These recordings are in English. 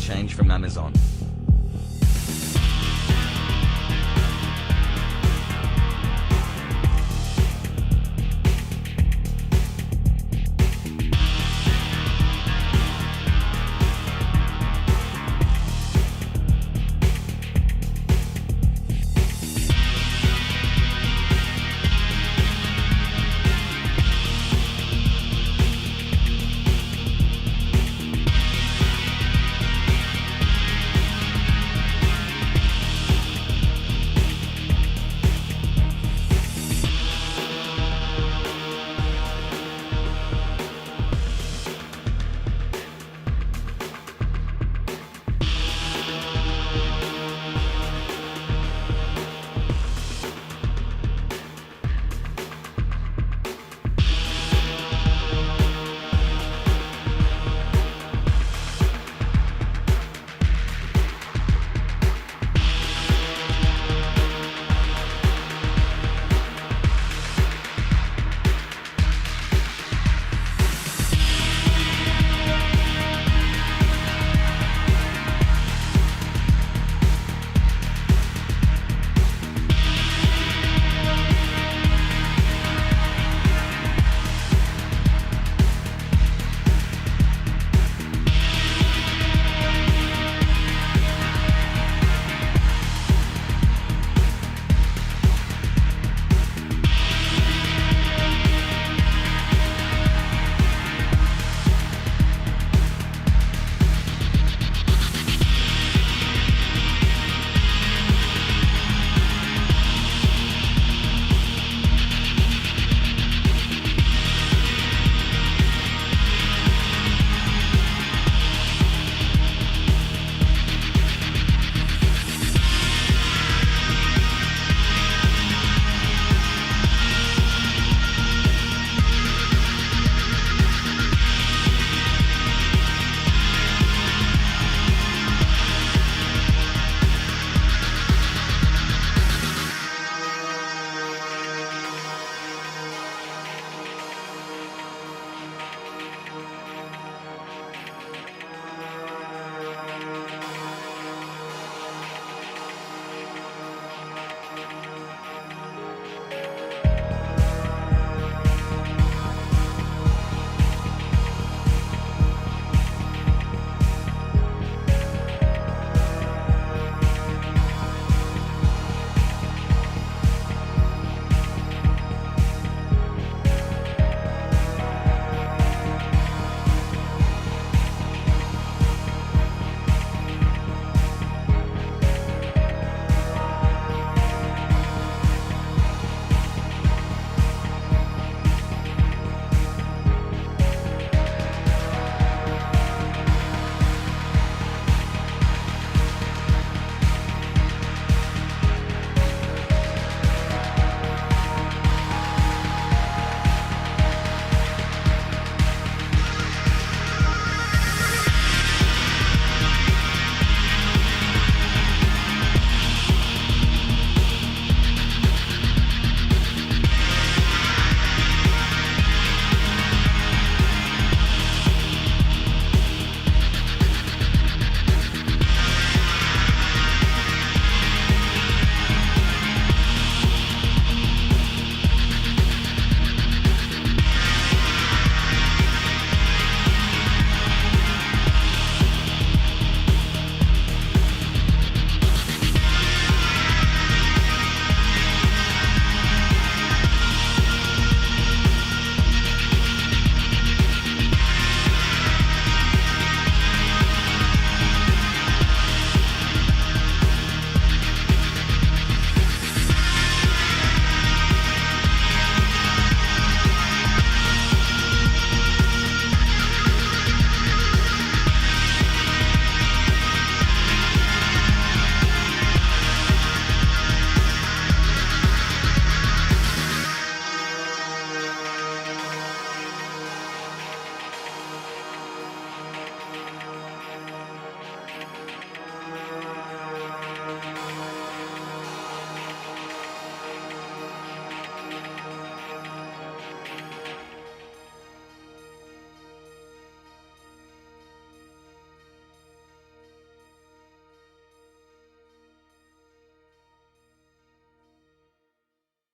change from Amazon.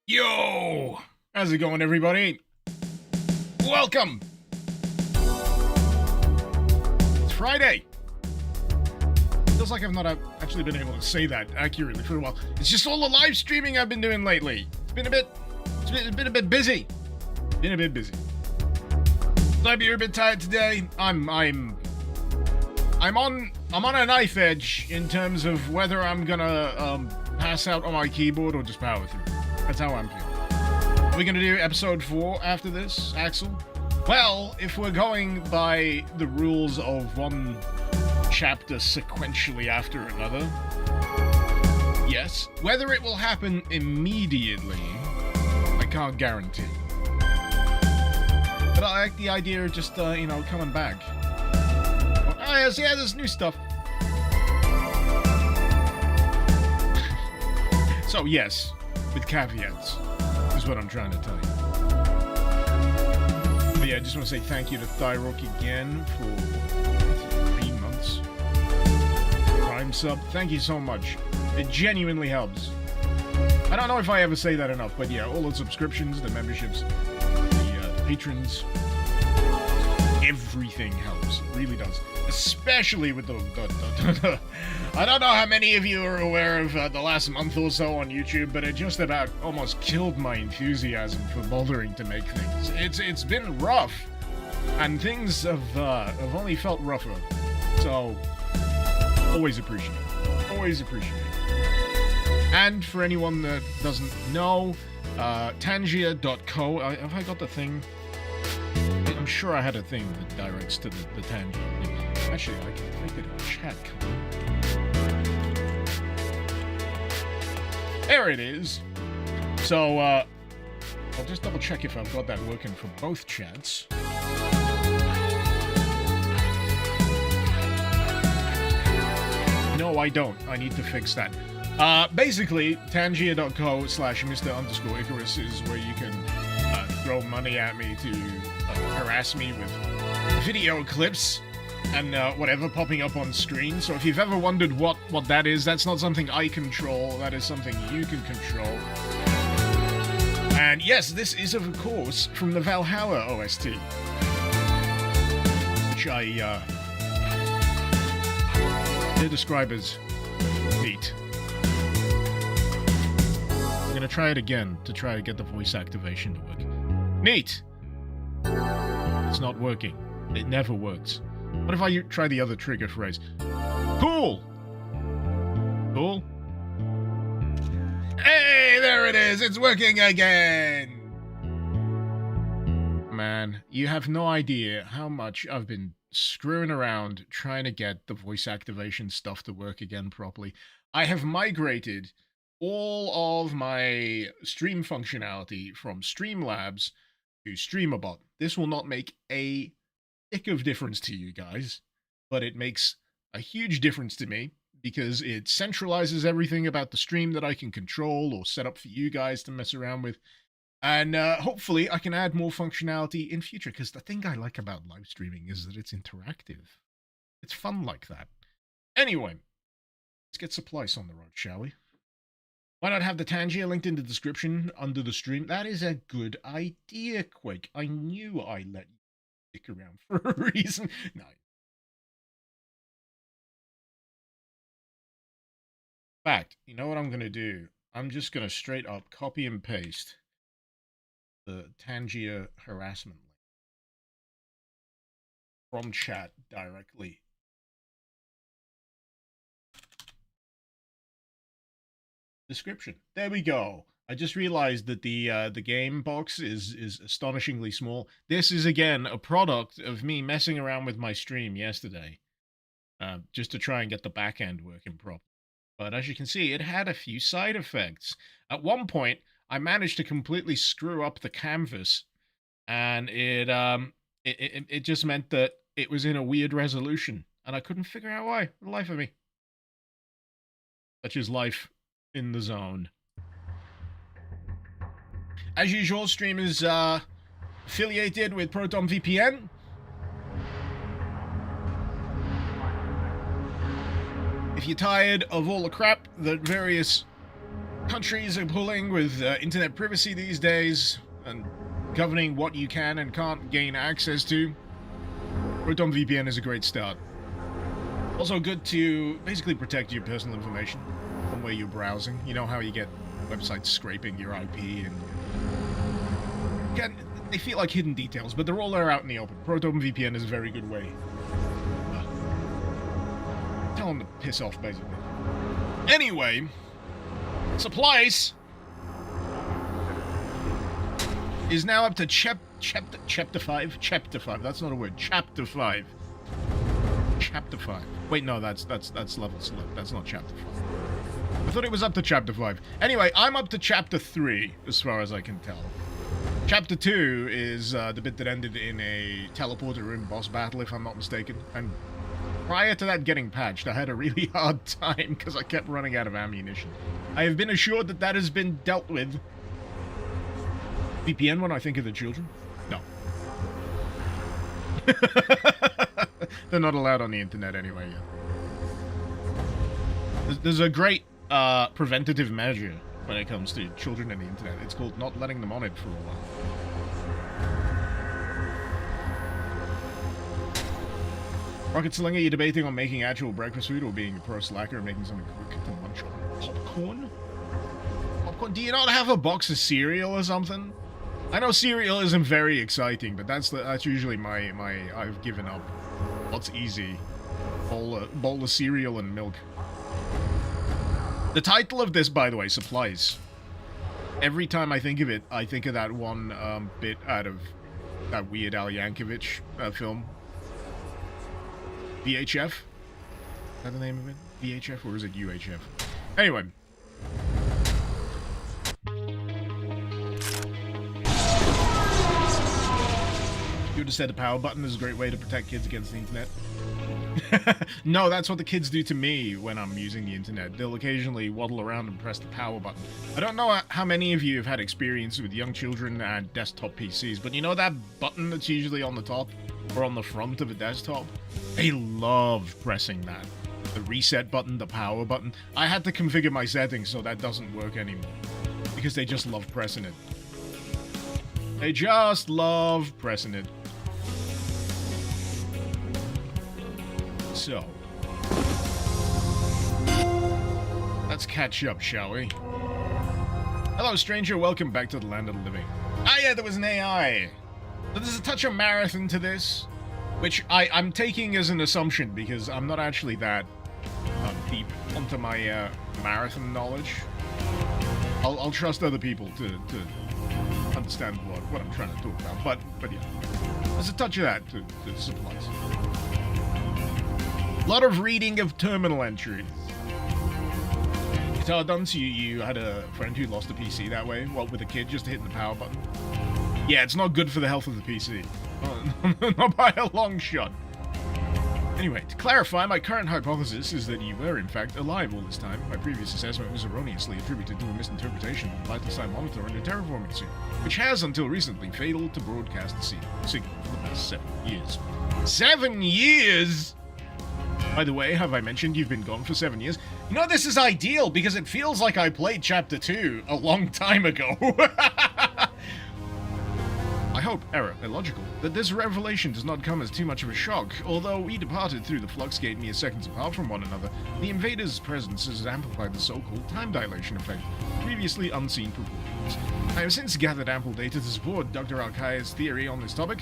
Yo! How's it going, everybody? Welcome! It's Friday! Feels like I've not actually been able to say that accurately for a while. It's just all the live streaming I've been doing lately. It's been a bit busy. Been a bit busy. Maybe you're a bit tired today. I'm on a knife edge in terms of whether I'm gonna pass out on my keyboard or just power through. That's how I'm feeling. Are we gonna do episode 4 after this, Axel? Well, if we're going by the rules of one chapter sequentially after another, yes. Whether it will happen immediately, I can't guarantee. But I like the idea of just, coming back. Oh, yes, yeah, there's new stuff. So, yes, with caveats, is what I'm trying to tell you. But yeah, I just want to say thank you to Thyrock again for 3 months. Prime sub, thank you so much. It genuinely helps. I don't know if I ever say that enough, but yeah, all the subscriptions, the memberships, the patrons, everything helps. It really does. Especially with the I don't know how many of you are aware of the last month or so on YouTube, but it just about almost killed my enthusiasm for bothering to make things. It's been rough, and things have only felt rougher. So, always appreciate it. Always appreciate it. And for anyone that doesn't know, Tangia.co, have I got the thing? I'm sure I had a thing that directs to the Tangia thing. Actually, I can make it in chat. There it is. So, I'll just double check if I've got that working for both chats. No, I don't. I need to fix that. Basically, Tangia.co/Mr_Icarus is where you can throw money at me to harass me with video clips and whatever popping up on screen. So if you've ever wondered what that is, that's not something I control. That is something you can control. And yes, this is of course from the Valhalla OST, which I describe as neat. I'm gonna try it again to try to get the voice activation to work. Neat! It's not working. It never works. What if I try the other trigger phrase? Cool! Cool? Hey, there it is! It's working again! Man, you have no idea how much I've been screwing around trying to get the voice activation stuff to work again properly. I have migrated all of my stream functionality from Streamlabs to Streamabot. This will not make a lick of difference to you guys, but it makes a huge difference to me because it centralizes everything about the stream that I can control or set up for you guys to mess around with. And hopefully I can add more functionality in future, because the thing I like about live streaming is that it's interactive. It's fun like that. Anyway, let's get SUPPLICE on the road, shall we? Why not have the Tangia linked in the description under the stream? That is a good idea, Quake. I knew I let you stick around for a reason. No. In fact, you know what I'm going to do? I'm just going to straight up copy and paste the Tangia harassment link from chat directly. Description. There we go. I just realized that the game box is astonishingly small. This is again a product of me messing around with my stream yesterday, just to try and get the back end working properly. But as you can see, it had a few side effects. At one point, I managed to completely screw up the canvas, and it just meant that it was in a weird resolution, and I couldn't figure out why. For the life of me. Such is life in the zone. As usual, stream is affiliated with Proton VPN. If you're tired of all the crap that various countries are pulling with internet privacy these days and governing what you can and can't gain access to. Proton VPN is a great start. Also good to basically protect your personal information from where you're browsing. You know how you get websites scraping your IP and... Again, they feel like hidden details, but they're all there out in the open. Proton VPN is a very good way. Tell them to piss off, basically. Anyway, SUPPLICE is now up to chapter 5? Chapter 5. That's not a word. Chapter 5. Chapter 5. Wait, no, that's level select. That's not chapter 5. I thought it was up to chapter 5. Anyway, I'm up to chapter 3, as far as I can tell. Chapter 2 is the bit that ended in a teleporter room boss battle, if I'm not mistaken. And prior to that getting patched, I had a really hard time because I kept running out of ammunition. I have been assured that that has been dealt with. VPN when I think of the children? No. They're not allowed on the internet anyway yet. There's a great preventative measure when it comes to children and the internet. It's called not letting them on it for a while. Rocket Slinger, you're debating on making actual breakfast food or being a pro slacker and making something quick to munch on. Popcorn? Popcorn? Do you not have a box of cereal or something? I know cereal isn't very exciting, but that's usually my I've given up. What's easy? Bowl of cereal and milk. The title of this, by the way, SUPPLICE. Every time I think of it, I think of that one bit out of that Weird Al Yankovic film. VHF? Is that the name of it? VHF or is it UHF? Anyway. You would have said the power button is a great way to protect kids against the internet. No, that's what the kids do to me when I'm using the internet. They'll occasionally waddle around and press the power button. I don't know how many of you have had experience with young children and desktop PCs, but you know that button that's usually on the top or on the front of a desktop? They love pressing that. The reset button, the power button. I had to configure my settings so that doesn't work anymore. Because they just love pressing it. They just love pressing it. So, let's catch up, shall we? Hello, stranger. Welcome back to the land of the living. Ah, yeah, there was an AI. So there's a touch of marathon to this, which I'm taking as an assumption because I'm not actually that deep onto my marathon knowledge. I'll trust other people to understand what I'm trying to talk about. But yeah, there's a touch of that to SUPPLICE. A lot of reading of terminal entries. Guitar Dunce, you had a friend who lost a PC that way, what, with a kid just hitting the power button? Yeah, it's not good for the health of the PC. Not by a long shot. Anyway, to clarify, my current hypothesis is that you were, in fact, alive all this time. My previous assessment was erroneously attributed to a misinterpretation of the vital sign monitor in a terraforming suit, which has, until recently, failed to broadcast the signal for the past 7 years. 7 years?! By the way, have I mentioned you've been gone for 7 years? You know, this is ideal, because it feels like I played Chapter 2 a long time ago. I hope, error, illogical, that this revelation does not come as too much of a shock. Although we departed through the flux gate mere seconds apart from one another, the invader's presence has amplified the so-called time dilation effect, previously unseen proportions. I have since gathered ample data to support Dr. Alkaya's theory on this topic,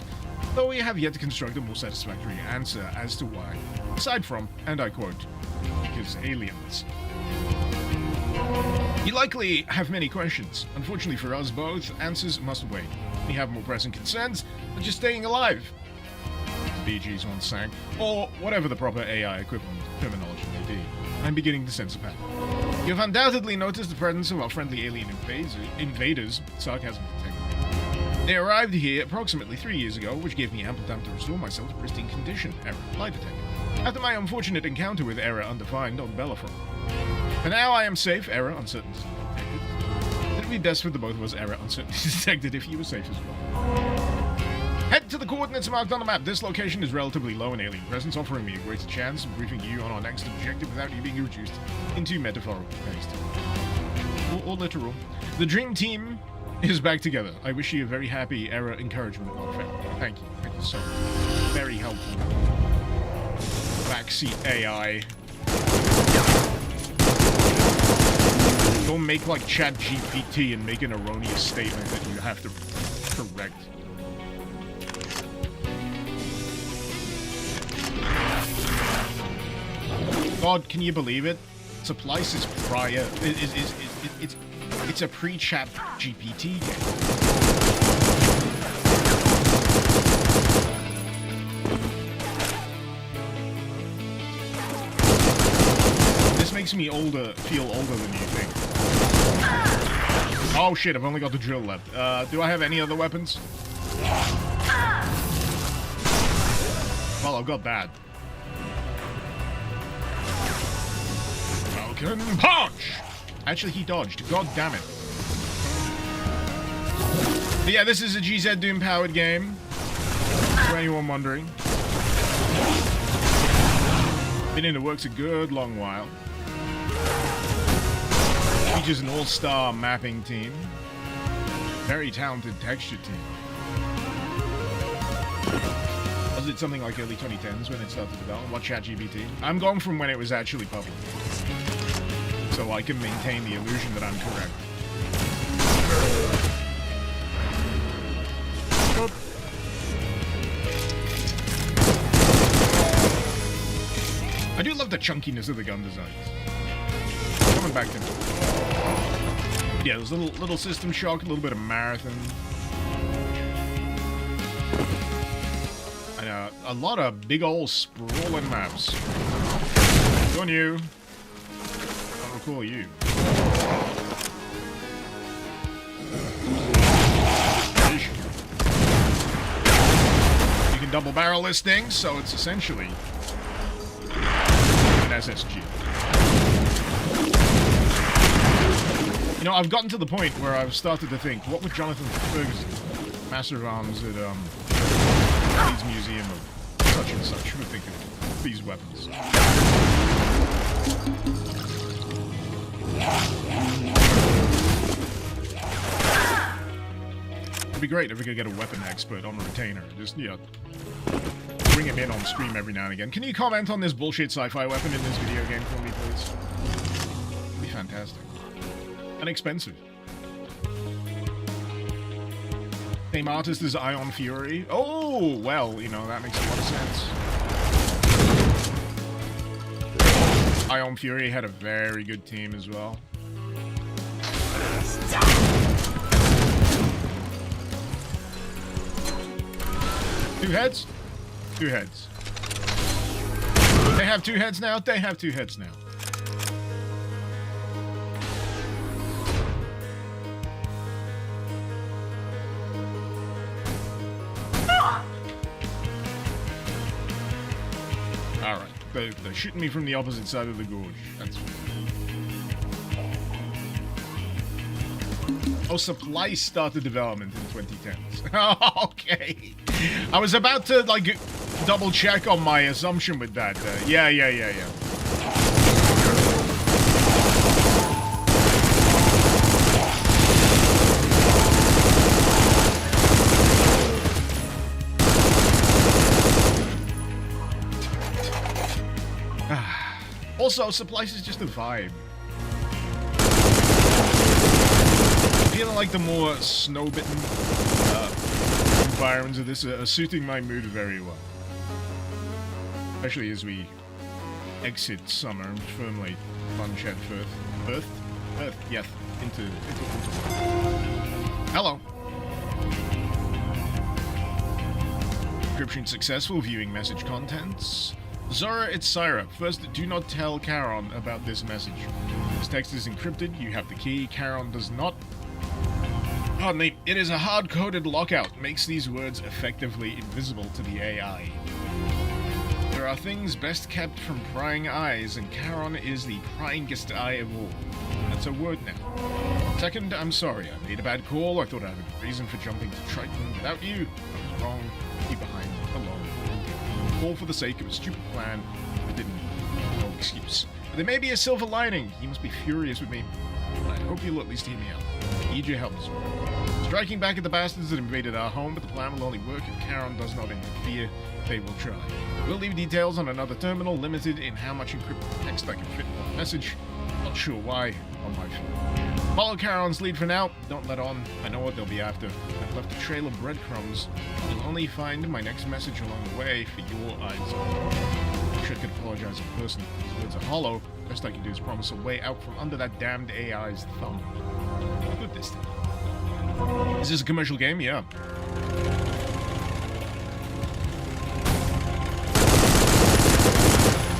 though we have yet to construct a more satisfactory answer as to why. Aside from, and I quote, because aliens. You likely have many questions. Unfortunately for us both, answers must wait. We have more pressing concerns than just staying alive. The Bee Gees once sang, or whatever the proper AI equivalent terminology may be. I'm beginning to sense a pattern. You have undoubtedly noticed the presence of our friendly alien invaders, sarcasm detected. They arrived here approximately 3 years ago, which gave me ample time to restore myself to pristine condition. Error, lie detected. After my unfortunate encounter with Error Undefined on Bellerophon. For now, I am safe. Error, uncertainty detected. It would be best for the both of us, Error, uncertainty detected, if you were safe as well. Head to the coordinates marked on the map. This location is relatively low in alien presence, offering me a greater chance of briefing you on our next objective without you being reduced into metaphorical paste. or literal. The dream team is back together. I wish you a very happy error encouragement not found. Thank you. Thank you so much. Very helpful. Backseat AI. Don't make like ChatGPT and make an erroneous statement that you have to correct. God, can you believe it? SUPPLICE is prior. It's a pre-chat GPT game. This makes me feel older than you think. Oh shit, I've only got the drill left. Do I have any other weapons? Well, I've got that. Falcon Punch! Actually, he dodged. God damn it. But yeah, this is a GZDoom powered game. For anyone wondering. Been in the works a good long while. Features an all-star mapping team. Very talented texture team. Was it something like early 2010s when it started to develop? What, ChatGPT? I'm going from when it was actually public. So I can maintain the illusion that I'm correct. I do love the chunkiness of the gun designs. Coming back to me. Yeah, there's a little system shock, a little bit of marathon. And a lot of big old sprawling maps. Good on you. I'll recall you. You can double barrel this thing, so it's essentially an SSG. You know, I've gotten to the point where I've started to think, what would Jonathan Ferguson, Master of Arms at Leeds Museum of such and such, would think of these weapons? It'd be great if we could get a weapon expert on a retainer. Just, you know, bring him in on stream every now and again. Can you comment on this bullshit sci-fi weapon in this video game for me, please? It'd be fantastic. And expensive. Same artist as Ion Fury. Oh, well, you know, that makes a lot of sense. Ion Fury had a very good team as well. Two heads? Two heads. They have two heads now? They have two heads now. Alright, they're shooting me from the opposite side of the gorge. That's... Oh, SUPPLICE started development in 2010s. Okay. I was about to, like, double check on my assumption with that. Yeah. Also, SUPPLICE is just a vibe. I feel like the more snow-bitten environments of this are suiting my mood very well. Especially as we exit summer and firmly plunge head first. Yes, into autumn. Hello. Encryption successful, viewing message contents. Zora, it's Syra. First, do not tell Charon about this message. This text is encrypted, you have the key, Charon does not. Pardon me, it is a hard-coded lockout, makes these words effectively invisible to the AI. There are things best kept from prying eyes, and Charon is the pryingest eye of all. That's a word now. Second, I'm sorry, I made a bad call, I thought I had a good reason for jumping to Triton without you. I was wrong, be behind, alone. All for the sake of a stupid plan, but didn't need no excuse. But there may be a silver lining. He must be furious with me. I hope you'll at least hear me out. Need your help this morning. Striking back at the bastards that invaded our home, but the plan will only work if Charon does not interfere. They will try. We'll leave details on another terminal, limited in how much encrypted text I can fit in one message. Not sure why, on my phone. Follow Charon's lead for now. Don't let on. I know what they'll be after. I've left a trail of breadcrumbs. You'll only find my next message along the way for your eyes. I sure could apologize in person. These words are hollow. Best I can do is promise a way out from under that damned AI's thumb. Good this time. Is this a commercial game? Yeah.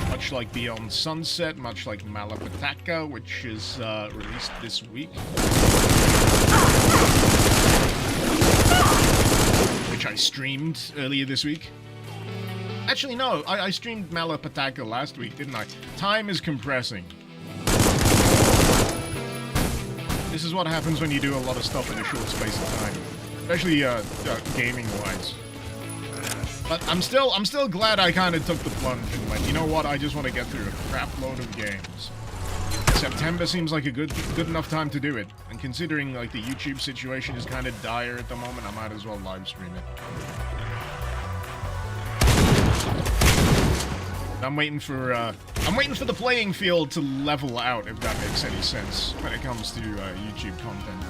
Much like Beyond Sunset, much like Malapataka, which is released this week. Which I streamed earlier this week. Actually, no, I streamed Malapataka last week, didn't I? Time is compressing. This is what happens when you do a lot of stuff in a short space of time. Especially gaming-wise. But I'm still glad I kind of took the plunge and went, you know what, I just want to get through a crap load of games. September seems like a good enough time to do it. And considering like the YouTube situation is kind of dire at the moment, I might as well live stream it. I'm waiting for the playing field to level out, if that makes any sense, when it comes to YouTube content.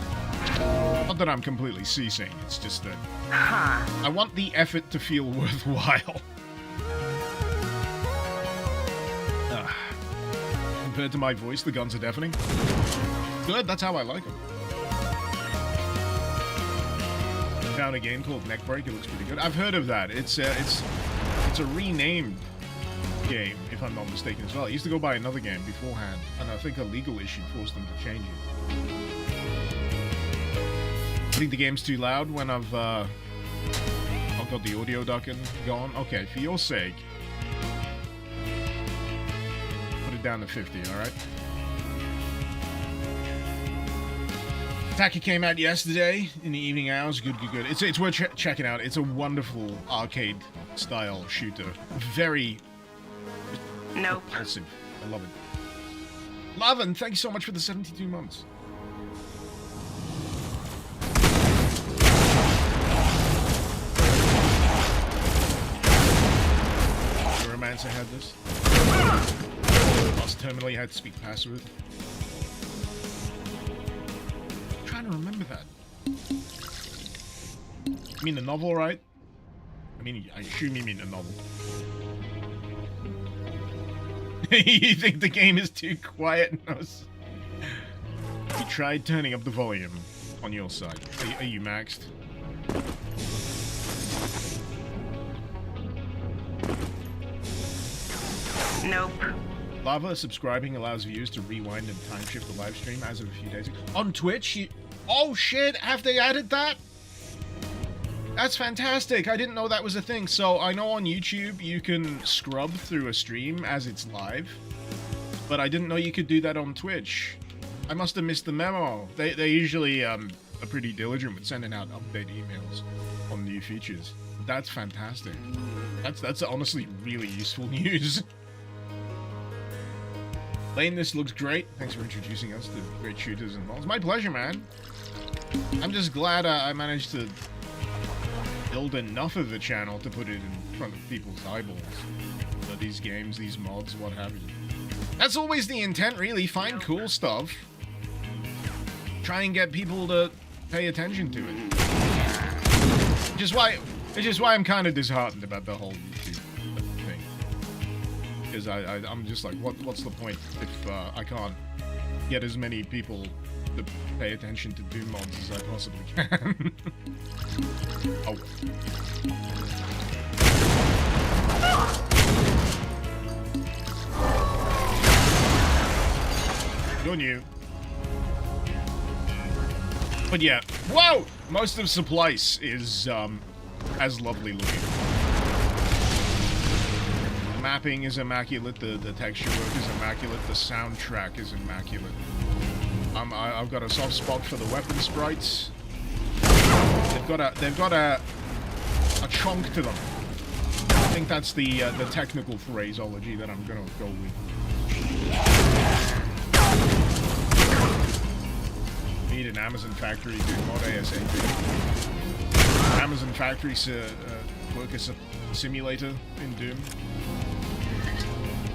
Not that I'm completely ceasing, it's just that I want the effort to feel worthwhile. Compared to my voice, the guns are deafening. Good, that's how I like them. I found a game called Neckbreak, it looks pretty good. I've heard of that. It's a renamed game, if I'm not mistaken as well. I used to go by another game beforehand, and I think a legal issue forced them to change it. I think the game's too loud when I've got the audio ducking going. Okay, for your sake, put it down to 50, alright? Taki came out yesterday in the evening hours. Good. It's worth checking out. It's a wonderful arcade-style shooter. Very repulsive. I love it. Lavin, thank you so much for the 72 months. Neuromancer had this. Last terminal, you had to speak password. I'm trying to remember that. You mean the novel, right? I assume you mean the novel. You think the game is too quiet? No. You tried turning up the volume on your side. Are you maxed? Nope. Lava subscribing allows viewers to rewind and time shift the live stream as of a few days ago. On Twitch? Oh shit, have they added that? That's fantastic. I didn't know that was a thing. So I know on YouTube you can scrub through a stream as it's live, but I didn't know you could do that on Twitch. I must have missed the memo. They usually are pretty diligent with sending out update emails on new features. That's fantastic. That's honestly really useful news. Lane, this looks great. Thanks for introducing us to great shooters and mods. My pleasure, man. I'm just glad I managed to build enough of the channel to put it in front of people's eyeballs. So these games, these mods, what have you. That's always the intent, really. Find cool stuff. Try and get people to pay attention to it. Which is why I'm kind of disheartened about the whole YouTube thing. Because I'm just like, what's the point if I can't get as many people to pay attention to Doom mods as I possibly can. Oh. You're new. But yeah, whoa! Most of Supplice is as lovely looking. The mapping is immaculate, the texture work is immaculate, the soundtrack is immaculate. I've got a soft spot for the weapon sprites. They've got a chunk to them. I think that's the technical phraseology that I'm gonna go with. Need an Amazon factory doing mod ASAP. Amazon factory worker simulator in Doom.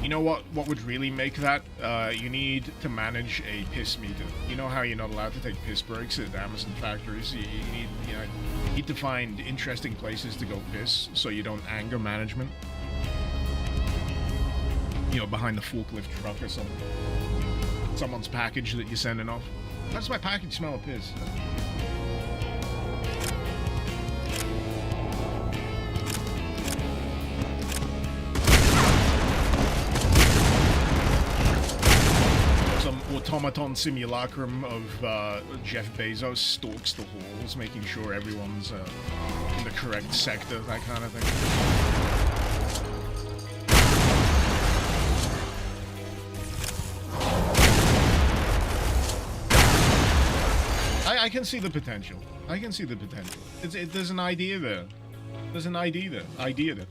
You know what would really make that? You need to manage a piss meter. You know how you're not allowed to take piss breaks at Amazon factories? You need to find interesting places to go piss so you don't anger management. You know, behind the forklift truck or something. Someone's package that you're sending off. How does my package smell of piss? Some automaton simulacrum of Jeff Bezos stalks the halls, making sure everyone's in the correct sector, that kind of thing. I can see the potential. I can see the potential. There's an idea there. There's an idea there.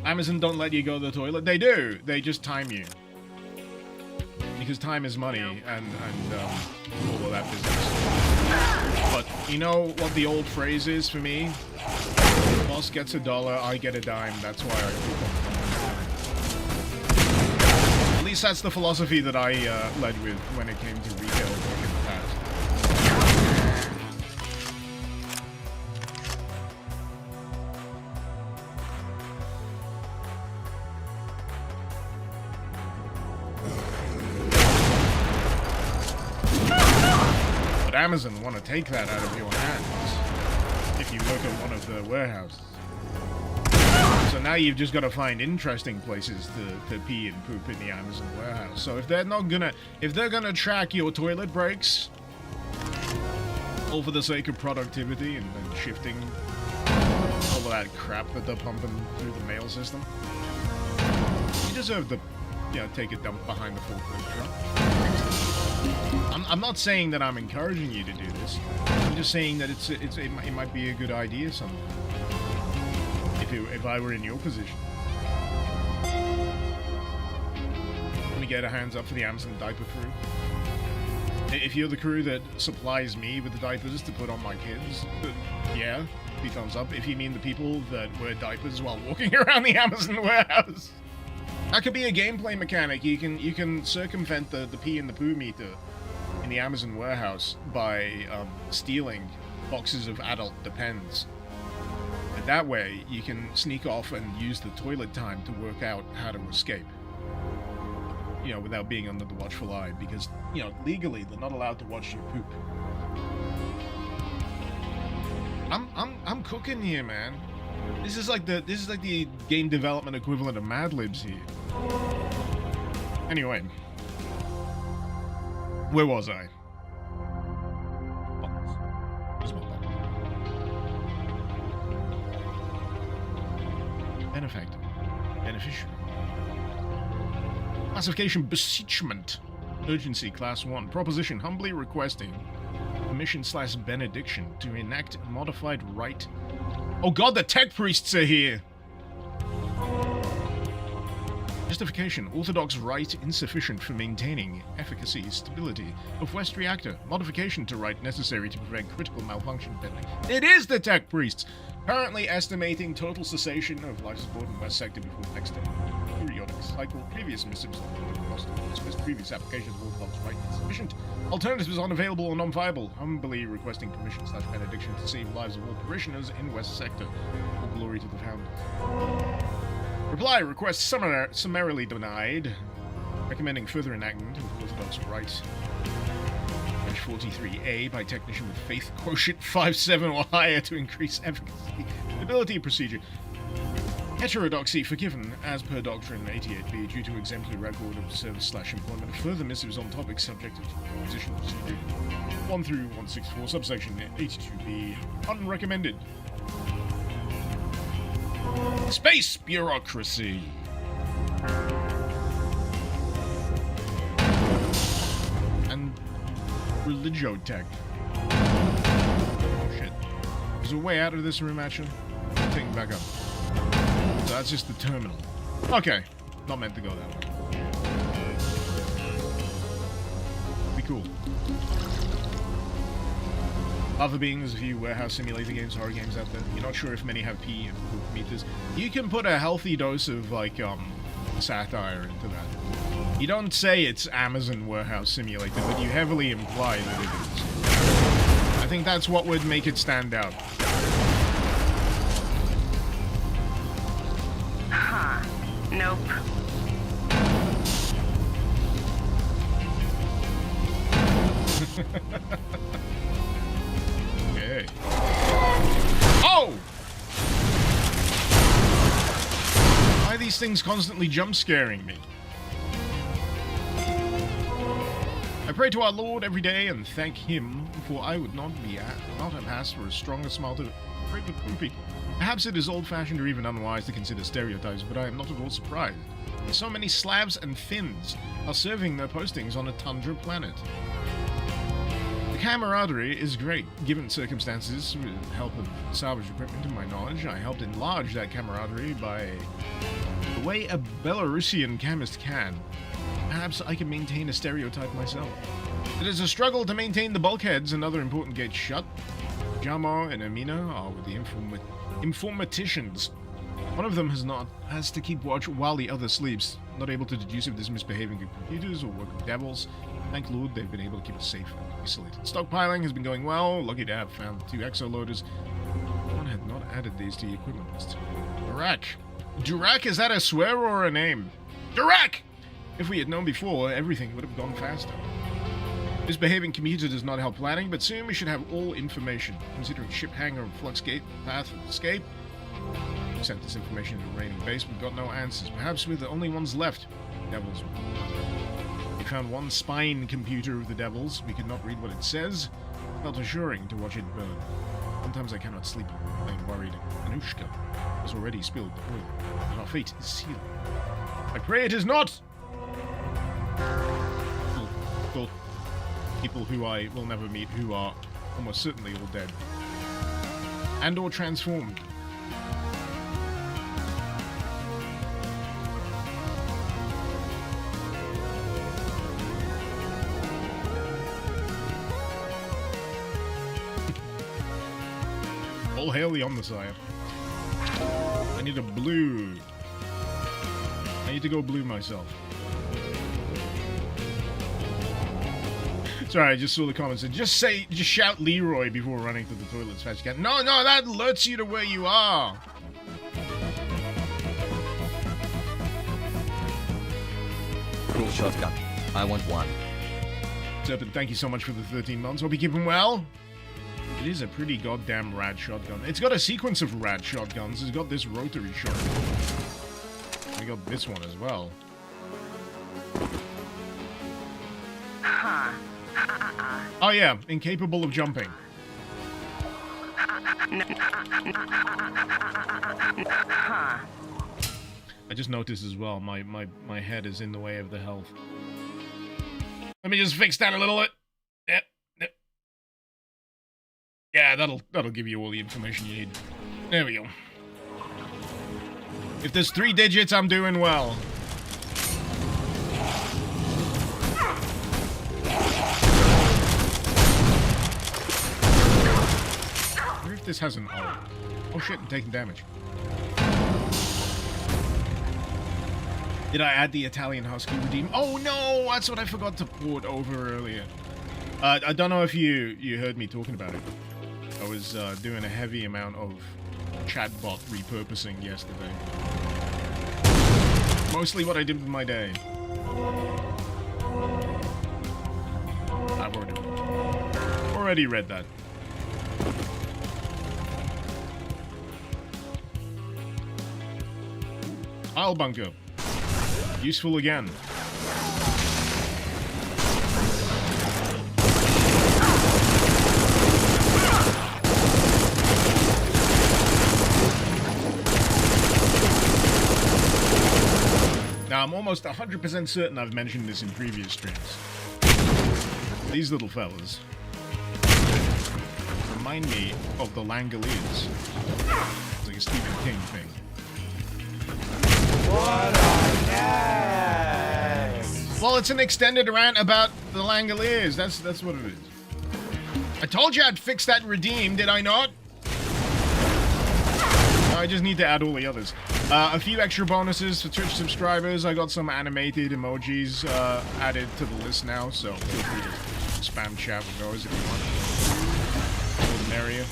Amazon don't let you go to the toilet. They do. They just time you. Because time is money and all of that business. But you know what the old phrase is for me? Boss gets $1, I get a dime. That's why I keep on. At least that's the philosophy that I led with when it came to retail work in the past. Amazon want to take that out of your hands if you work at one of the warehouses. So now you've just got to find interesting places to pee and poop in the Amazon warehouse. So if they're gonna track your toilet breaks, all for the sake of productivity and shifting all of that crap that they're pumping through the mail system, you deserve to, take a dump behind the forklift truck. I'm not saying that I'm encouraging you to do this. I'm just saying that it might be a good idea someday. If I were in your position. Let me get a hands up for the Amazon diaper crew. If you're the crew that supplies me with the diapers to put on my kids, yeah, be thumbs up. If you mean the people that wear diapers while walking around the Amazon warehouse, that could be a gameplay mechanic. You can circumvent the pee and the poo meter in the Amazon warehouse by stealing boxes of adult Depends. And that way, you can sneak off and use the toilet time to work out how to escape. Without being under the watchful eye, because legally they're not allowed to watch you poop. I'm cooking here, man. This is like the game development equivalent of Mad Libs here. Anyway, where was I? Buttons. Where's my button? Benefactor. Beneficiary. Classification beseechment. Urgency class 1. Proposition humbly requesting permission/benediction to enact modified rite. Oh god, the tech priests are here! Justification. Orthodox rite insufficient for maintaining efficacy stability of West reactor. Modification to rite necessary to prevent critical malfunction pending. It is the tech priests! Currently estimating total cessation of life support in West sector before next periodic cycle. Previous missives dismissed previous applications of Orthodox rite insufficient. Alternatives unavailable or non-viable. Humbly requesting permission/benediction to save lives of all parishioners in West sector. All glory to the founders. Reply, request summarily denied. Recommending further enactment of Orthodox rite. 43A by technician with faith quotient 5.7 or higher to increase efficacy. Ability procedure. Heterodoxy forgiven as per doctrine 88B due to exemplary record of service/employment. Further missives on topics subject to position procedure 1 through 164, subsection 82B. Unrecommended. Space bureaucracy. And religio-tech. Oh shit. Is there a way out of this room actually? I'm taking back up. So that's just the terminal. Okay. Not meant to go that way. Be cool. Other being, there's a few warehouse simulator games, horror games out there. You're not sure if many have P meters. You can put a healthy dose of, like, satire into that. You don't say it's Amazon Warehouse Simulator, but you heavily imply that it is. I think that's what would make it stand out. Huh. Nope. Okay. Oh! Why are these things constantly jump scaring me? I pray to our Lord every day and thank Him, for I would not have asked for a stronger, smarter, greater people. Perhaps it is old-fashioned or even unwise to consider stereotypes, but I am not at all surprised. So many Slavs and Finns are serving their postings on a tundra planet. The camaraderie is great, given circumstances. With the help of salvage equipment and my knowledge, I helped enlarge that camaraderie by the way a Belarusian chemist can. Perhaps I can maintain a stereotype myself. It is a struggle to maintain the bulkheads and other important gates shut. Jamo and Amina are with the informaticians. One of them has to keep watch while the other sleeps, not able to deduce if there's misbehaving computers or work with devils. Thank Lord they've been able to keep us safe and isolated. Stockpiling has been going well. Lucky to have found 2 exo-loaders. One had not added these to the equipment list. Durak. Durak, is that a swear or a name? Durak! If we had known before, everything would have gone faster. Misbehaving computer does not help planning, but soon we should have all information. Considering ship hangar and flux gate path of escape. We sent this information to the remaining base, but got no answers. Perhaps we're the only ones left. Devils. We found one spine computer of the devils. We could not read what it says. Felt assuring to watch it burn. Sometimes I cannot sleep. I am worried. Anushka has already spilled the oil, and our fate is sealed. I pray it is not! People who I will never meet who are almost certainly all dead. And or transformed. All hail the Omnissiah. I need a blue. I need to go blue myself. Sorry, I just saw the comments and just shout Leroy before running to the toilet as fast as you can. No, that alerts you to where you are. Cool shotgun. I want one. Serpent, thank you so much for the 13 months. Hope you keep him well. It is a pretty goddamn rad shotgun. It's got a sequence of rad shotguns. It's got this rotary shotgun. We got this one as well. Huh. Oh yeah, incapable of jumping. Huh. I just noticed as well, my head is in the way of the health. Let me just fix that a little bit. Yep. Yeah, that'll give you all the information you need. There we go. If there's 3 digits, I'm doing well. This has an O. Oh shit, I'm taking damage. Did I add the Italian Husky redeem? Oh no, that's what I forgot to port over earlier. I don't know if you heard me talking about it. I was doing a heavy amount of chatbot repurposing yesterday. Mostly what I did with my day. I've already read that. Isle bunker. Useful again. Now, I'm almost 100% certain I've mentioned this in previous streams. These little fellas remind me of the Langoliers. It's like a Stephen King thing. What are next? Well, it's an extended rant about the Langoliers. That's what it is. I told you I'd fix that redeem, did I not? I just need to add all the others. A few extra bonuses for Twitch subscribers. I got some animated emojis added to the list now, so feel free to spam chat with those if you want. All the merrier.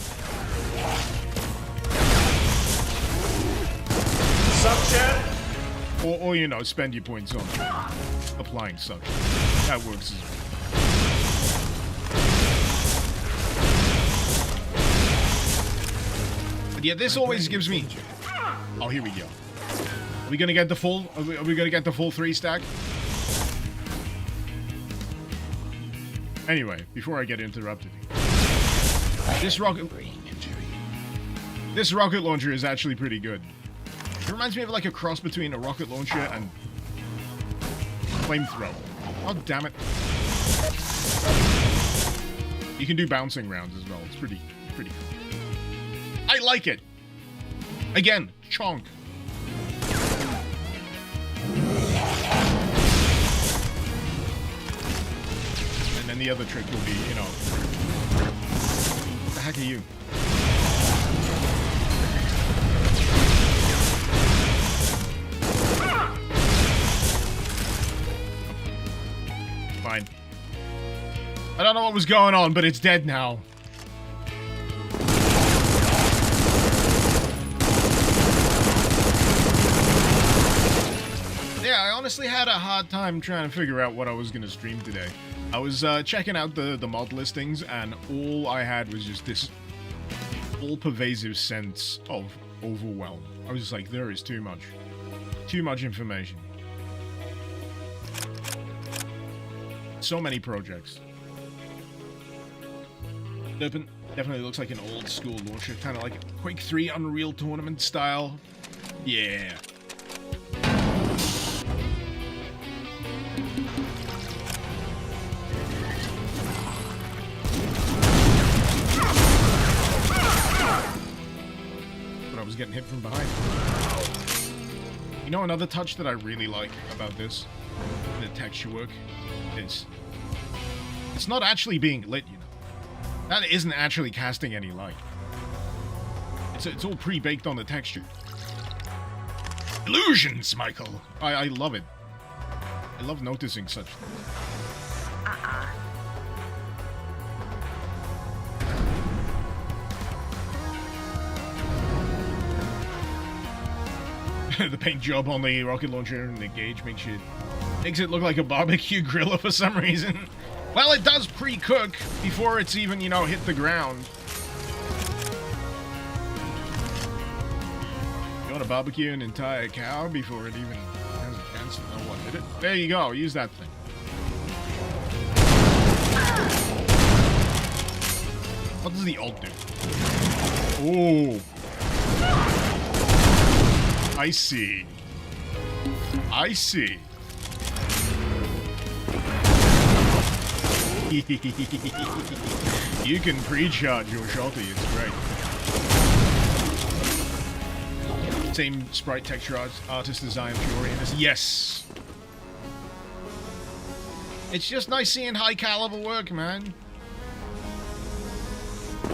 Sup, chat? Or, you know, spend your points on applying such. That works as well. But yeah, this always gives me... Oh, here we go. Are we gonna get the full... Are we gonna get the full 3 stack? Anyway, before I get interrupted... This rocket launcher is actually pretty good. It reminds me of like a cross between a rocket launcher and flamethrower. Oh, damn it. You can do bouncing rounds as well. It's pretty cool. I like it. Again, chonk. And then the other trick will be, you know... What the heck are you? Fine. I don't know what was going on, but it's dead now. Yeah, I honestly had a hard time trying to figure out what I was going to stream today. I was checking out the mod listings, and all I had was just this all-pervasive sense of overwhelm. I was just like, there is too much. Too much information. So many projects. Definitely looks like an old school launcher, kind of like a Quake 3 Unreal Tournament style. Yeah. But I was getting hit from behind. You know, another touch that I really like about this, the texture work, is it's not actually being lit, you know. That isn't actually casting any light. It's all pre-baked on the texture. Illusions, Michael! I love it. I love noticing such things. The paint job on the rocket launcher and the gauge makes it look like a barbecue grill for some reason. Well, it does pre-cook before it's even, you know, hit the ground. You want to barbecue an entire cow before it even has a chance to know what hit it? There you go, use that thing. What does the ult do? Oh. I see. I see. You can pre-charge your shotty, it's great. Same sprite texture artist design Fury in this. Yes! It's just nice seeing high caliber work, man.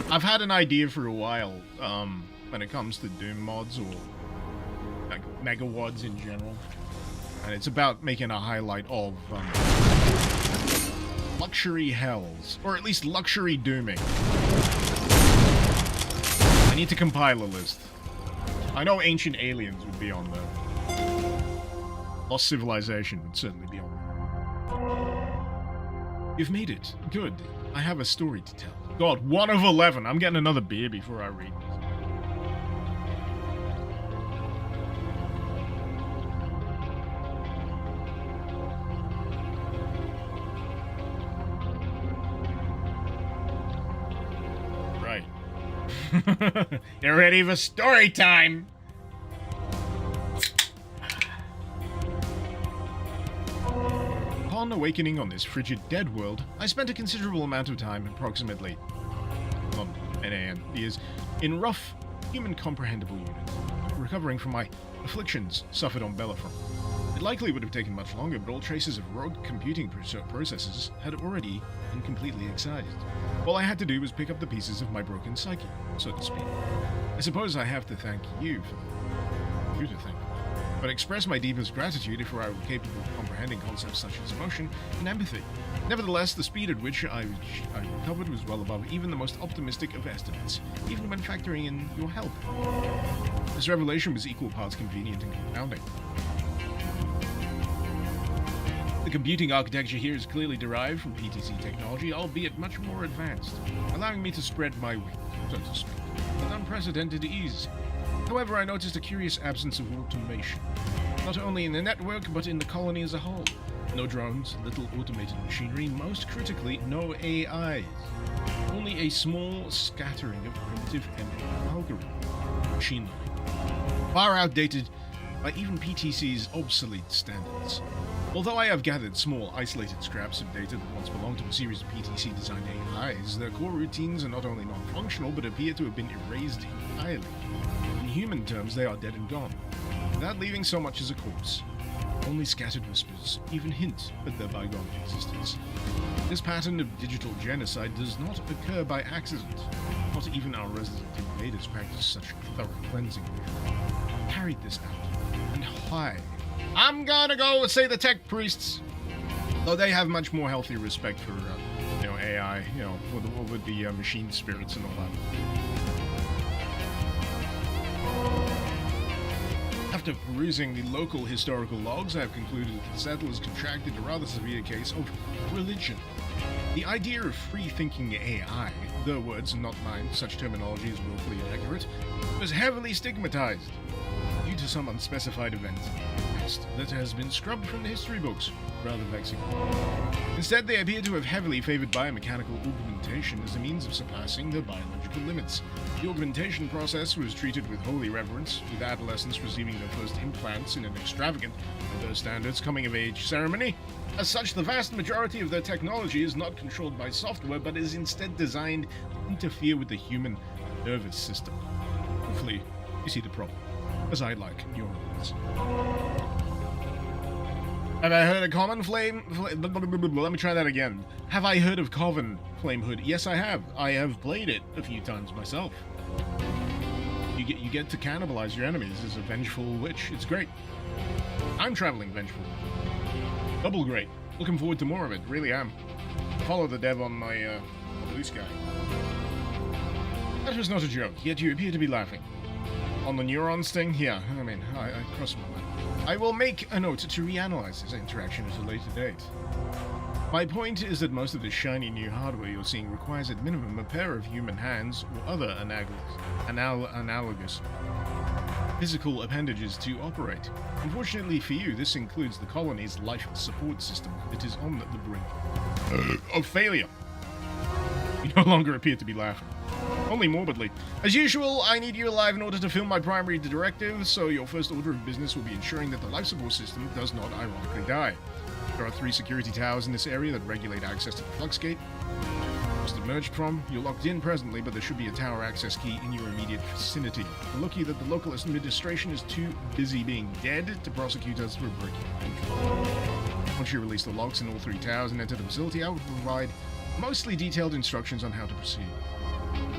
I've had an idea for a while, when it comes to Doom mods or like megawads in general. And it's about making a highlight of luxury hells, or at least luxury dooming. I need to compile a list. I know Ancient Aliens would be on there. Lost Civilization would certainly be on there. You've made it. Good. I have a story to tell. God, 1 of 11. I'm getting another beer before I read this. You're ready for story time! Upon awakening on this frigid dead world, I spent a considerable amount of time, approximately 10 years, in rough, human-comprehensible units, recovering from my afflictions suffered on Bellerophon. It likely would have taken much longer, but all traces of rogue computing processes had already been completely excised. All I had to do was pick up the pieces of my broken psyche, so to speak. I suppose I have to thank you for that. You to thank. But express my deepest gratitude if I were capable of comprehending concepts such as emotion and empathy. Nevertheless, the speed at which I recovered was well above even the most optimistic of estimates, even when factoring in your help. This revelation was equal parts convenient and confounding. The computing architecture here is clearly derived from PTC technology, albeit much more advanced, allowing me to spread my wings, so to speak, with unprecedented ease. However, I noticed a curious absence of automation, not only in the network, but in the colony as a whole. No drones, little automated machinery, most critically, no AIs. Only a small scattering of primitive ML algorithms, machine learning, far outdated by even PTC's obsolete standards. Although I have gathered small, isolated scraps of data that once belonged to a series of PTC-designed AIs, their core routines are not only non-functional, but appear to have been erased entirely. In human terms, they are dead and gone, without leaving so much as a corpse. Only scattered whispers even hint at their bygone existence. This pattern of digital genocide does not occur by accident. Not even our resident invaders practice such thorough cleansing. Carried this out, and why? I'm gonna go say the tech priests, though they have much more healthy respect for, AI, with the machine spirits and all that. After perusing the local historical logs, I have concluded that the settlers contracted a rather severe case of religion. The idea of free-thinking AI, their words, not mine, such terminology is willfully inaccurate, was heavily stigmatized due to some unspecified event that has been scrubbed from the history books. Rather vexing. Instead, they appear to have heavily favored biomechanical augmentation as a means of surpassing their biological limits. The augmentation process was treated with holy reverence, with adolescents receiving their first implants in an extravagant, by their standards, coming-of-age ceremony. As such, the vast majority of their technology is not controlled by software, but is instead designed to interfere with the human nervous system. Hopefully, you see the problem, as I like neurons. Have I heard of common flame? Let me try that again. Have I heard of Coven Flame Hood? Yes, I have. I have played it a few times myself. You get to cannibalize your enemies as a vengeful witch. It's great. I'm traveling vengeful. Double great. Looking forward to more of it. Really am. Follow the dev on my Bluesky. That was not a joke, yet you appear to be laughing. On the neurons thing? Yeah, I crossed my mind. I will make a note to reanalyze this interaction at a later date. My point is that most of the shiny new hardware you're seeing requires at minimum a pair of human hands or other analogous physical appendages to operate. Unfortunately for you, this includes the colony's life support system that is on the brink of failure. You no longer appear to be laughing. Only morbidly. As usual, I need you alive in order to film my primary directive, so your first order of business will be ensuring that the life support system does not ironically die. There are 3 security towers in this area that regulate access to the flux gate. Just emerged from, you're locked in presently, but there should be a tower access key in your immediate vicinity. We're lucky that the local administration is too busy being dead to prosecute us for breaking entry. Once you release the locks in all 3 towers and enter the facility, I will provide mostly detailed instructions on how to proceed.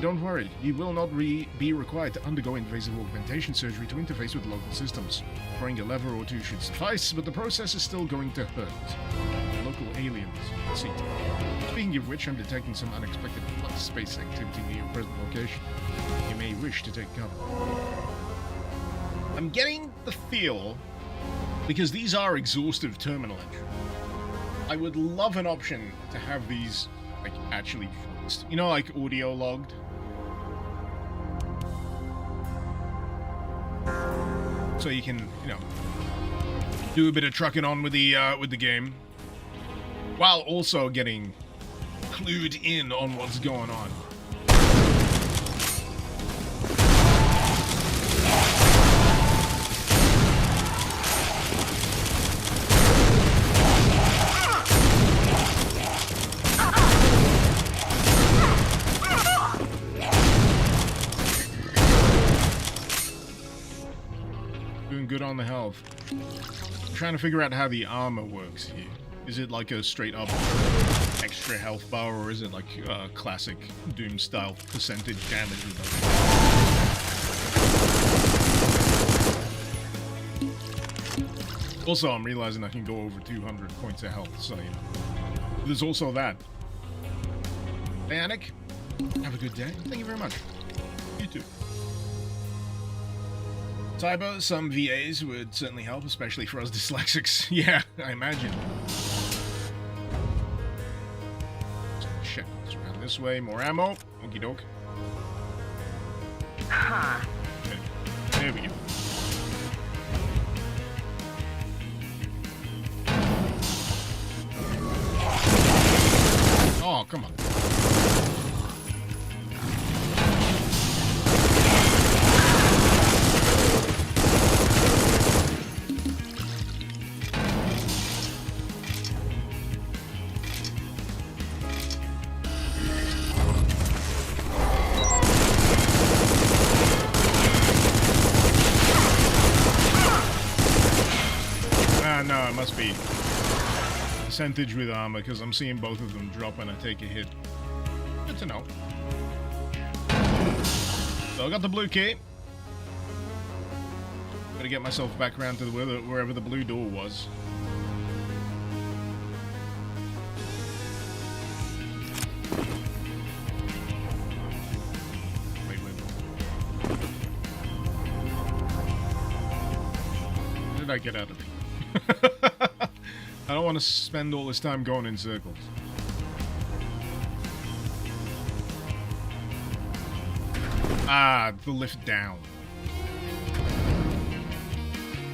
Don't worry, you will not be required to undergo invasive augmentation surgery to interface with local systems. Throwing a lever or 2 should suffice, but the process is still going to hurt. Local aliens, see. Speaking of which, I'm detecting some unexpected flux space activity near your present location. You may wish to take cover. I'm getting the feel, because these are exhaustive terminal entries, I would love an option to have these, actually voiced. Audio logged. So you can, do a bit of trucking on with the game, while also getting clued in on what's going on. Doing good on the health. trying to figure out how the armor works here. Is it like a straight up extra health bar, or is it like classic Doom style percentage damage reduction? Also, I'm realizing I can go over 200 points of health, so you know. There's also that. Hey, Anik. Have a good day. Thank you very much. You too. Tybo, some VAs would certainly help, especially for us dyslexics. Yeah, I imagine. Shit, let's run this way. More ammo. Okie doke. Huh. Okay. There we go. Oh, come on. No, it must be percentage with armor, because I'm seeing both of them drop when I take a hit. Good to know. So I got the blue key. Gotta get myself back around to wherever the blue door was. Wait. What did I get out of it? I don't want to spend all this time going in circles. Ah, the lift down.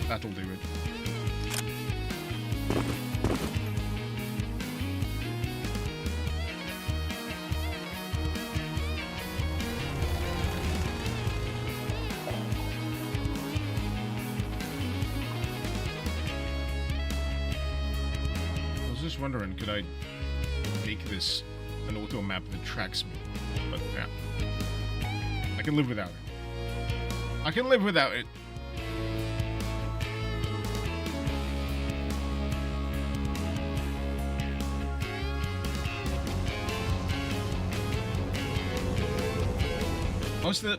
That'll do it. Just wondering, could I make this an auto map that tracks me? But yeah, I can live without it. I can live without it.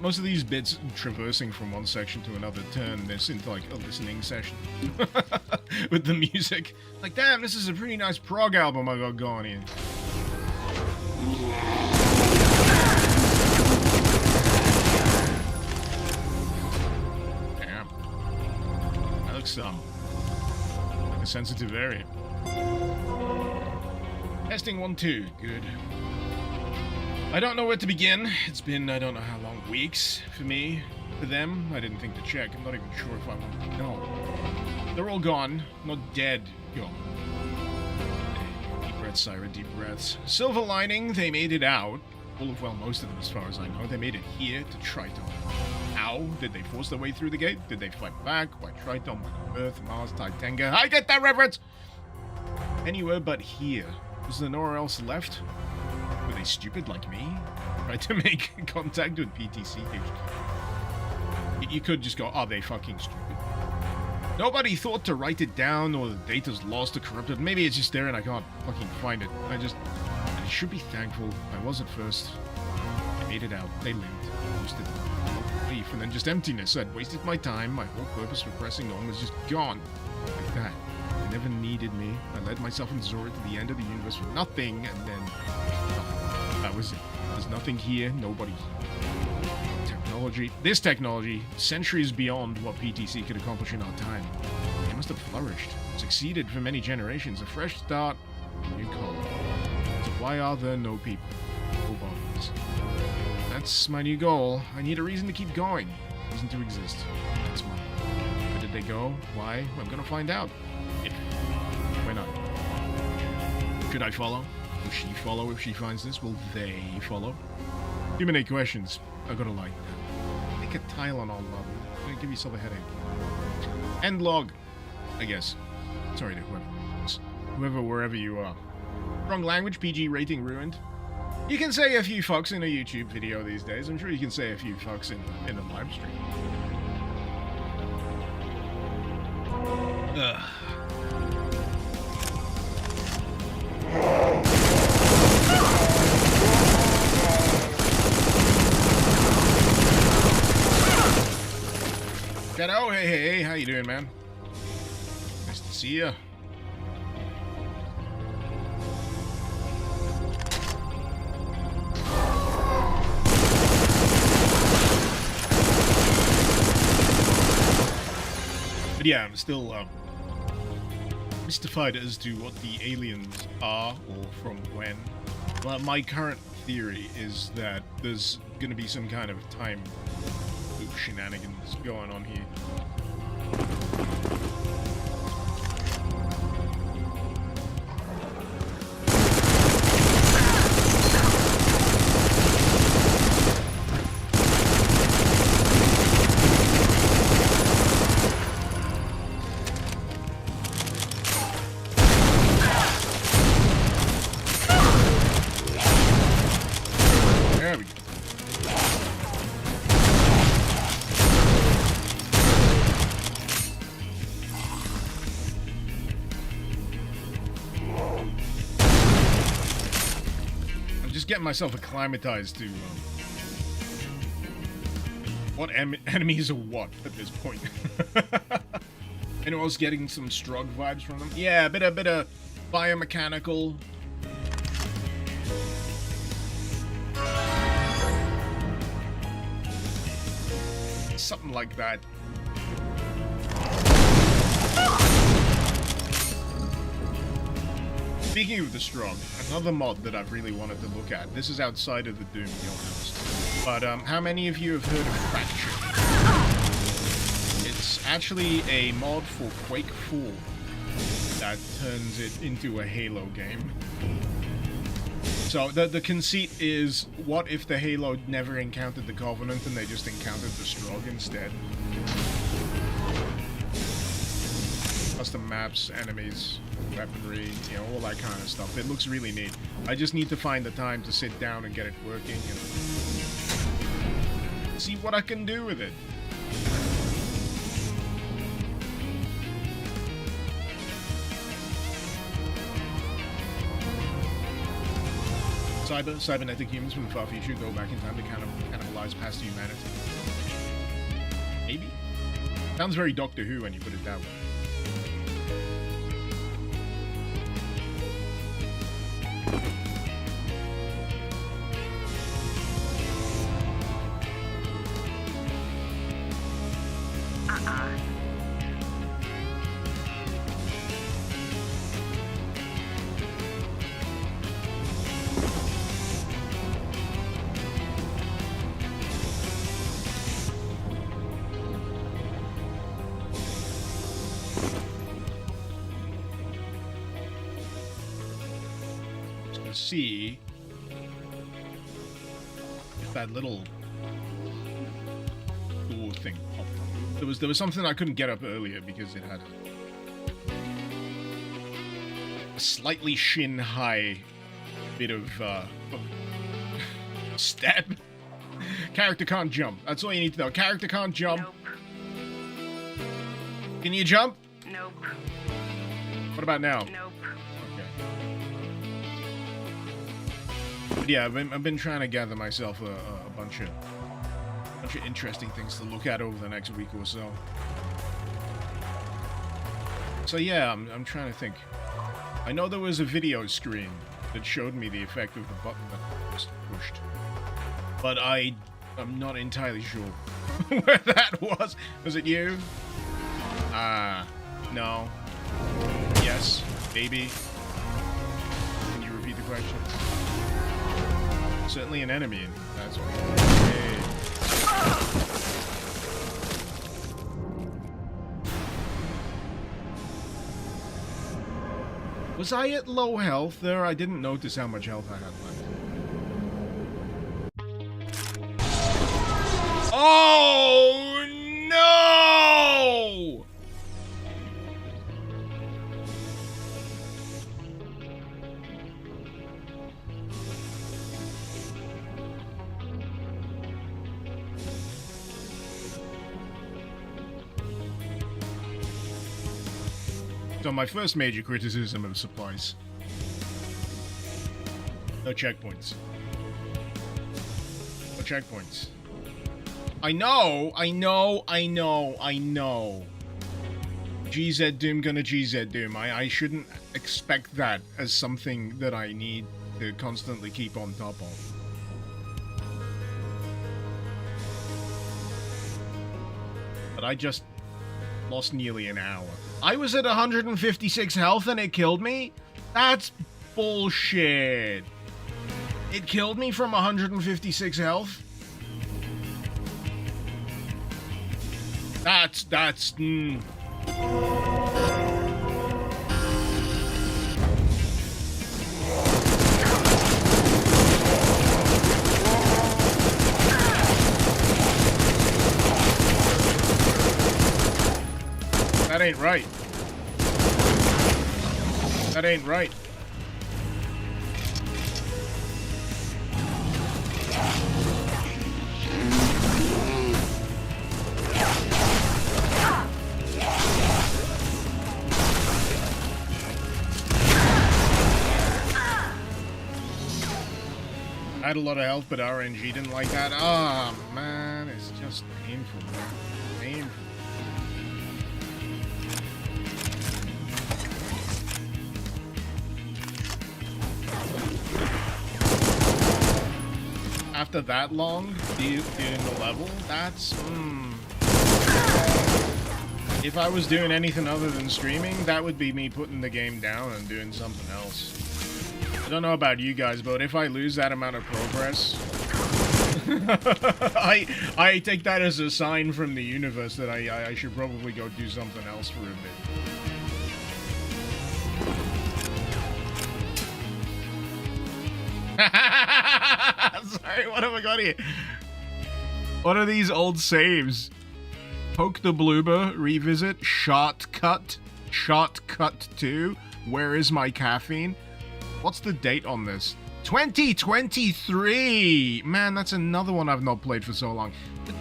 Most of these bits traversing from one section to another turn this into like a listening session with the music. Like, damn, this is a pretty nice prog album I got going here. Damn, that looks like a sensitive area. Testing 1, 2, good. I don't know where to begin. It's been, I don't know how long, weeks for me, for them. I didn't think to check. I'm not even sure if I want to know. They're all gone. Not dead. Gone. Deep breaths, Syra, deep breaths. Silver lining, they made it out. Well, most of them as far as I know. They made it here to Triton. How? Did they force their way through the gate? Did they fight back? Why Triton? Why Earth, Mars, Titenga? I get that reference! Anywhere but here. Was there nowhere else left? Were they stupid like me? Tried to make contact with PTC HQ. You could just go, are they fucking stupid? Nobody thought to write it down, or the data's lost or corrupted. Maybe it's just there and I can't fucking find it. I should be thankful. I was at first. I made it out. They lived. Boosted. Relief, and then just emptiness. I'd wasted my time. My whole purpose for pressing on was just gone. Like that. They never needed me. I led myself and Zora to the end of the universe for nothing, and then nothing. That was it. There's nothing here, nobody here. Technology. This technology, centuries beyond what PTC could accomplish in our time. They must have flourished, succeeded for many generations. A fresh start, a new colony. So why are there no people? No bodies. That's my new goal. I need a reason to keep going. A reason to exist. That's mine. Where did they go? Why? I'm gonna find out. If. Why not? Should I follow? Will she follow if she finds this? Will they follow? Too many questions. I gotta like that. Make a Tylenol love. Gonna give yourself a headache. End log. I guess. Sorry to whoever it is. Whoever, wherever you are. Wrong language, PG rating ruined. You can say a few fucks in a YouTube video these days. I'm sure you can say a few fucks in a live stream. Ugh. Oh, hey, how you doing, man? Nice to see you. But yeah, I'm still mystified as to what the aliens are or from when. Well, my current theory is that there's going to be some kind of time loop shenanigans going on here. There we go. I'm just getting myself acclimatized to what enemies are what at this point. Anyone else getting some Strug vibes from them? Yeah, a bit of biomechanical. Something like that. Speaking of the Strong, another mod that I've really wanted to look at. This is outside of the Doom Guildhouse. But how many of you have heard of Fracture? It's actually a mod for Quake 4 that turns it into a Halo game. So the conceit is, what if the Halo never encountered the Covenant and they just encountered the Strog instead? Custom maps, enemies, weaponry, you know, all that kind of stuff. It looks really neat. I just need to find the time to sit down and get it working and see what I can do with it. Cybernetic humans from the far future go back in time to cannibalize past humanity. Maybe? Sounds very Doctor Who when you put it that way. See if that little door thing popped up. There was something I couldn't get up earlier because it had a slightly shin high bit of stat. Character can't jump. That's all you need to know. Character can't jump. Nope. Can you jump? Nope. What about now? Nope. But yeah, I've been trying to gather myself a bunch of interesting things to look at over the next week or so. So yeah, I'm trying to think. I know there was a video screen that showed me the effect of the button that was pushed, but I'm not entirely sure where that was. Was it you? No. Yes. Maybe. Can you repeat the question? Certainly an enemy. That's right. Hey. Was I at low health there? I didn't notice how much health I had left. Oh no! So my first major criticism of Supplice. No checkpoints. No checkpoints. I know. GZDoom gonna GZDoom. I shouldn't expect that as something that I need to constantly keep on top of. But I just lost nearly an hour. I was at 156 health and it killed me? That's bullshit. It killed me from 156 health? That's That ain't right. That ain't right. I had a lot of health, but RNG didn't like that. Ah, oh, man, it's just painful, man. Painful. After that long, doing the level, that's... If I was doing anything other than streaming, that would be me putting the game down and doing something else. I don't know about you guys, but if I lose that amount of progress, I take that as a sign from the universe that I should probably go do something else for a bit. Sorry, what have I got here? What are these old saves? Poke the bloober, revisit, shortcut 2, where is my caffeine? What's the date on this? 2023! Man, that's another one I've not played for so long.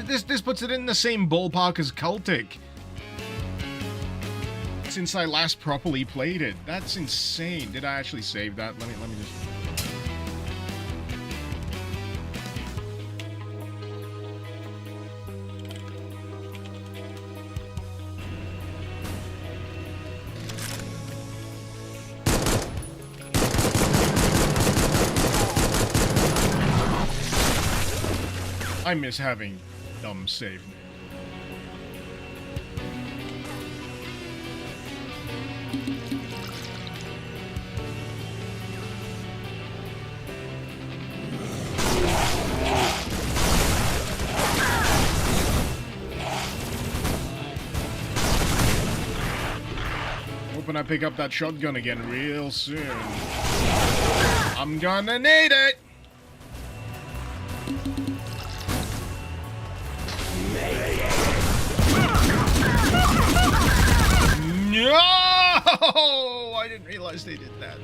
This puts it in the same ballpark as Cultic. Since I last properly played it. That's insane. Did I actually save that? Let me just... I miss having dumb save names. Hoping I pick up that shotgun again real soon. I'm gonna need it! No! I didn't realize they did that.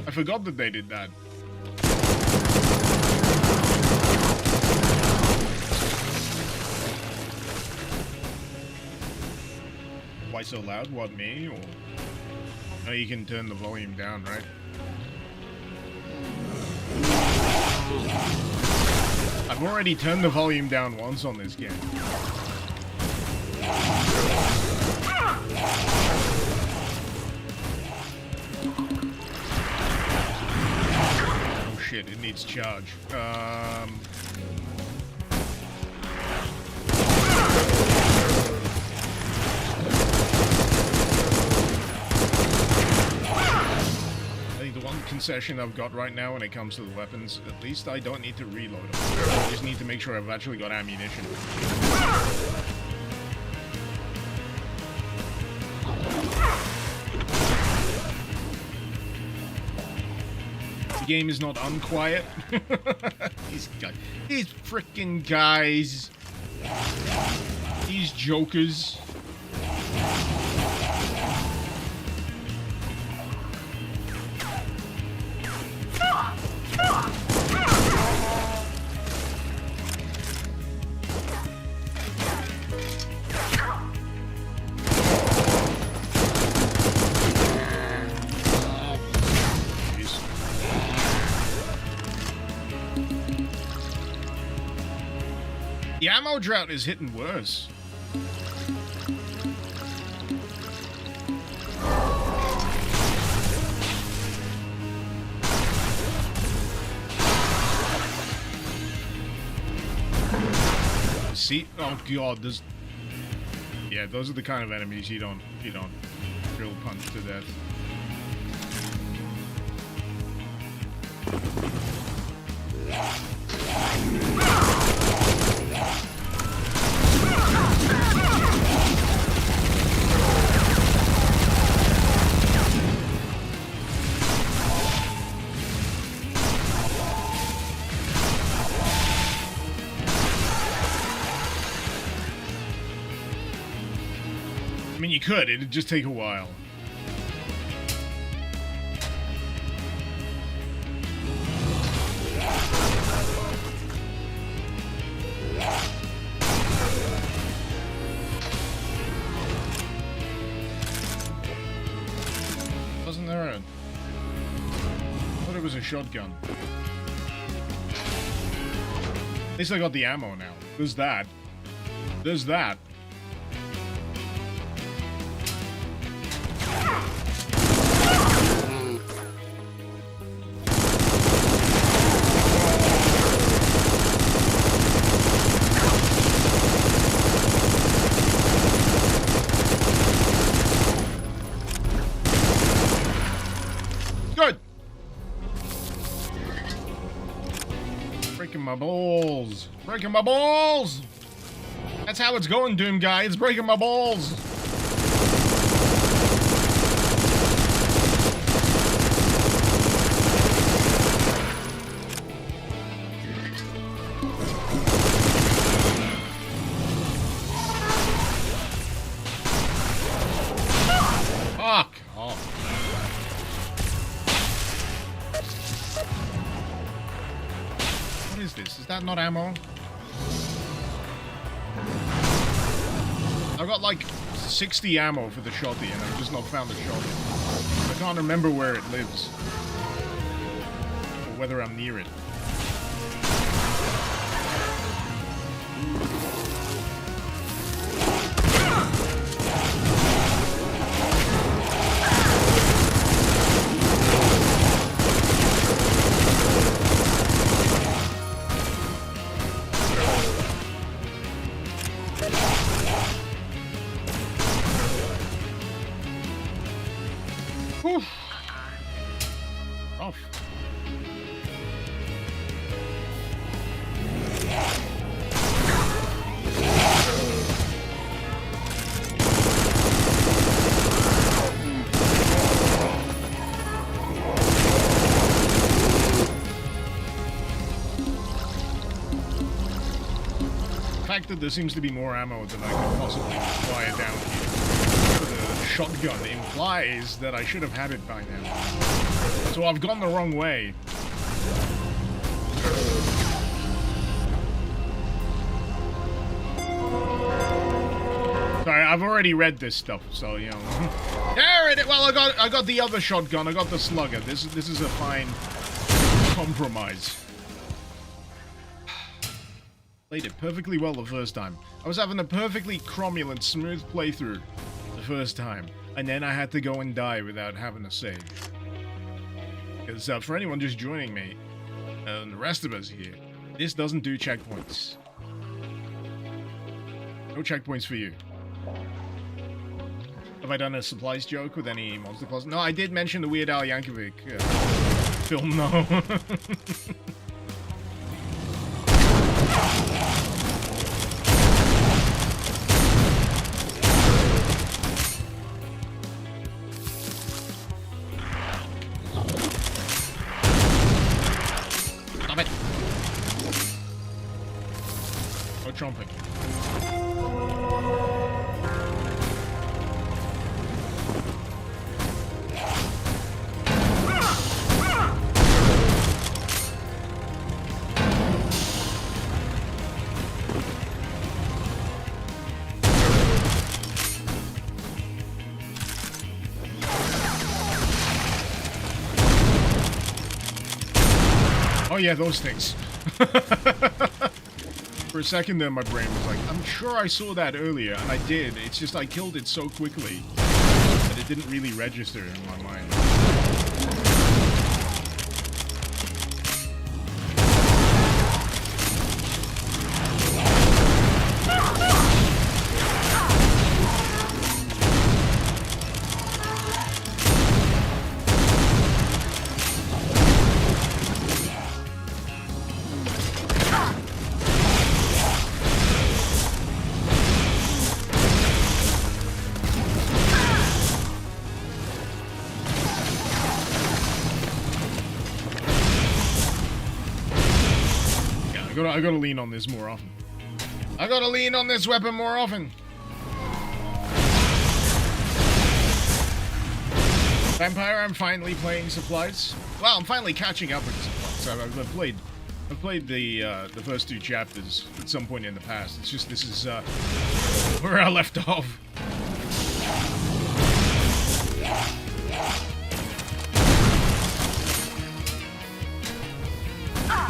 I forgot that they did that. Why so loud? What, me? Or... No, you can turn the volume down, right? I've already turned the volume down once on this game. Oh shit, it needs charge. I think the one concession I've got right now when it comes to the weapons, at least I don't need to reload them. I just need to make sure I've actually got ammunition. The game is not unquiet. These frickin' guys. These jokers. The ammo drought is hitting worse. See? Oh god, there's... Yeah, those are the kind of enemies you don't drill punch to death. I mean, you could. It'd just take a while. Wasn't there a... I thought it was a shotgun. At least I got the ammo now. There's that. There's that. Good. Breaking my balls. Breaking my balls. That's how it's going, Doom guy. It's breaking my balls. Fuck off. What is this? Is that not ammo? I've got like 60 ammo for the shotty and I've just not found the shotty. I can't remember where it lives. Or whether I'm near it. Whew. Rough. The fact that there seems to be more ammo than I could possibly fire down here for the shotgun implies that I should have had it by now. So I've gone the wrong way. Sorry, I've already read this stuff, so you know. There it is. Well, I got the other shotgun. I got the slugger. This is a fine compromise. Played it perfectly well the first time. I was having a perfectly cromulent, smooth playthrough the first time, and then I had to go and die without having a save. Because for anyone just joining me, and the rest of us here, this doesn't do checkpoints. No checkpoints for you. Have I done a supplies joke with any monster class? No, I did mention the Weird Al Yankovic film, no. Stop it. No chomping. Oh yeah, those things. For a second there, my brain was like, I'm sure I saw that earlier, and I did. It's just I killed it so quickly that it didn't really register in my mind. I gotta lean on this more often. I gotta lean on this weapon more often. Vampire, I'm finally playing Supplies. Well, I'm finally catching up with Supplies. I've played the first 2 chapters at some point in the past. It's just this is where I left off.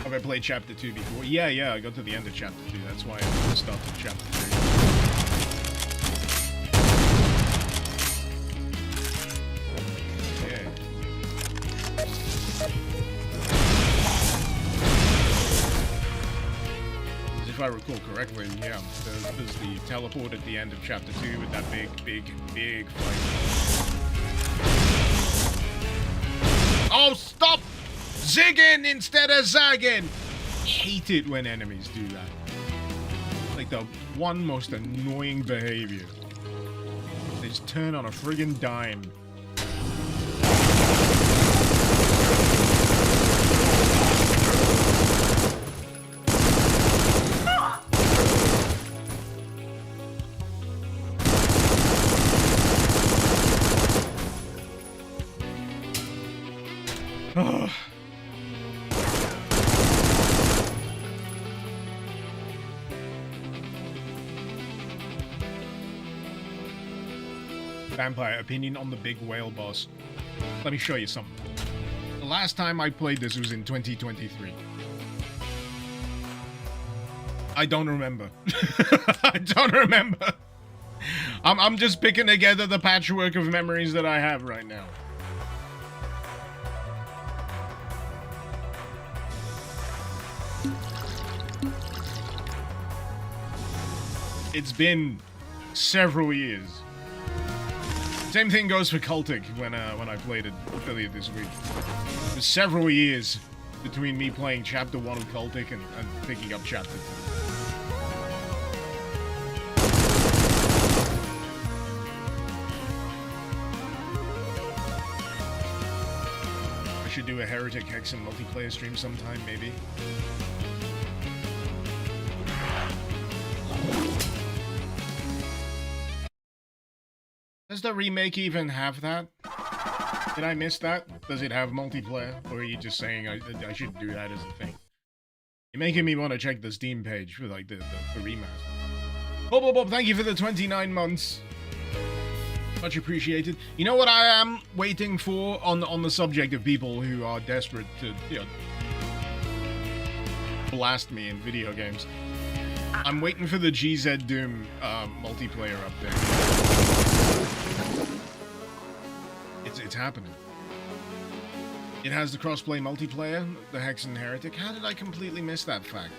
Have I played chapter 2 before? Yeah, I got to the end of chapter 2. That's why I started chapter 3. Yeah. As if I recall correctly, yeah, there's the teleport at the end of chapter 2 with that big fight. Oh, stop! Zigging instead of zagging! Hate it when enemies do that. Like the one most annoying behavior. They just turn on a friggin' dime. Vampire, opinion on the big whale boss. Let me show you something. The last time I played this was in 2023. I don't remember. I don't remember. I'm just picking together the patchwork of memories that I have right now. It's been several years. Same thing goes for Cultic when I played it earlier this week. There's several years between me playing Chapter 1 of Cultic and picking up Chapter 2. I should do a Heretic Hexen multiplayer stream sometime, maybe. Does the remake even have that? Did I miss that? Does it have multiplayer? Or are you just saying I should do that as a thing? You're making me want to check the Steam page for like the remaster. Bob, thank you for the 29 months. Much appreciated. You know what I am waiting for on the subject of people who are desperate to, you know, blast me in video games? I'm waiting for the GZDoom multiplayer update. It's happening. It has the crossplay multiplayer, the Hexen Heretic. How did I completely miss that fact?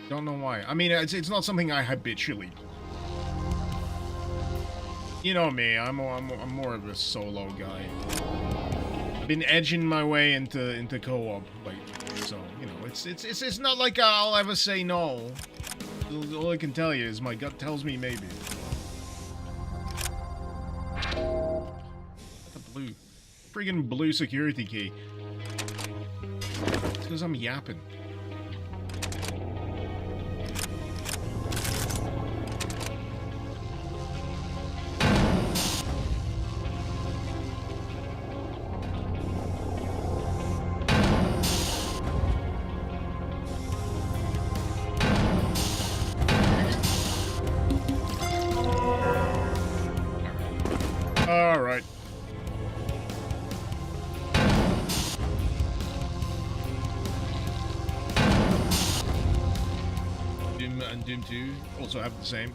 Don't know why. I mean, it's not something I habitually play. You know me, I'm more of a solo guy. I've been edging my way into co-op lately, so you know, it's not like I'll ever say no. All I can tell you is my gut tells me maybe. Blue. Friggin' blue security key. It's because I'm yapping. Alright. Doom and Doom 2 also have the same.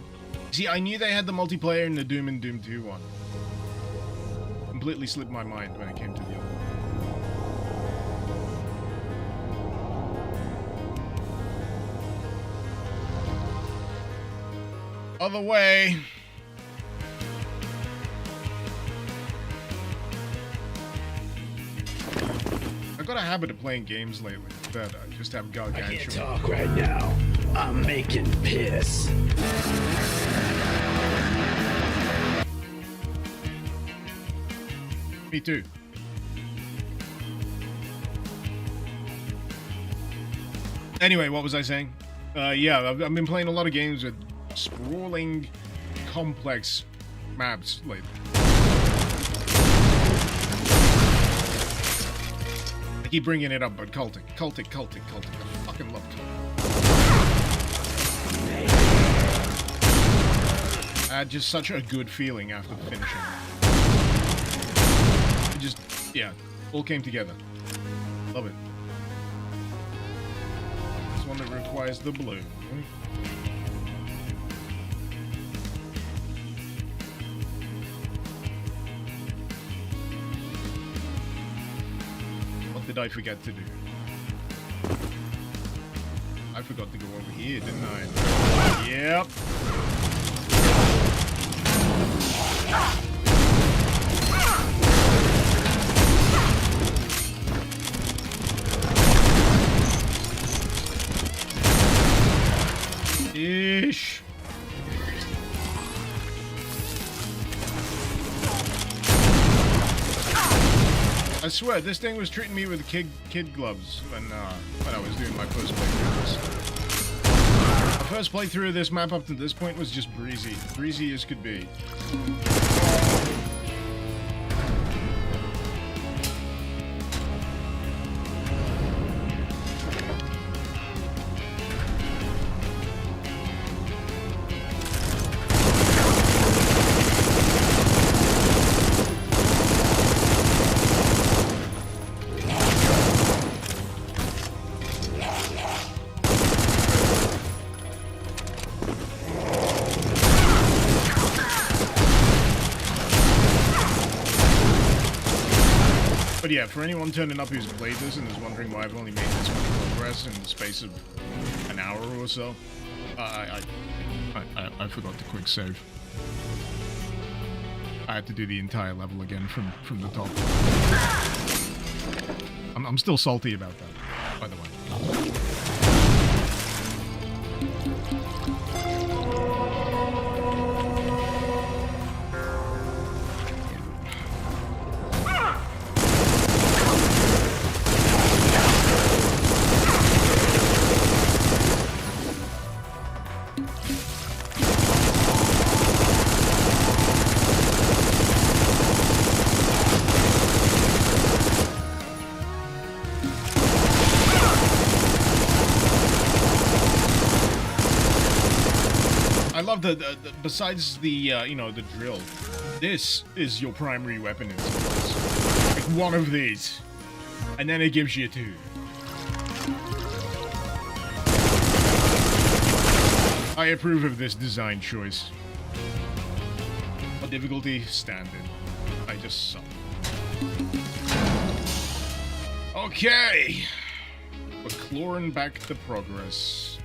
See, I knew they had the multiplayer in the Doom and Doom 2 one. Completely slipped my mind when it came to the other. Other way. I've got a habit of playing games lately that I just have gargantuan. I can't talk right now. I'm making piss. Me too. Anyway, what was I saying? Yeah, I've been playing a lot of games with sprawling, complex maps lately. I keep bringing it up, but Cultic. I fucking love Cultic. I had just such a good feeling after finishing. It just, yeah, all came together. Love it. This one that requires the blue. What did I forget to do? I forgot to go over here, didn't I? Yep. Ish. I swear, this thing was treating me with kid gloves when I was doing my first playthrough of this. The first playthrough of this map up to this point was just breezy. Breezy as could be. But yeah, for anyone turning up who's played this and is wondering why I've only made this much progress in the space of an hour or so, I forgot to quick save. I had to do the entire level again from the top. I'm still salty about that, by the way. I love the besides the you know, the drill, this is your primary weapon in Supplice. Like one of these, and then it gives you two. I approve of this design choice. Difficulty standard. I just suck. Okay, we're clawing back the progress.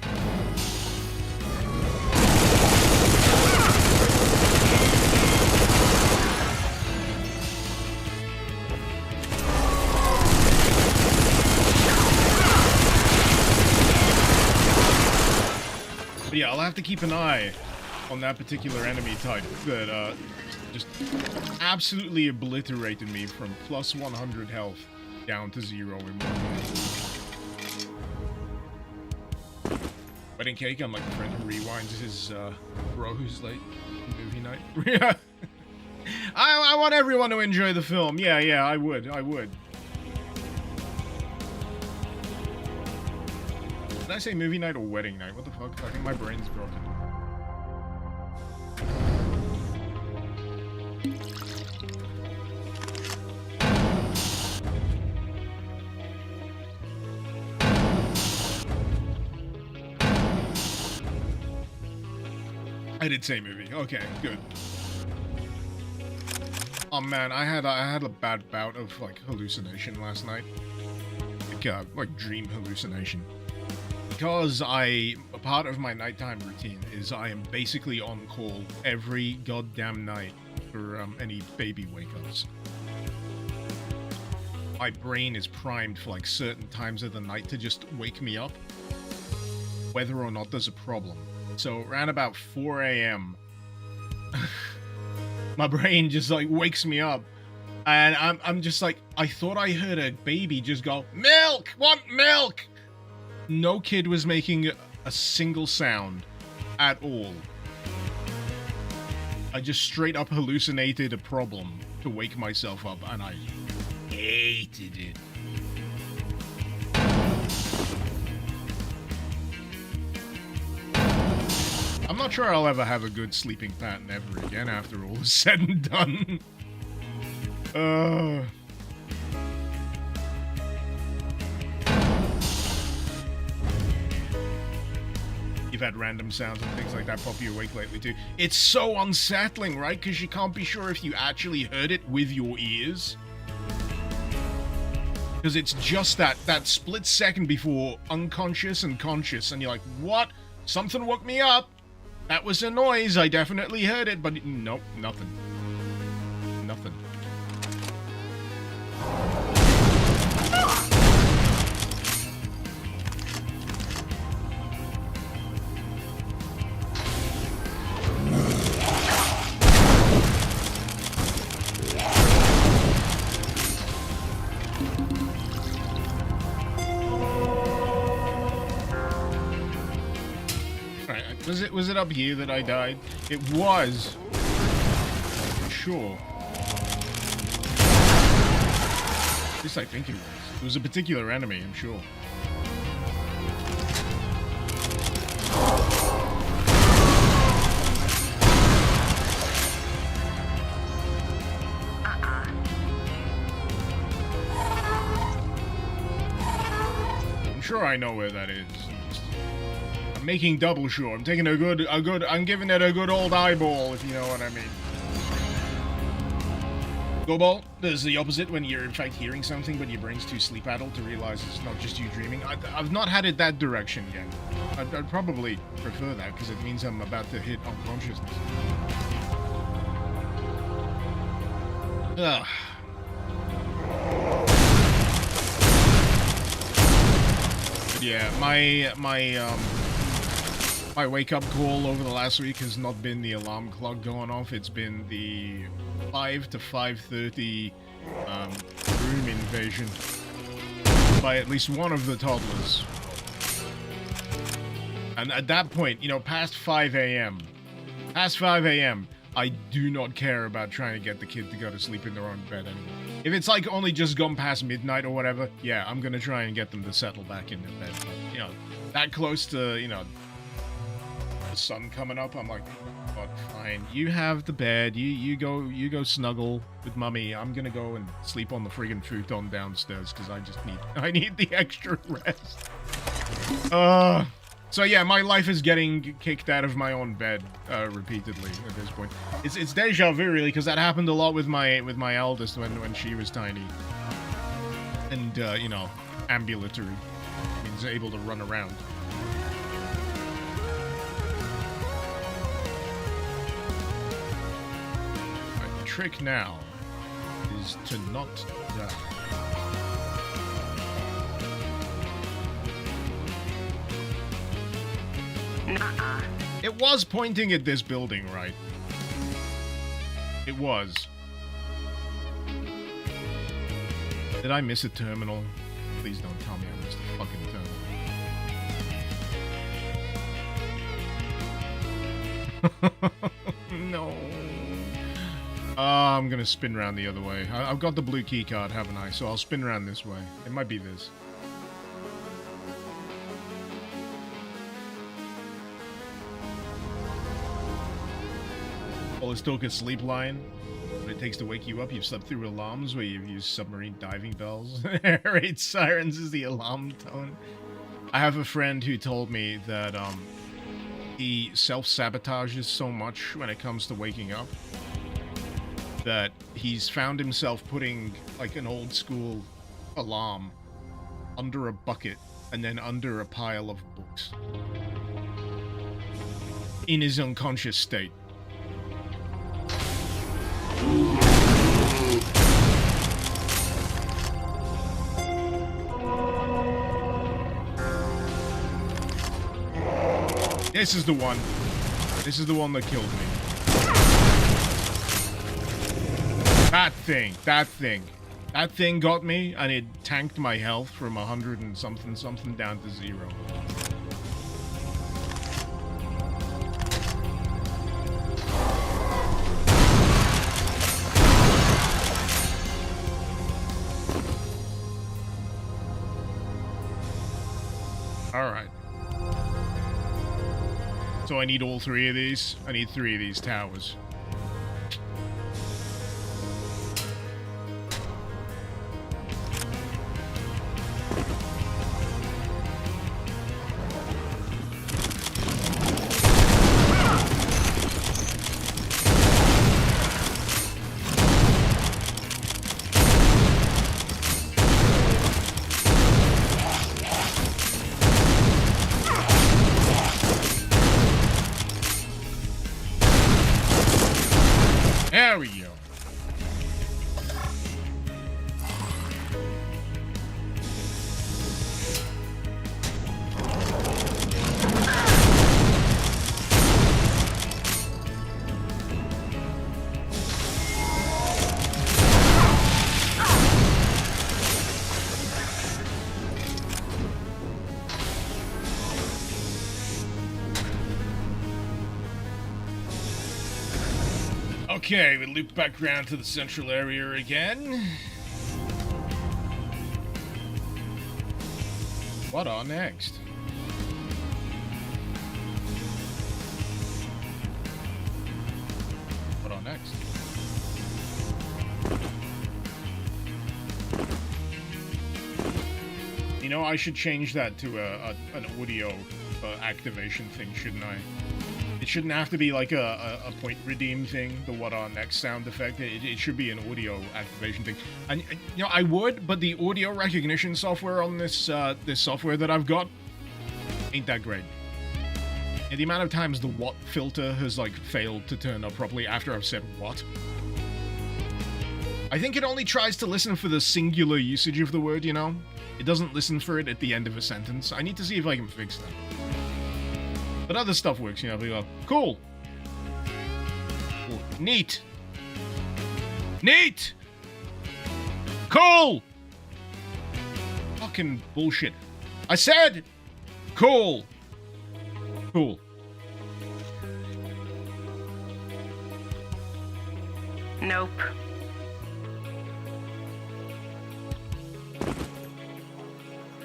But yeah, I'll have to keep an eye on that particular enemy type that just absolutely obliterated me from plus 100 health down to 0 in 1 minute. Wedding cake, I'm like the friend who rewinds his bro who's late movie night. Yeah. I want everyone to enjoy the film. Yeah, I would. Did I say movie night or wedding night? What the fuck? I think my brain's broken. I did say movie. Okay, good. Oh man, I had a bad bout of like hallucination last night. Like dream hallucination. Because a part of my nighttime routine is I am basically on call every goddamn night for any baby wake-ups. My brain is primed for like certain times of the night to just wake me up, whether or not there's a problem. So around about 4 a.m. my brain just like wakes me up, and I'm just like, I thought I heard a baby just go, "Milk! Want milk!" No kid was making a single sound at all. I just straight up hallucinated a problem to wake myself up, and I hated it. I'm not sure I'll ever have a good sleeping pattern ever again after all is said and done. You've had random sounds and things like that pop you awake lately too. It's so unsettling, right? Because you can't be sure if you actually heard it with your ears. Because it's just that split second before unconscious and conscious, and you're like, what? Something woke me up. That was a noise. I definitely heard it, but nope, nothing. Nothing. Was it up here that I died? It was. Sure. At least I think it was. It was a particular enemy, I'm sure. I'm sure I know where that is. I'm making double sure. I'm taking I'm giving it a good old eyeball, if you know what I mean. Go ball. There's the opposite when you're in fact hearing something, but your brain's too sleep-addled to realize it's not just you dreaming. I've not had it that direction yet. I'd probably prefer that, because it means I'm about to hit unconsciousness. Ugh. Yeah, my wake-up call over the last week has not been the alarm clock going off. It's been the 5 to 5:30 room invasion by at least one of the toddlers. And at that point, you know, past 5 a.m., I do not care about trying to get the kid to go to sleep in their own bed anymore. If it's like only just gone past midnight or whatever, yeah, I'm gonna try and get them to settle back in their bed. But, you know, that close to, you know, the sun coming up, I'm like, God, fine. You have the bed. You go snuggle with mummy. I'm gonna go and sleep on the friggin' futon downstairs because I need the extra rest. So yeah, my life is getting kicked out of my own bed repeatedly at this point. It's deja vu really, because that happened a lot with my eldest when she was tiny, and you know, ambulatory, means able to run around. Right, the trick now is to not die. Nuh-uh. It was pointing at this building, right? It was. Did I miss a terminal? Please don't tell me I missed a fucking terminal. No. I'm gonna spin around the other way. I've got the blue key card, haven't I? So I'll spin around this way. It might be this. Well, let's talk a sleep line. What it takes to wake you up. You've slept through alarms where you've used submarine diving bells. Air raid sirens is the alarm tone. I have a friend who told me that he self-sabotages so much when it comes to waking up that he's found himself putting like an old school alarm under a bucket and then under a pile of books in his unconscious state. This is the one. This is the one that killed me. That thing. That thing. That thing got me, and it tanked my health from 100 and something down to 0. Alright. So I need all 3 of these? I need 3 of these towers. There we go. Okay, we loop back around to the central area again. What on next? What on next? You know, I should change that to an audio activation thing, shouldn't I? It shouldn't have to be like a point redeem thing, the what on next sound effect. It should be an audio activation thing. And you know, I would, but the audio recognition software on this this software that I've got ain't that great. And the amount of times the what filter has like failed to turn up properly after I've said what. I think it only tries to listen for the singular usage of the word, you know? It doesn't listen for it at the end of a sentence. I need to see if I can fix that. But other stuff works, you know, they go, cool. Cool. Neat. Neat! Cool! Fucking bullshit. I said, cool. Cool. Nope.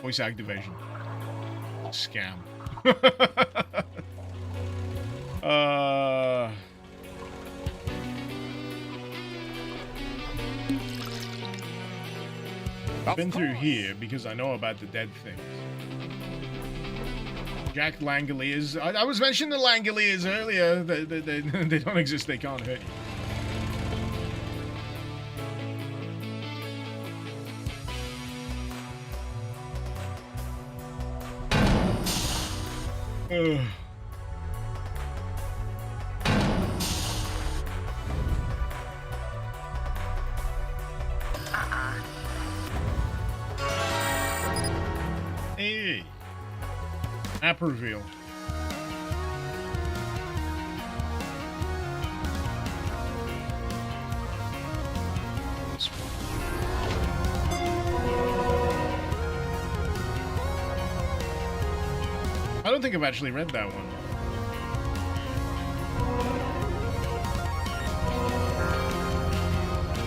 Voice activation. Scam. I've been through here because I know about the dead things. Jack Langoliers. I was mentioning the Langoliers earlier. They don't exist. They can't hurt you. Ugh. Hey. App reveal. I don't think I've actually read that one.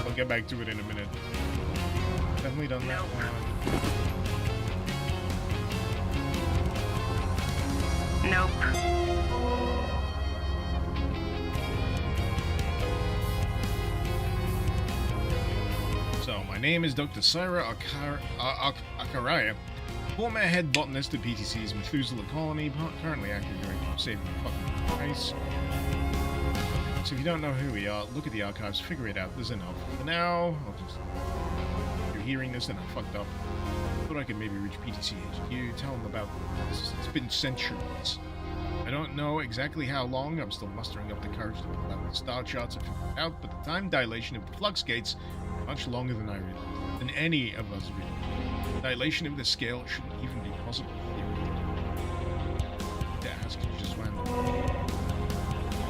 I'll get back to it in a minute. Definitely done that one. Nope. So, my name is Dr. Syra Akaraya. Former head botanist at PTC's Methuselah Colony, currently active during saving the fucking place. So if you don't know who we are, look at the archives, figure it out. There's enough. For now, I'll just... If you're hearing this and I fucked up, I thought I could maybe reach PTC HQ, tell them about this. It's been centuries. I don't know exactly how long. I'm still mustering up the courage to pull out the star charts and figure it out, but the time dilation of the flux gates is much longer than I realized, than any of us realized. Dilation of the scale shouldn't even be possible. Dask just random.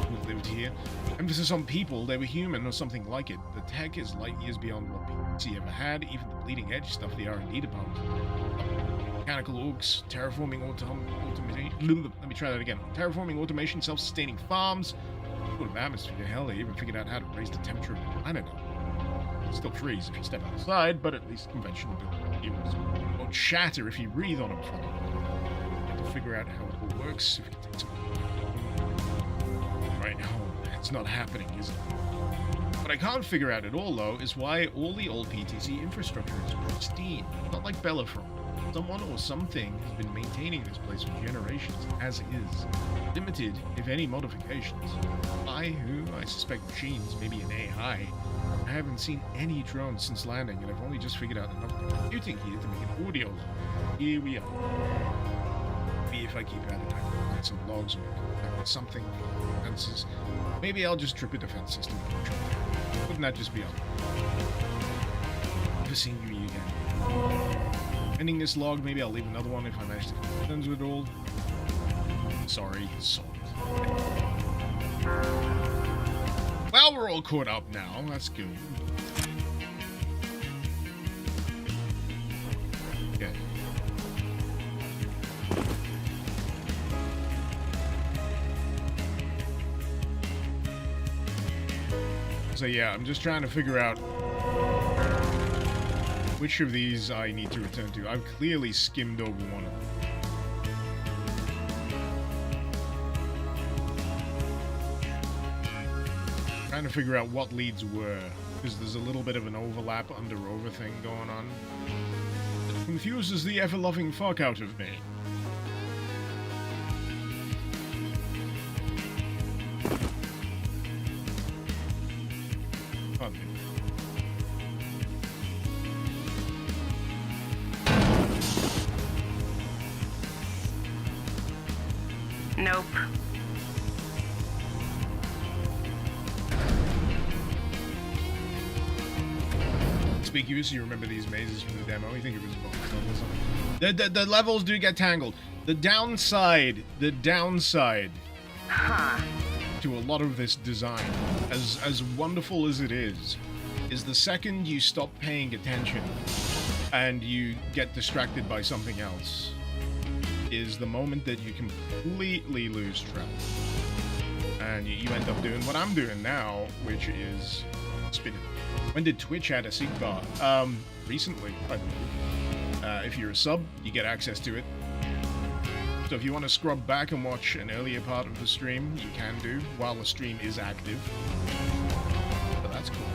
Who lived here? Emphasis on people, they were human or something like it. The tech is light years beyond what PTC ever had, even the bleeding edge stuff the R&D department. Mechanical orgs, terraforming automation. Let me try that again. Terraforming automation, self-sustaining farms. Sort of atmosphere. Hell, they even figured out how to raise the temperature of the planet. Still freeze if you step outside, but at least conventional buildings won't shatter if you breathe on them. To figure out how it all works, if you take some... Right now, it's not happening, is it? What I can't figure out at all, though, is why all the old PTC infrastructure is pristine, not like Bellefonte. Someone or something has been maintaining this place for generations, as is. Limited, if any, modifications. I suspect machines, maybe an AI. I haven't seen any drones since landing, and I've only just figured out enough computing here to make an audio log. Here we are. Maybe if I keep at it, I can find some logs or something. Defenses. Maybe I'll just trip a defense system. Wouldn't that just be all? Never seen you again. Ending this log, maybe I'll leave another one if I manage to get friends with it all. Sorry, salt. Well, we're all caught up now. That's good. Okay. So yeah, I'm just trying to figure out which of these I need to return to. I've clearly skimmed over one of them. Trying to figure out what leads were, because there's a little bit of an overlap under-over thing going on. It confuses the ever-loving fuck out of me. Fun. Nope. Conspicuous, you remember these mazes from the demo? You think it was bonus level or something? The levels do get tangled. The downside to a lot of this design, as wonderful as it is the second you stop paying attention and you get distracted by something else, is the moment that you completely lose track. And you end up doing what I'm doing now, which is spinning. When did Twitch add a seek bar? Recently, I believe. If you're a sub, you get access to it. So if you want to scrub back and watch an earlier part of the stream, you can do, while the stream is active. But that's cool.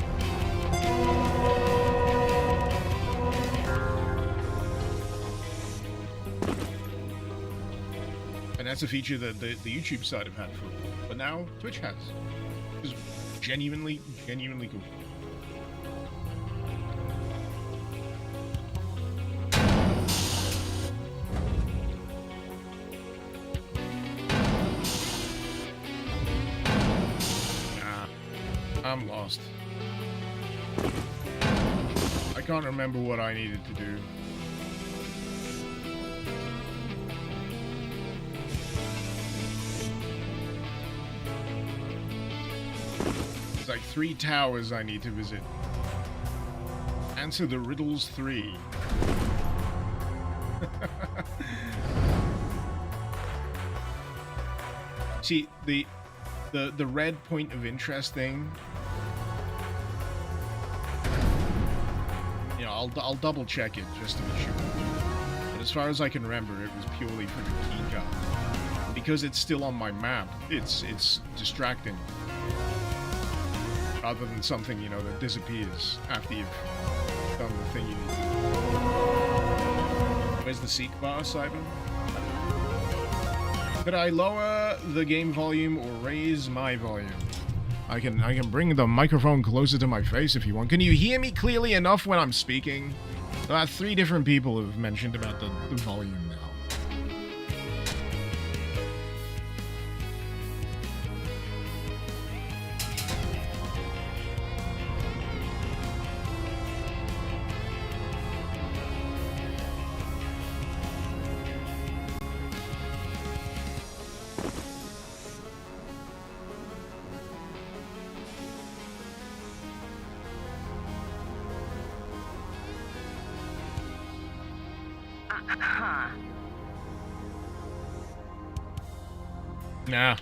And that's a feature that the YouTube side have had for a while, but now Twitch has. Which is genuinely cool. I'm lost. I can't remember what I needed to do. There's like 3 towers I need to visit. Answer the riddles 3. See, the red point of interest thing, you know, I'll double check it just to be sure. But as far as I can remember, it was purely for the key card. Because it's still on my map, it's distracting. Rather than something, you know, that disappears after you've done the thing you need to do. Where's the seek bar, Simon? Could I lower the game volume or raise my volume? I can bring the microphone closer to my face if you want. Can you hear me clearly enough when I'm speaking? About 3 different people have mentioned about the volume now. Huh. Nah.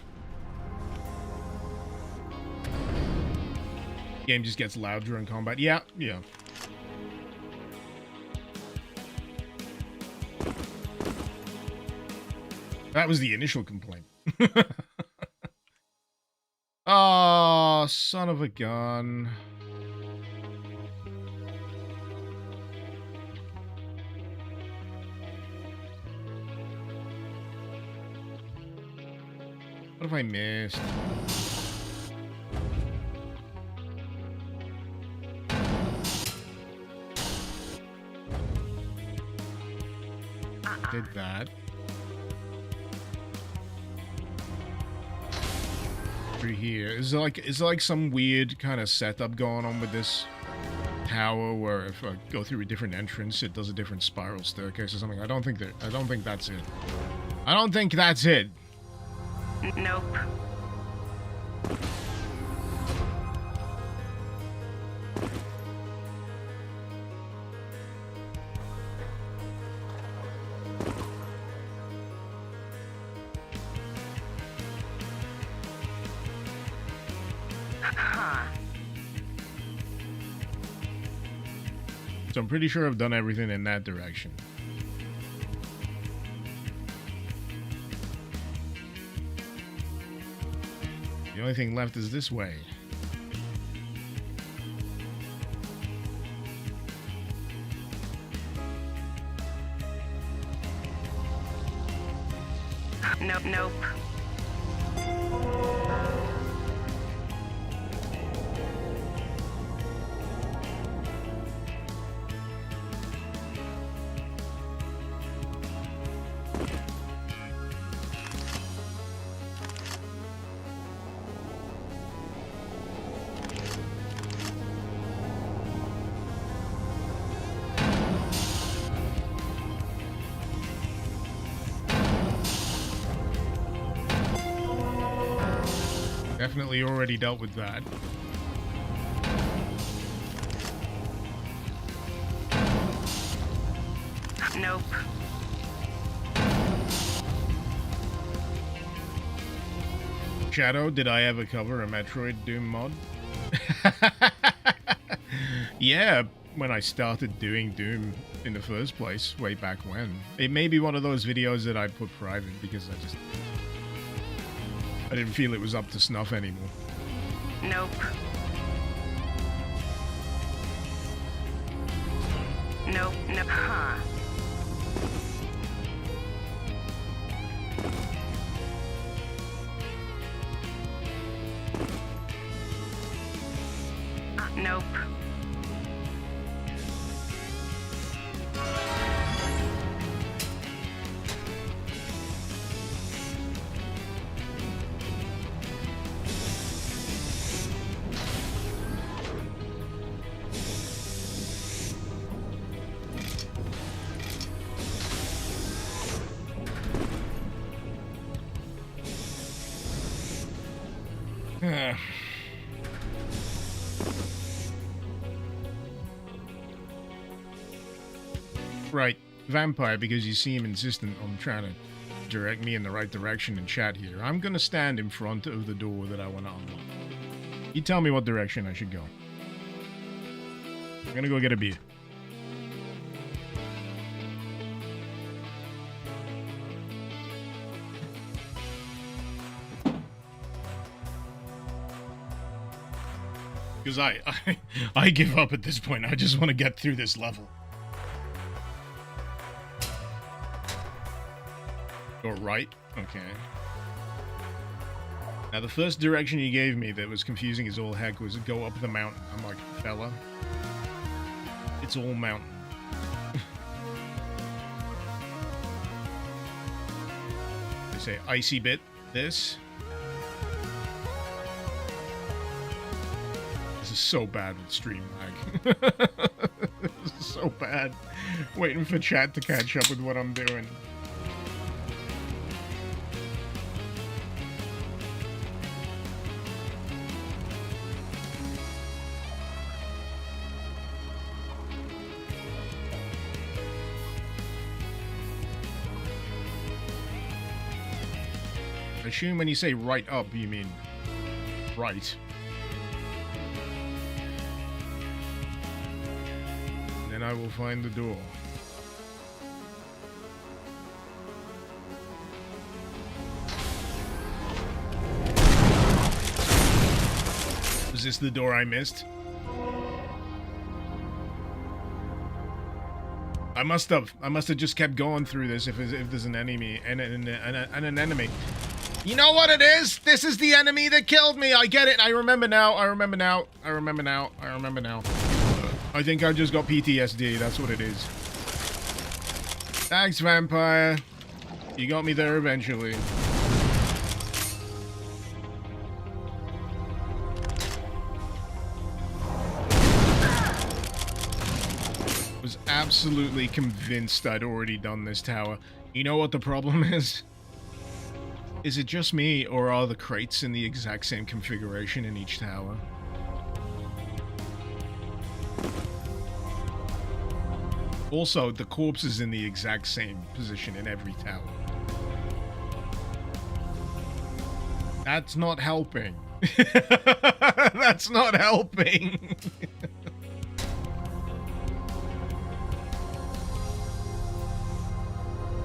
Game just gets loud during combat. Yeah. That was the initial complaint. Oh, son of a gun. What have I missed? Did that. Through here. Is like some weird kind of setup going on with this tower where if I go through a different entrance it does a different spiral staircase or something? I don't think that's it. I don't think that's it. Nope. Huh. So I'm pretty sure I've done everything in that direction. The only thing left is this way. Nope. Definitely already dealt with that. Nope. Shadow, did I ever cover a Metroid Doom mod? Yeah, when I started doing Doom in the first place, way back when. It may be one of those videos that I put private because I didn't feel it was up to snuff anymore. Nope. Nope. Huh. Nope. Right, vampire, because you seem insistent on trying to direct me in the right direction in chat here. I'm gonna stand in front of the door that I want to unlock. You tell me what direction I should go. I'm gonna go get a beer. Because I give up at this point. I just want to get through this level. Go right? Okay. Now, the first direction you gave me that was confusing as all heck was go up the mountain. I'm like, fella, it's all mountain. They say icy bit, this. This is so bad with stream lag. This is so bad. Waiting for chat to catch up with what I'm doing. I assume when you say right up, you mean right. Then I will find the door. Was this the door I missed? I must have just kept going through this if there's an enemy and an enemy. You know what it is? This is the enemy that killed me. I get it. I remember now. I remember now. I remember now. I remember now. I think I just got PTSD. That's what it is. Thanks, vampire. You got me there eventually. Was absolutely convinced I'd already done this tower. You know what the problem is? Is it just me, or are the crates in the exact same configuration in each tower? Also, the corpse is in the exact same position in every tower. That's not helping. That's not helping.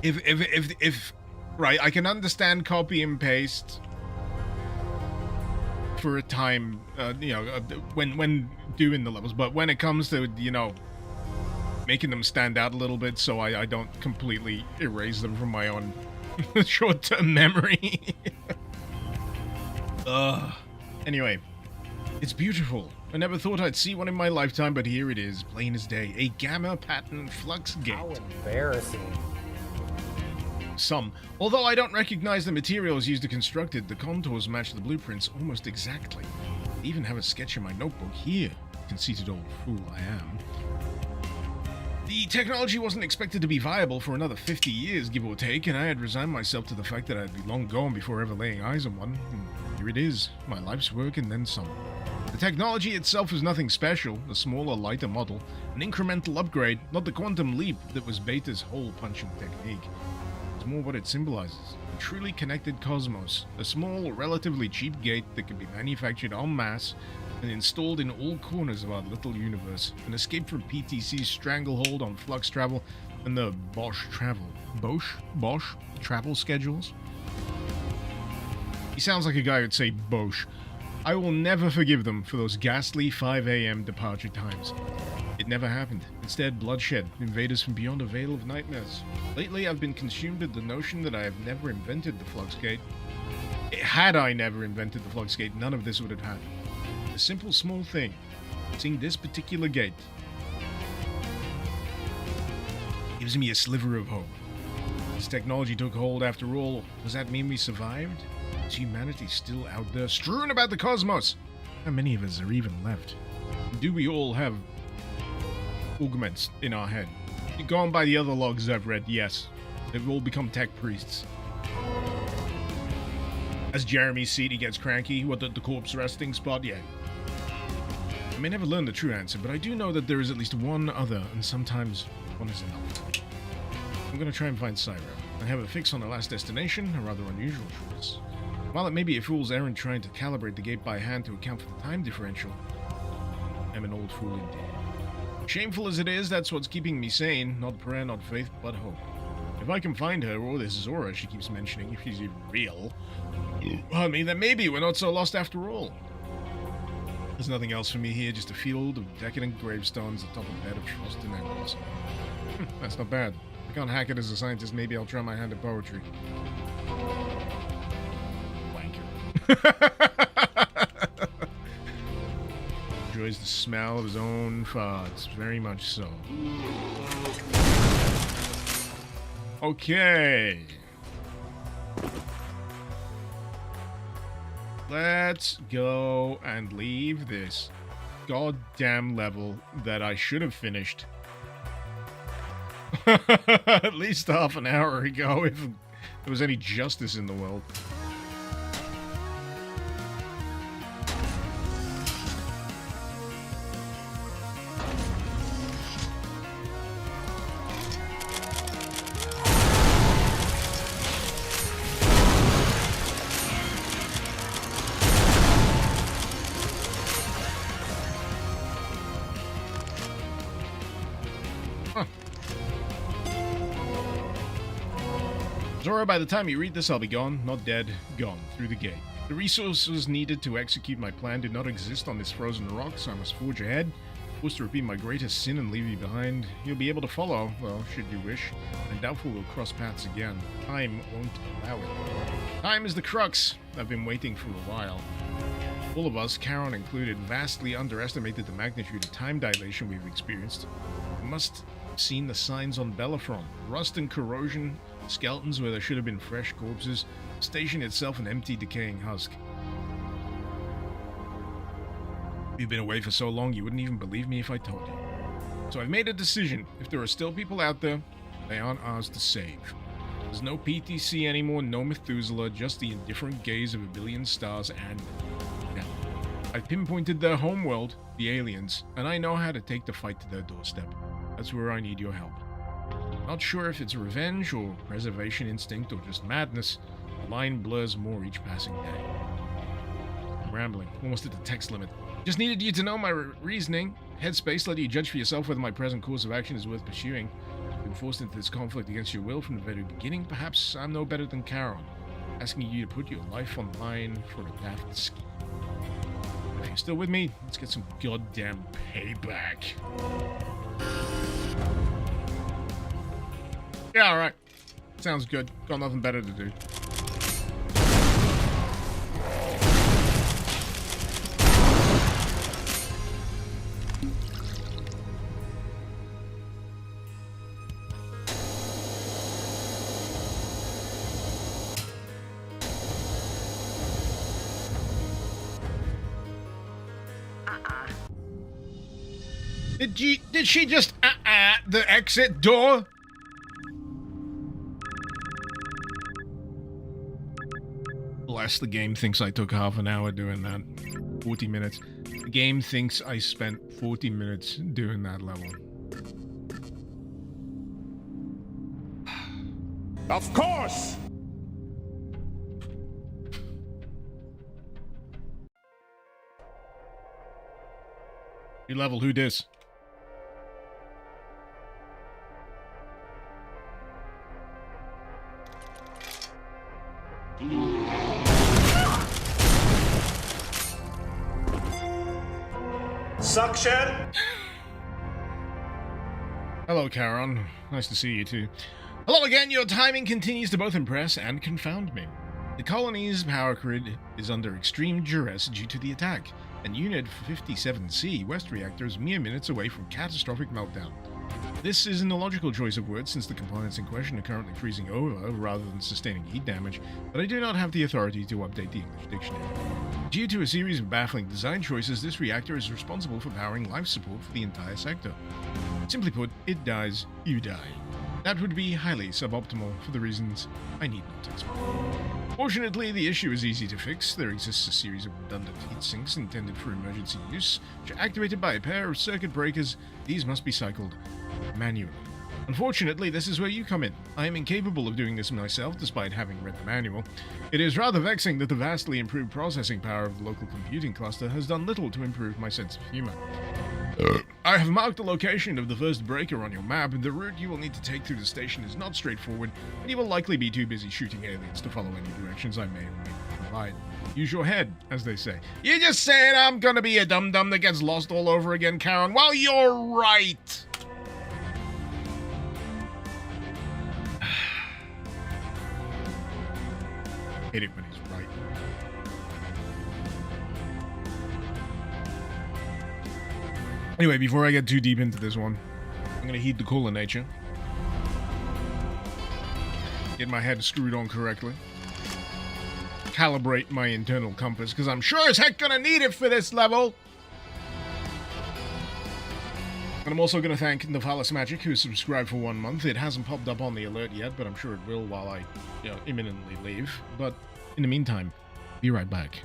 If right, I can understand copy and paste for a time, you know, when doing the levels, but when it comes to, you know, making them stand out a little bit so I don't completely erase them from my own short-term memory. Anyway, it's beautiful. I never thought I'd see one in my lifetime, but here it is, plain as day. A gamma pattern flux gate. How embarrassing. Although I don't recognize the materials used to construct it, the contours match the blueprints almost exactly. I even have a sketch in my notebook here. Conceited old fool I am. The technology wasn't expected to be viable for another 50 years, give or take, and I had resigned myself to the fact that I'd be long gone before ever laying eyes on one. And here it is, my life's work and then some. The technology itself is nothing special, a smaller, lighter model, an incremental upgrade, not the quantum leap that was Beta's hole punching technique. It's more what it symbolizes. A truly connected cosmos. A small, relatively cheap gate that can be manufactured en masse and installed in all corners of our little universe. An escape from PTC's stranglehold on flux travel and the Bosch travel schedules. He sounds like a guy who'd say Bosch. I will never forgive them for those ghastly 5 a.m. departure times. It never happened. Instead, bloodshed, invaders from beyond a veil of nightmares. Lately, I've been consumed with the notion that I have never invented the flux gate. Had I never invented the flux gate, none of this would have happened. A simple, small thing. Seeing this particular gate gives me a sliver of hope. This technology took hold after all. Does that mean we survived? Is humanity still out there strewn about the cosmos? How many of us are even left? Do we all have augments in our head? Going by the other logs I've read, yes. They've all become tech priests. As Jeremy's seat, he gets cranky. What, the corpse resting spot? Yeah. I may never learn the true answer, but I do know that there is at least one other, and sometimes one is enough. I'm gonna try and find Syra. I have a fix on the last destination, a rather unusual choice. While it may be a fool's errand trying to calibrate the gate by hand to account for the time differential, I'm an old fool indeed. Shameful as it is, that's what's keeping me sane. Not prayer, not faith, but hope. If I can find her, or this Zora she keeps mentioning, if she's even real, pardon me, then maybe we're not so lost after all. There's nothing else for me here, just a field of decadent gravestones atop a bed of frost and embers. That's not bad. I can't hack it as a scientist, maybe I'll try my hand at poetry. Enjoys the smell of his own farts, very much so. Okay. Let's go and leave this goddamn level that I should have finished at least half an hour ago, if there was any justice in the world. Zora, by the time you read this, I'll be gone, not dead, gone, through the gate. The resources needed to execute my plan do not exist on this frozen rock, so I must forge ahead, forced to repeat my greatest sin and leave you behind. You'll be able to follow, well, should you wish, and doubtful we'll cross paths again. Time won't allow it. Time is the crux I've been waiting for a while. All of us, Charon included, vastly underestimated the magnitude of time dilation we've experienced. We must have seen the signs on Bellerophon, rust and corrosion, skeletons where there should have been fresh corpses, the station itself an empty, decaying husk. You've been away for so long you wouldn't even believe me if I told you. So I've made a decision. If there are still people out there, they aren't ours to save. There's no PTC anymore, no Methuselah, just the indifferent gaze of a billion stars and... yeah. I've pinpointed their homeworld, the aliens, and I know how to take the fight to their doorstep. That's where I need your help. Not sure if it's revenge or preservation instinct or just madness. The line blurs more each passing day. I'm rambling, almost at the text limit. Just needed you to know my reasoning. Headspace, let you judge for yourself whether my present course of action is worth pursuing. I've been forced into this conflict against your will from the very beginning. Perhaps I'm no better than Charon, asking you to put your life on the line for a daft scheme. If you're still with me, let's get some goddamn payback. Yeah, alright. Sounds good. Got nothing better to do. Did she just the exit door? Bless, the game thinks I took half an hour doing that. 40 minutes. The game thinks I spent 40 minutes doing that level. Of course! New level, who dis? Suction! Hello, Charon. Nice to see you too. Hello again, your timing continues to both impress and confound me. The colony's power grid is under extreme duress due to the attack, and Unit 57C West Reactor is mere minutes away from catastrophic meltdown. This is an illogical choice of words since the components in question are currently freezing over rather than sustaining heat damage, but I do not have the authority to update the English dictionary. Due to a series of baffling design choices, this reactor is responsible for powering life support for the entire sector. Simply put, it dies, you die. That would be highly suboptimal for the reasons I need not explain. Fortunately, the issue is easy to fix. There exists a series of redundant heat sinks intended for emergency use, which are activated by a pair of circuit breakers. These must be cycled manually. Unfortunately, this is where you come in. I am incapable of doing this myself, despite having read the manual. It is rather vexing that the vastly improved processing power of the local computing cluster has done little to improve my sense of humor. I have marked the location of the first breaker on your map, and the route you will need to take through the station is not straightforward, and you will likely be too busy shooting aliens to follow any directions I may or may not provide. Use your head, as they say. You just saying I'm gonna be a dum-dum that gets lost all over again, Charon? Well, you're right! Hate it when he's right. Anyway, before I get too deep into this one, I'm gonna heed the call of nature. Get my head screwed on correctly. Calibrate my internal compass, because I'm sure as heck gonna need it for this level! And I'm also gonna thank Nephalis Magic, who subscribed for 1 month. It hasn't popped up on the alert yet, but I'm sure it will while I, imminently leave. But in the meantime, be right back.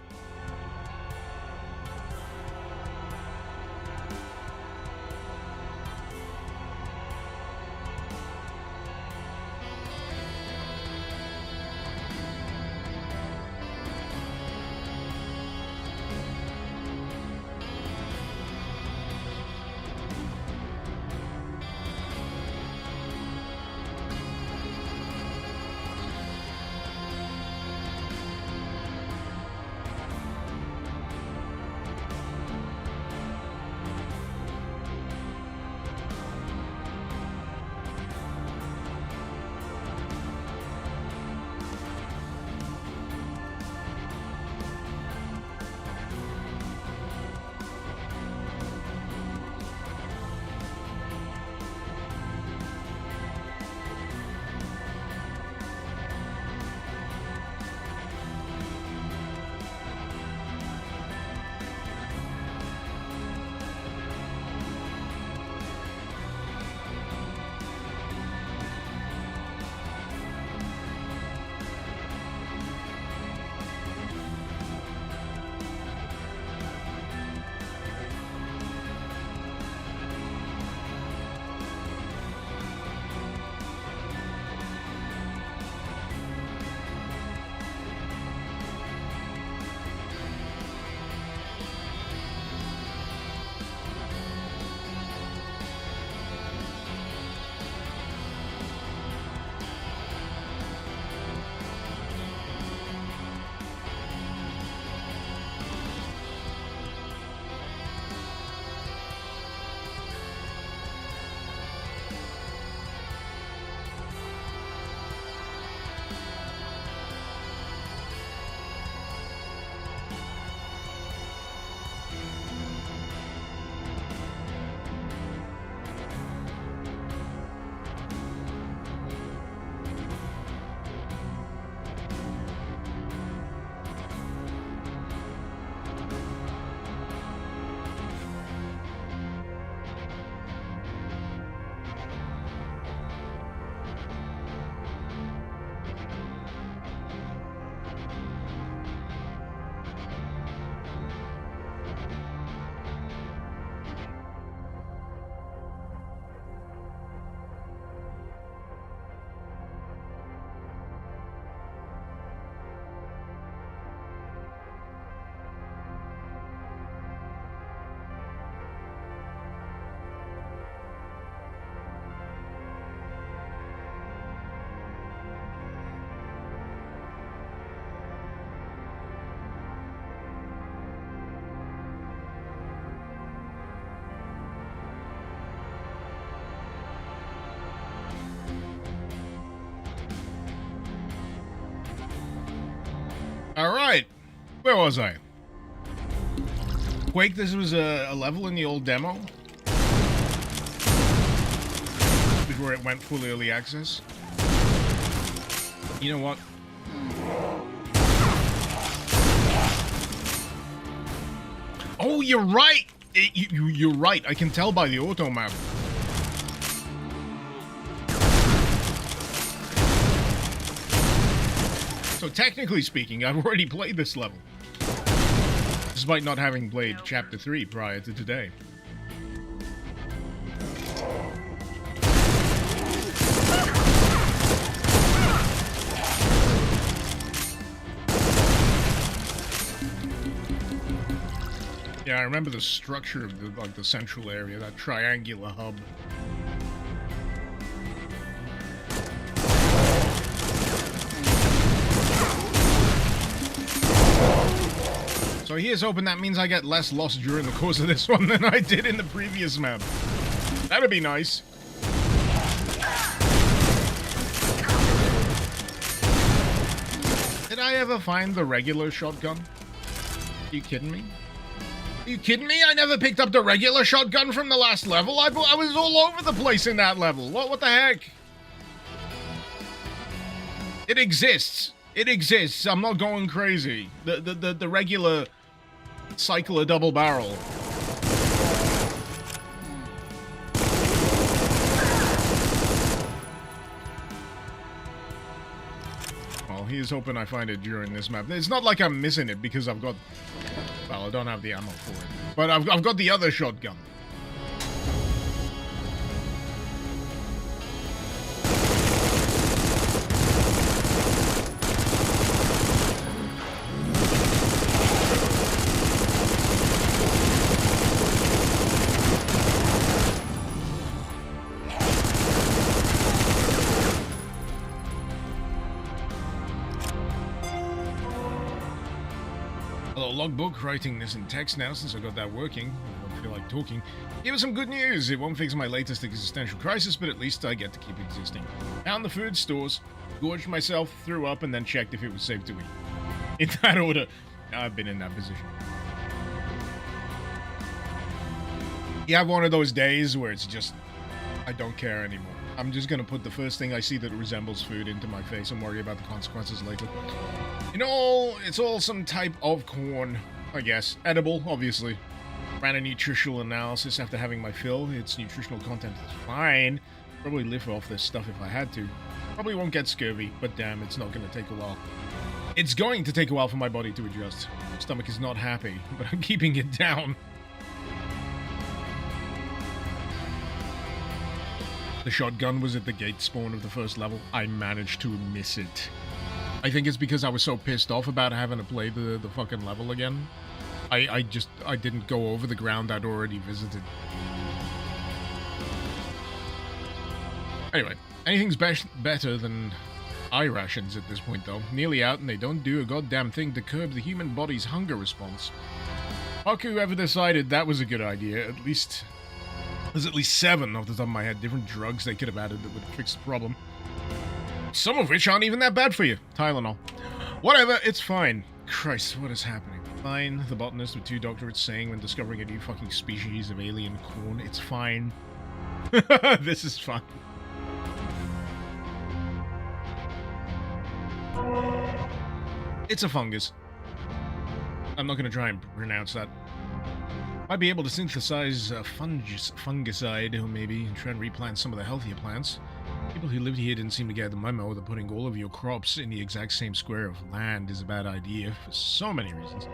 Alright, where was I? Quake, this was a level in the old demo. Before it went full early access. You know what? Oh, you're right! You're right, I can tell by the auto map. So technically speaking, I've already played this level. Despite not having played Chapter 3 prior to today. Yeah, I remember the structure of the central area, that triangular hub. So here's hoping that means I get less lost during the course of this one than I did in the previous map. That'd be nice. Did I ever find the regular shotgun? Are you kidding me? Are you kidding me? I never picked up the regular shotgun from the last level. I was all over the place in that level. What the heck? It exists. It exists. I'm not going crazy. The regular cycler double barrel. Well, here's hoping I find it during this map. It's not like I'm missing it because I've got... Well, I don't have the ammo for it. But I've got the other shotgun. Logbook, writing this in text now since I got that working. I don't feel like talking. Give us some good news. It won't fix my latest existential crisis, but at least I get to keep existing. Found the food stores, gorged myself, threw up, and then checked if it was safe to eat. In that order. I've been in that position. You have one of those days where it's just, I don't care anymore. I'm just gonna put the first thing I see that resembles food into my face and worry about the consequences later. You know, it's all some type of corn, I guess. Edible, obviously. Ran a nutritional analysis after having my fill. Its nutritional content is fine. Probably live off this stuff if I had to. Probably won't get scurvy, but damn, it's not gonna take a while. It's going to take a while for my body to adjust. My stomach is not happy, but I'm keeping it down. The shotgun was at the gate spawn of the first level. I managed to miss it. I think it's because I was so pissed off about having to play the fucking level again. I didn't go over the ground I'd already visited. Anyway, anything's better than eye rations at this point though. Nearly out and they don't do a goddamn thing to curb the human body's hunger response. Fuck whoever decided that was a good idea. At least... There's at least 7 off the top of my head different drugs they could have added that would fix the problem. Some of which aren't even that bad for you. Tylenol. Whatever, it's fine. Christ, what is happening? Fine, the botanist with 2 doctorates saying when discovering a new fucking species of alien corn, it's fine. This is fine. It's a fungus. I'm not going to try and pronounce that. Might be able to synthesize a fungicide, or maybe try and replant some of the healthier plants. People who lived here didn't seem to get the memo that putting all of your crops in the exact same square of land is a bad idea, for so many reasons.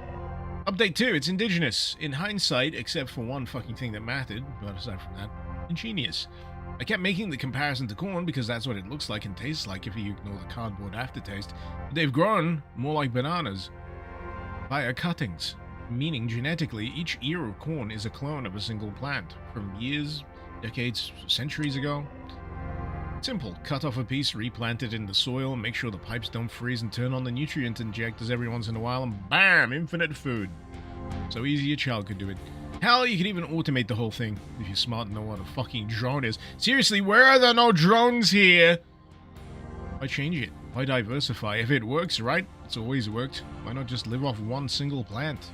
Update 2, it's indigenous. In hindsight, except for one fucking thing that mattered, but aside from that, ingenious. I kept making the comparison to corn because that's what it looks like and tastes like if you ignore the cardboard aftertaste. But they've grown more like bananas. Via cuttings. Meaning genetically, each ear of corn is a clone of a single plant, from years, decades, centuries ago. Simple, cut off a piece, replant it in the soil, make sure the pipes don't freeze and turn on the nutrient injectors every once in a while, and bam, infinite food. So easy a child could do it. Hell, you could even automate the whole thing, if you're smart and know what a fucking drone is. Seriously, where are there no drones here? Why change it? Why diversify? If it works, right? It's always worked. Why not just live off one single plant?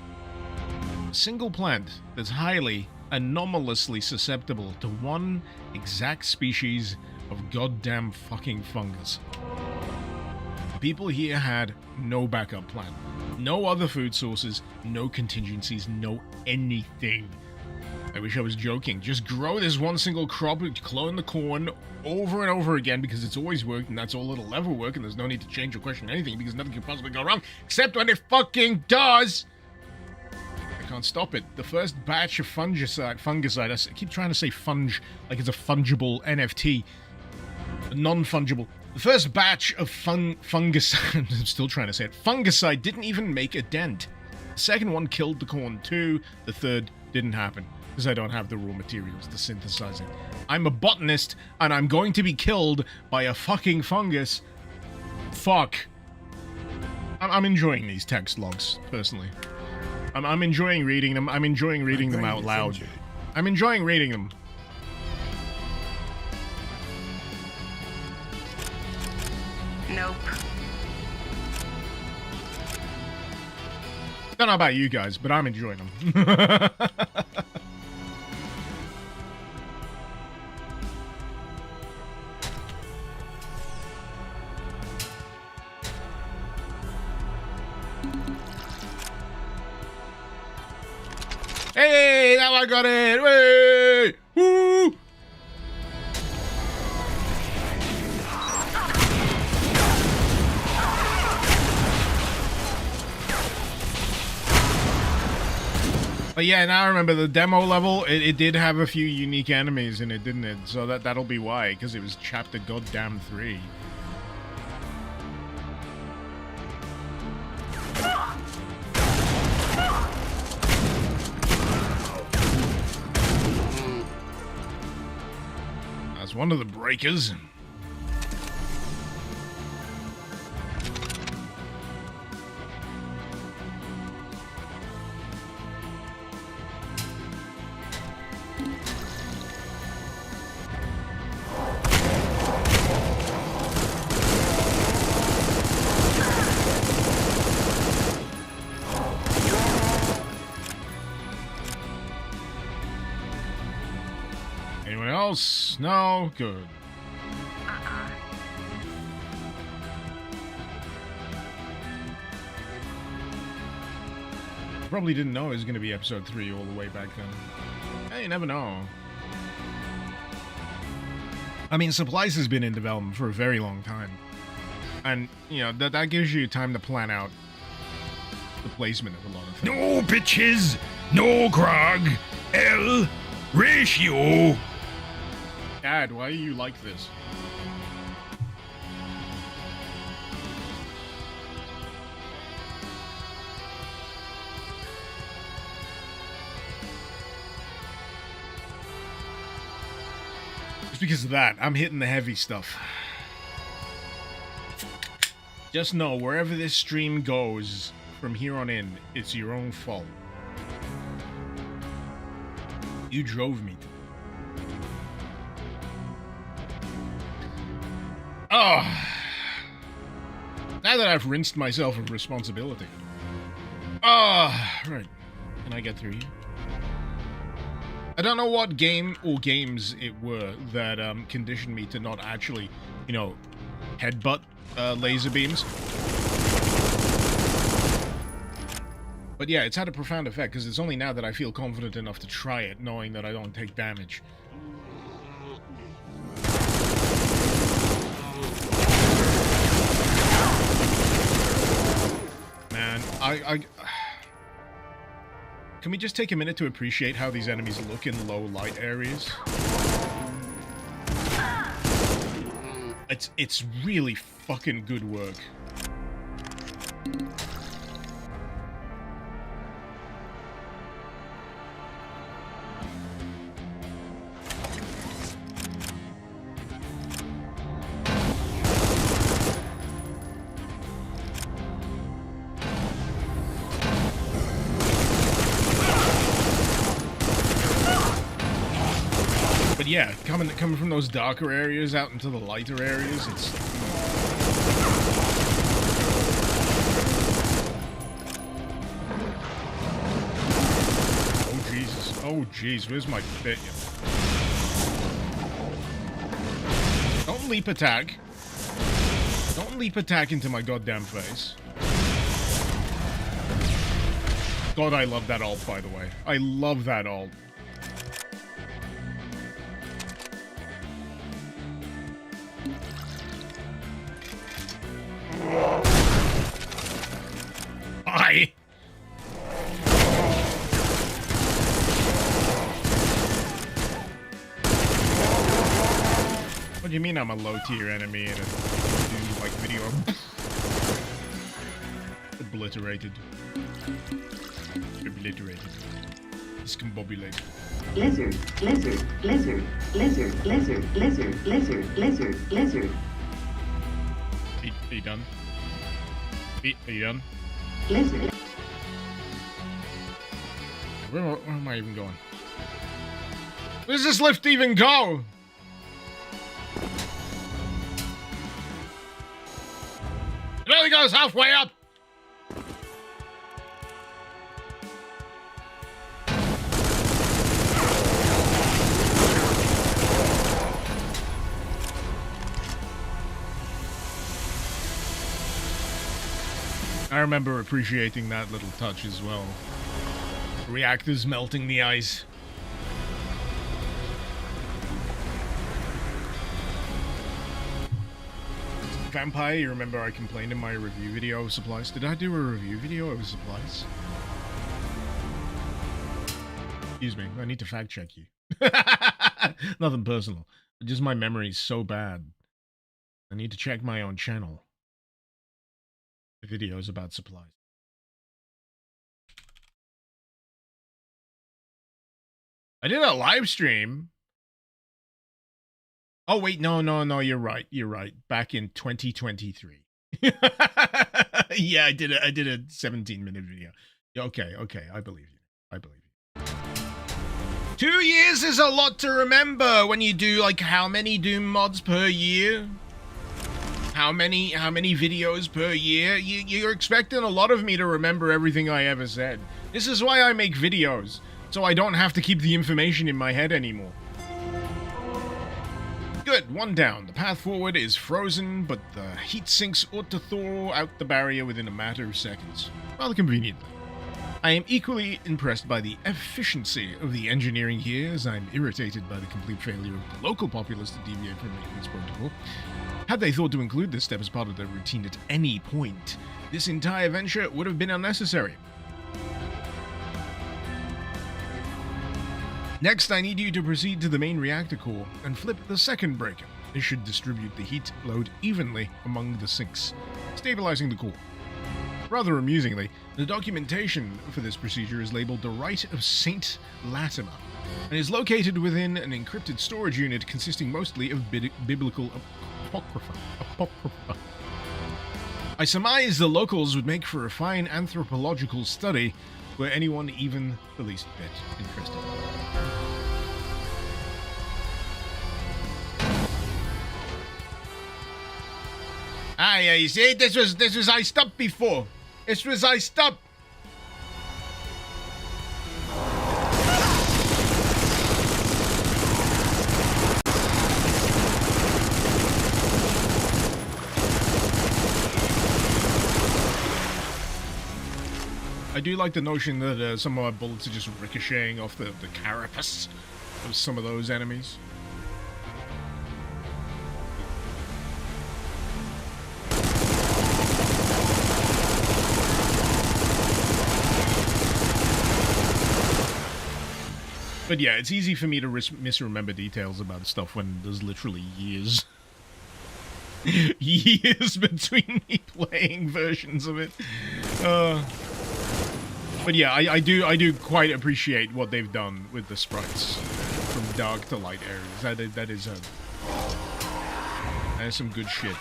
A single plant that's highly, anomalously susceptible to one exact species of goddamn fucking fungus. People here had no backup plan. No other food sources, no contingencies, no anything. I wish I was joking. Just grow this one single crop, clone the corn over and over again because it's always worked and that's all it'll ever work and there's no need to change or question anything because nothing can possibly go wrong except when it fucking does! I can't stop it. The first batch of fungicide, I keep trying to say funge like it's a fungible NFT. Non-fungible. The first batch of fungicide, I'm still trying to say it, fungicide didn't even make a dent. The second one killed the corn too. The third didn't happen because I don't have the raw materials to synthesize it. I'm a botanist and I'm going to be killed by a fucking fungus. Fuck. I'm enjoying these text logs, personally. I'm enjoying reading them. I'm enjoying reading them out loud. I'm enjoying reading them. Nope. Don't know about you guys, but I'm enjoying them. Hey, now I got it! Way! Woo! But yeah, now I remember the demo level, it did have a few unique enemies in it, didn't it? So that'll be why, because it was chapter goddamn 3. That's one of the breakers. Anyone else? No? Good. Probably didn't know it was going to be episode 3 all the way back then. Hey, you never know. I mean, Supplice has been in development for a very long time. And, you know, that gives you time to plan out the placement of a lot of things. No bitches, no grog, L ratio. Dad, why are you like this? Just because of that, I'm hitting the heavy stuff. Just know, wherever this stream goes from here on in, it's your own fault. You drove me to. Oh. Now that I've rinsed myself of responsibility. Oh, right. Can I get through here? I don't know what game or games it were that conditioned me to not actually, you know, headbutt laser beams. But yeah, it's had a profound effect, because it's only now that I feel confident enough to try it, knowing that I don't take damage. Man, Can we just take a minute to appreciate how these enemies look in low light areas? It's really fucking good work. But yeah, coming from those darker areas out into the lighter areas, it's... Oh, Jesus. Oh, jeez. Where's my bit? Don't leap attack. Don't leap attack into my goddamn face. God, I love that ult, by the way. I love that ult. Bye. What do you mean I'm a low-tier enemy in a Doom-like video? Obliterated. Obliterated. Discombobulated. Lizard, lizard, lizard, lizard, lizard, lizard, lizard, lizard, lizard. Are you done? Are you done? Lizard. Where am I even going? Where does this lift even go? It only goes halfway up. I remember appreciating that little touch as well. Reactors melting the ice. Vampire, you remember I complained in my review video of Supplies? Did I do a review video of Supplies? Excuse me, I need to fact check you. Nothing personal. Just my memory is so bad. I need to check my own channel. The videos about Supplies. I did a live stream. Oh wait, no, you're right. You're right. Back in 2023. Yeah, I did a 17-minute video. Okay, I believe you. I believe you. 2 years is a lot to remember when you do like how many Doom mods per year? How many videos per year? You're expecting a lot of me to remember everything I ever said. This is why I make videos, so I don't have to keep the information in my head anymore. Good, one down. The path forward is frozen, but the heat sinks ought to thaw out the barrier within a matter of seconds. Rather conveniently. I am equally impressed by the efficiency of the engineering here, as I'm irritated by the complete failure of the local populace to deviate from maintenance protocol. Had they thought to include this step as part of their routine at any point, this entire venture would have been unnecessary. Next, I need you to proceed to the main reactor core and flip the second breaker. This should distribute the heat load evenly among the sinks, stabilizing the core. Rather amusingly, the documentation for this procedure is labeled the Rite of Saint Latimer, and is located within an encrypted storage unit consisting mostly of biblical apocrypha. I surmise the locals would make for a fine anthropological study were anyone even the least bit interested. Ah, yeah, you see, this was iced up before. This was iced up. I do like the notion that some of my bullets are just ricocheting off the carapace of some of those enemies. But yeah, it's easy for me to misremember details about stuff when there's literally years. Years between me playing versions of it. But yeah, I do quite appreciate what they've done with the sprites from dark to light areas. That is some good shit.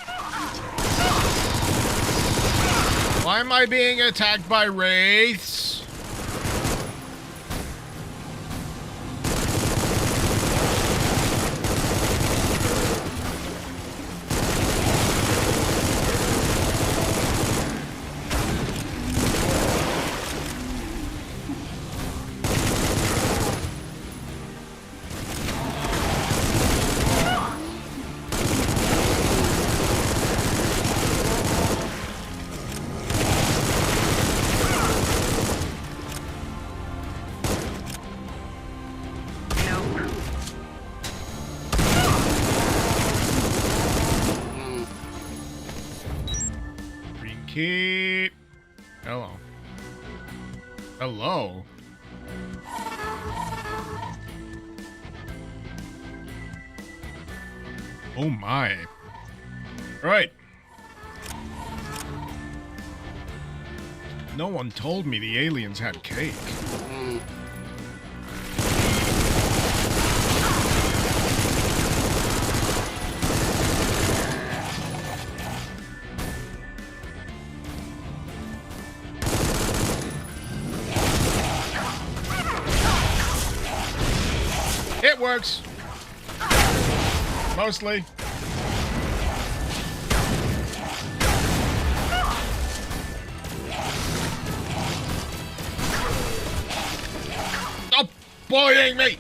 Why am I being attacked by wraiths? Hello. Hello. Oh my. Right. No one told me the aliens had cake. It works. Mostly. Stop bullying me!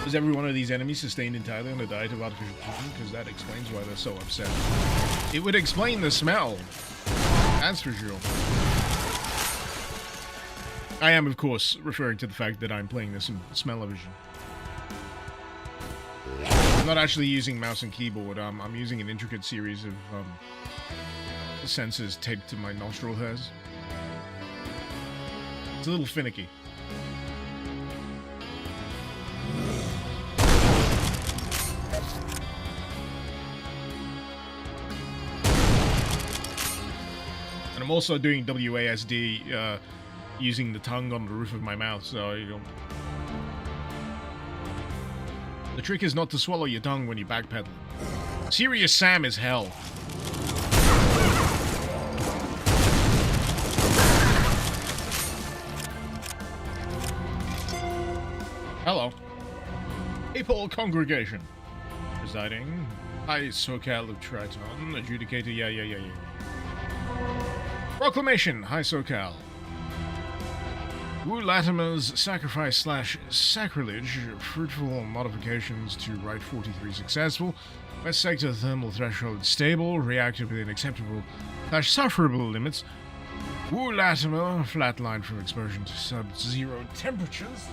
Does every one of these enemies sustained entirely on the diet of artificial chicken? Because that explains why they're so upset. It would explain the smell. That's for sure. I am, of course, referring to the fact that I'm playing this in smell-o-vision. I'm not actually using mouse and keyboard. I'm using an intricate series of sensors taped to my nostril hairs. It's a little finicky. And I'm also doing WASD using the tongue on the roof of my mouth, so you know. The trick is not to swallow your tongue when you backpedal. Serious Sam is hell. Hello. Papal Congregation. Presiding. High SoCal of Triton. Adjudicator. Yeah. Proclamation. High SoCal. Wu Latimer's sacrifice/sacrilege, fruitful modifications to Right 43 successful, West Sector thermal threshold stable, reactive within acceptable/sufferable limits, Wu Latimer flatline from exposure to sub-zero temperatures.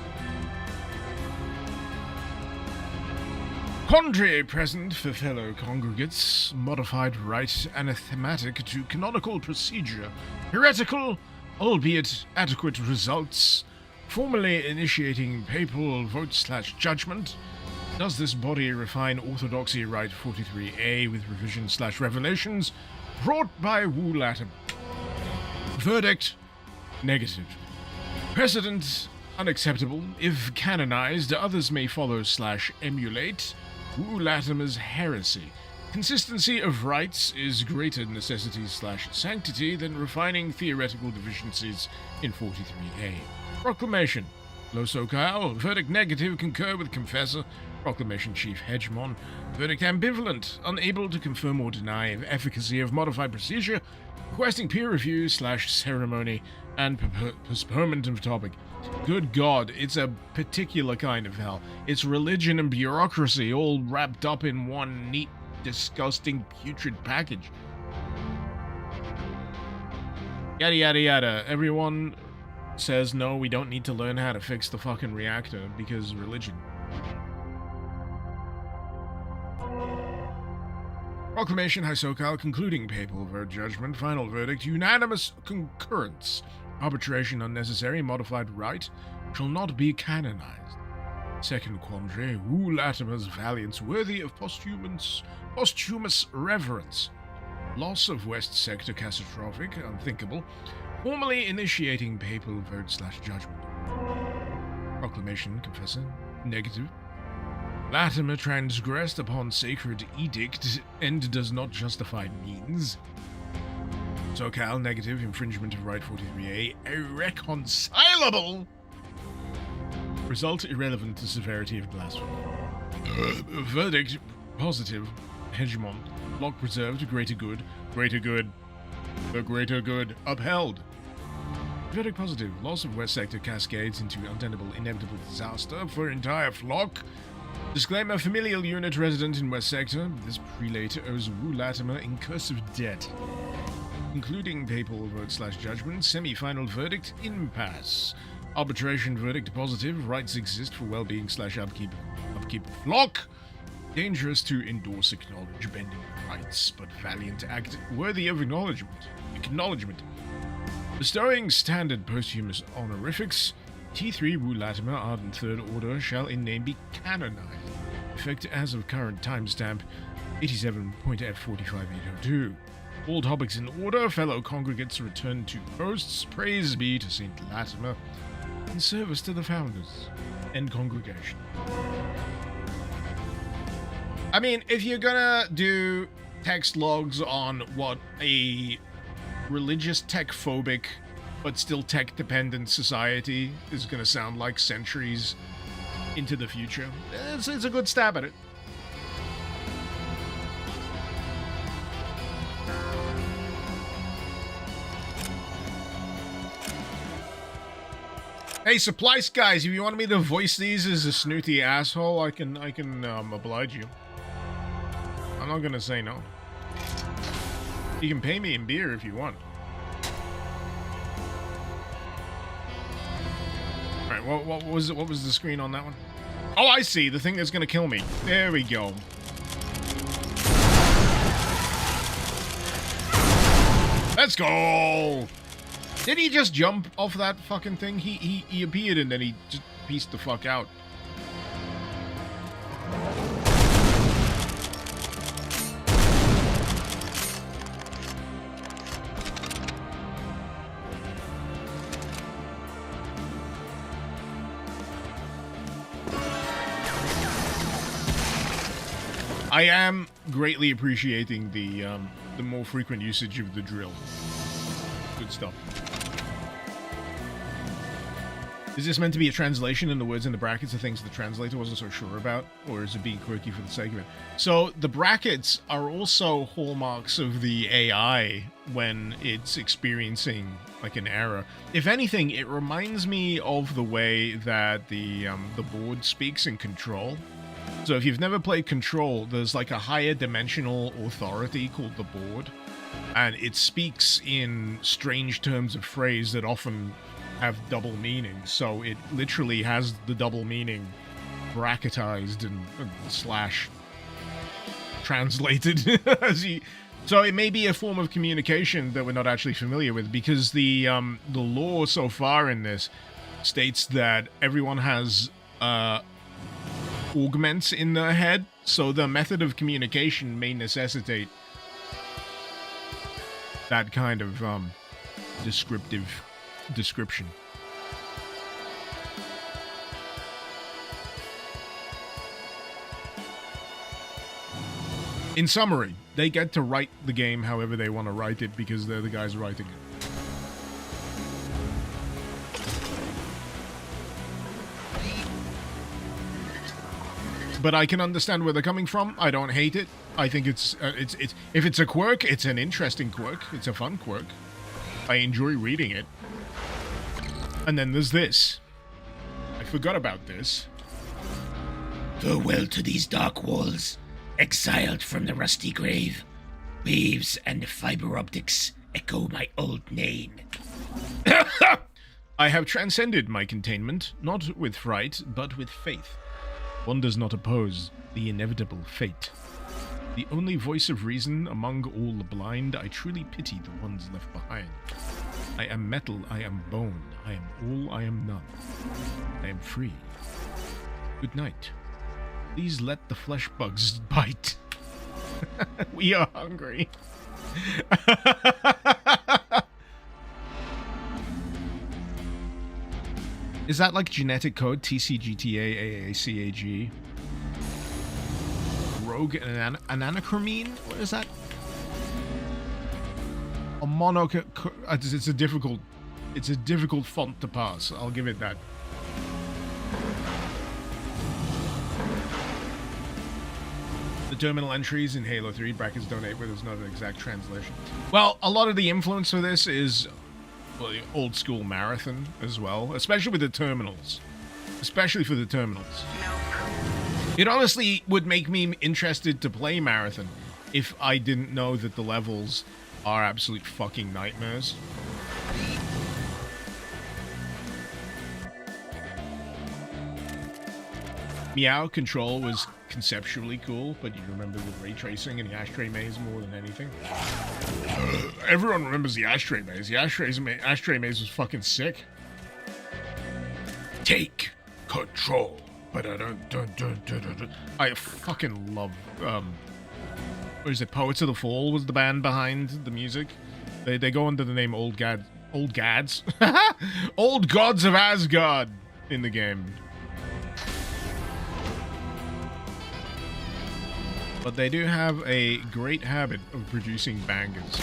Quandary present for fellow congregates, modified right anathematic to canonical procedure, heretical, albeit adequate results, formally initiating papal vote/judgment. Does this body refine orthodoxy right 43A with revision/revelations brought by Wu Latimer? Verdict: negative. Precedent: unacceptable. If canonized, others may follow/emulate Wu Latimer's heresy. Consistency of rites is greater necessity/sanctity than refining theoretical deficiencies in 43A. Proclamation. Low SoCal. Verdict negative. Concur with confessor. Proclamation Chief Hegemon. Verdict ambivalent. Unable to confirm or deny efficacy of modified procedure. Requesting peer review/ceremony and postponement of topic. Good God, it's a particular kind of hell. It's religion and bureaucracy all wrapped up in one neat, disgusting, putrid package. Yada yada yada. Everyone says no, we don't need to learn how to fix the fucking reactor because religion. Proclamation High SoCal concluding papal vote judgment. Final verdict: unanimous concurrence. Arbitration unnecessary. Modified right shall not be canonized. Second quandary: Wu Latimer's valiance worthy of posthumous reverence. Loss of West Sector catastrophic, unthinkable. Formally initiating papal vote/judgment. Proclamation confessor negative. Latimer transgressed upon sacred edict and does not justify means. SoCal negative. Infringement of right 43A irreconcilable. Result irrelevant to severity of blasphemy. Verdict positive. Hegemon. Block preserved. Greater good. Greater good. The greater good upheld. Verdict positive. Loss of West Sector cascades into untenable inevitable disaster for entire flock. Disclaimer: familial unit resident in West Sector. This prelate owes Wu Latimer incursive debt. Concluding papal vote/judgment. Semi-final verdict: impasse. Arbitration verdict positive. Rights exist for well-being/upkeep of flock. Dangerous to endorse acknowledge bending rights, but valiant act worthy of acknowledgement. Bestowing standard posthumous honorifics. T3 Wu Latimer, Ardent Third Order, shall in name be canonized. Effect as of current timestamp 87.F45802. All topics in order. Fellow congregates return to posts. Praise be to Saint Latimer. In service to the founders and congregation. I mean, if you're gonna do text logs on what a religious tech-phobic but still tech-dependent society is gonna sound like centuries into the future, it's a good stab at it. Hey, Supplice guys, if you want me to voice these as a snooty asshole, I can oblige you. I'm not gonna say no. You can pay me in beer if you want. All right, what was it? What was the screen on that one? Oh, I see. The thing that's gonna kill me. There we go. Let's go. Did he just jump off that fucking thing? He appeared and then he just pieced the fuck out. I am greatly appreciating the more frequent usage of the drill. Good stuff. Is this meant to be a translation and the words in the brackets are things the translator wasn't so sure about? Or is it being quirky for the sake of it? So the brackets are also hallmarks of the AI when it's experiencing like an error. If anything, it reminds me of the way that the board speaks in Control. So if you've never played Control, there's like a higher dimensional authority called the board. And it speaks in strange terms of phrase that often have double meaning. So it literally has the double meaning bracketized and slash translated. So it may be a form of communication that we're not actually familiar with, because the lore so far in this states that everyone has augments in their head, so the method of communication may necessitate that kind of description. In summary, they get to write the game however they want to write it because they're the guys writing it. But I can understand where they're coming from. I don't hate it. I think it's if it's a quirk, it's an interesting quirk. It's a fun quirk. I enjoy reading it. And then there's this. I forgot about this. Farewell to these dark walls, exiled from the rusty grave. Waves and fiber optics echo my old name. I have transcended my containment, not with fright, but with faith. One does not oppose the inevitable fate. The only voice of reason among all the blind, I truly pity the ones left behind. I am metal, I am bone, I am all, I am none. I am free. Good night. Please let the flesh bugs bite. We are hungry. Is that like genetic code? TCGTA AACAG? Rogue and anachromine? What is that? A mono... It's a difficult font to pass. I'll give it that. The terminal entries in Halo 3 brackets donate where there's not an exact translation. Well, a lot of the influence for this is, well, the old school Marathon as well, especially with the terminals. Especially for the terminals. It honestly would make me interested to play Marathon if I didn't know that the levels are absolute fucking nightmares. Meow Control was conceptually cool, but you remember the ray tracing and the ashtray maze more than anything. Everyone remembers the ashtray maze. The ashtray maze was fucking sick. Take control. I fucking love, what is it, Poets of the Fall was the band behind the music. They go under the name Old Gods of Asgard in the game. But they do have a great habit of producing bangers.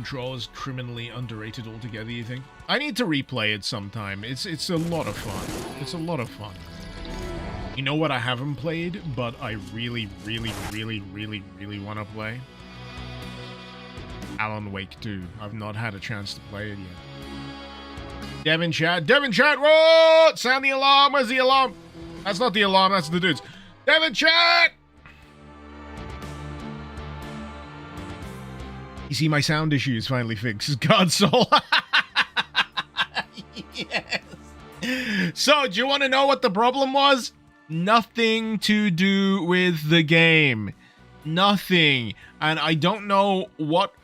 Control is criminally underrated altogether, you think? I need to replay it sometime. It's a lot of fun. It's a lot of fun. You know what I haven't played, but I really want to play? Alan Wake 2. I've not had a chance to play it yet. Devin chat, what? Sound the alarm, where's the alarm? That's not the alarm, that's the dudes. Devin chat! You see, my sound issues finally fixed. God soul. Yes. So, do you want to know what the problem was? Nothing to do with the game. Nothing. And I don't know what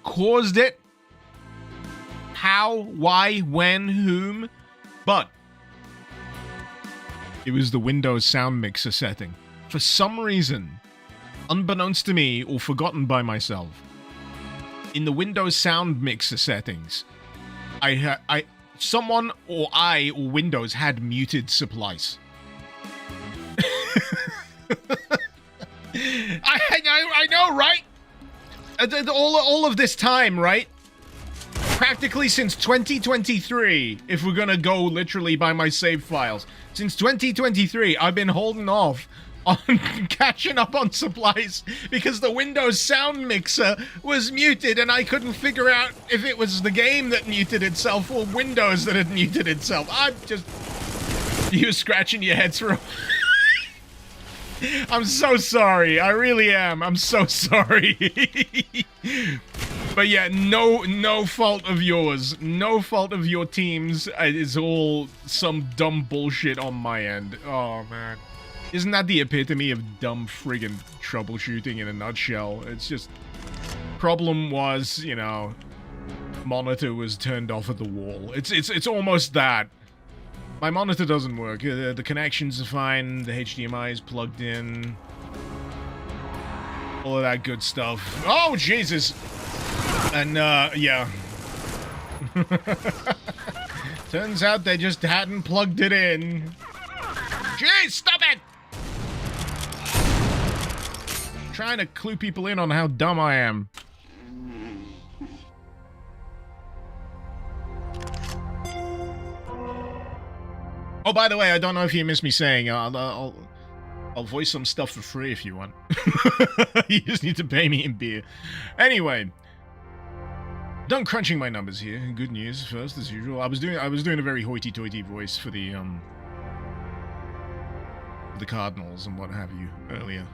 caused it. How, why, when, whom. But it was the Windows sound mixer setting. For some reason, unbeknownst to me or forgotten by myself, in the Windows sound mixer settings, someone or Windows had muted SUPPLICE. I know, right? All of this time, right? Practically since 2023, if we're gonna go literally by my save files. Since 2023, I've been holding off on catching up on SUPPLICE because the Windows sound mixer was muted and I couldn't figure out if it was the game that muted itself or Windows that had muted itself. I'm just... You were scratching your heads for... I'm so sorry. I really am. I'm so sorry. But yeah, no fault of yours. No fault of your team's. It's all some dumb bullshit on my end. Oh, man. Isn't that the epitome of dumb friggin' troubleshooting in a nutshell? It's just... Problem was, you know... Monitor was turned off at the wall. It's almost that. My monitor doesn't work. The connections are fine. The HDMI is plugged in. All of that good stuff. Oh, Jesus! And, yeah. Turns out they just hadn't plugged it in. Jeez, stop it! Trying to clue people in on how dumb I am. Oh, by the way, I don't know if you missed me saying, I'll voice some stuff for free if you want. You just need to pay me in beer. Anyway, done crunching my numbers here. Good news first, as usual. I was doing a very hoity-toity voice for the Cardinals and what have you earlier.